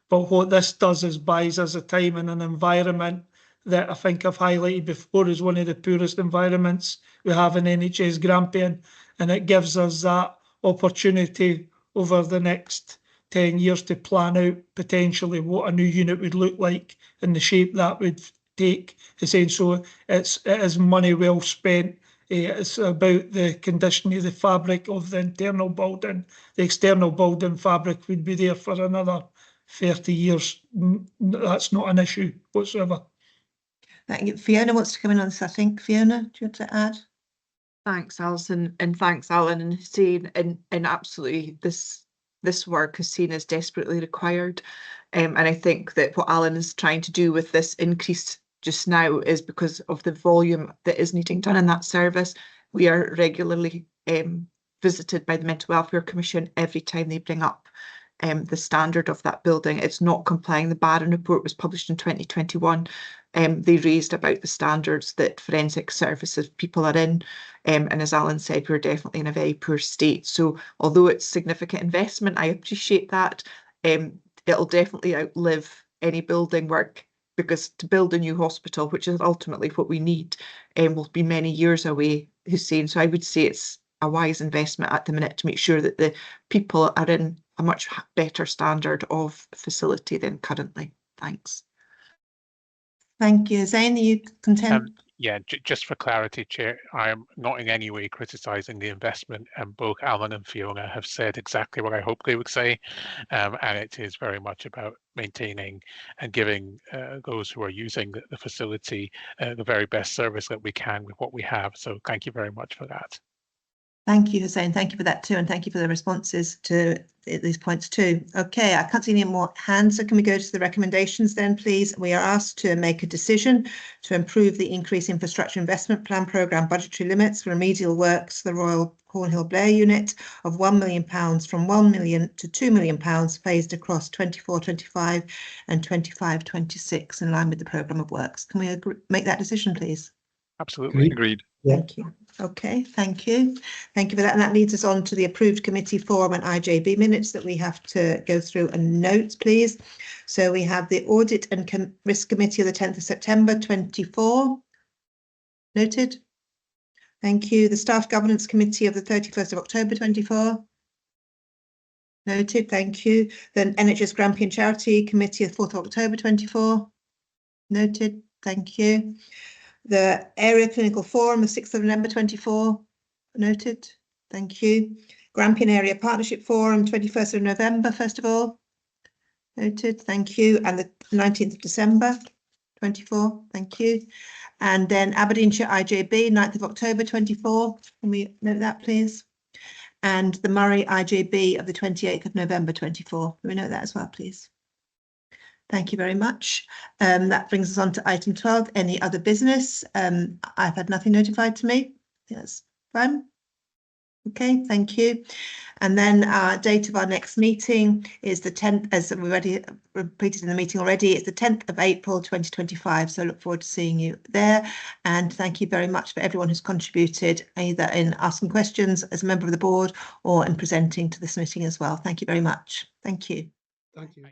But what this does is buys us a time in an environment that I think I've highlighted before is one of the poorest environments we have in NHS Grampian, and it gives us that opportunity over the next 10 years to plan out potentially what a new unit would look like and the shape that would take. So it is money well spent. It's about the condition of the fabric of the internal building. The external building fabric would be there for another 30 years. That's not an issue whatsoever. Thank you. Fiona wants to come in on this, I think. Fiona, do you want to add? Thanks, Alison, and thanks, Alan and Hussein. And absolutely, this work is seen as desperately required. And I think that what Alan is trying to do with this increase just now is because of the volume that is needing done in that service. We are regularly visited by the Mental Welfare Commission every time they bring up the standard of that building. It's not complying. The Barron report was published in 2021. They raised about the standards that forensic services people are in. And as Alan said, we're definitely in a very poor state. So although it's significant investment, I appreciate that. It'll definitely outlive any building work, because to build a new hospital, which is ultimately what we need, will be many years away, Hussein. So I would say it's a wise investment at the minute to make sure that the people are in a much better standard of facility than currently. Thanks. Thank you. Zane, are you content? Yeah, just for clarity, Chair, I am not in any way criticising the investment, and both Alan and Fiona have said exactly what I hoped they would say, and it is very much about maintaining and giving those who are using the facility the very best service that we can with what we have. So thank you very much for that. Thank you, Hussein. Thank you for that too, and thank you for the responses to these points too. Okay, I can't see any more hands, so can we go to the recommendations then, please? We are asked to make a decision to improve the Increased Infrastructure Investment Plan Programme budgetary limits for remedial works for the Royal Cornhill Blair unit of £1 million from £1 million to £2 million phased across 24-25 and 25-26 in line with the programme of works. Can we make that decision, please? Absolutely. Agreed. Thank you. Okay, thank you. Thank you for that. And that leads us on to the approved committee forum and IJB minutes that we have to go through and note, please. So we have the Audit and Risk Committee of the 10th of September 24. Noted. Thank you. The Staff Governance Committee of the 31st of October 24. Noted. Thank you. Then NHS Grampian Charity Committee of 4th of October 24. Noted. Thank you. The Area Clinical Forum of 6th of November 24, noted. Thank you. Grampian Area Partnership Forum, 21st of November, first of all. Noted, thank you. And the 19th of December, 24, thank you. And then Aberdeenshire IJB, 9th of October 24. Can we note that, please? And the Murray IJB of the 28th of November 24. Can we note that as well, please? Thank you very much. That brings us on to item 12, any other business. I've had nothing notified to me. That's fine. Okay, thank you. And then our date of our next meeting is the 10th, as we already repeated in the meeting already, it's the 10th of April 2025. So I look forward to seeing you there. And thank you very much for everyone who's contributed, either in asking questions as a member of the board or in presenting to this meeting as well. Thank you very much. Thank you. Thank you.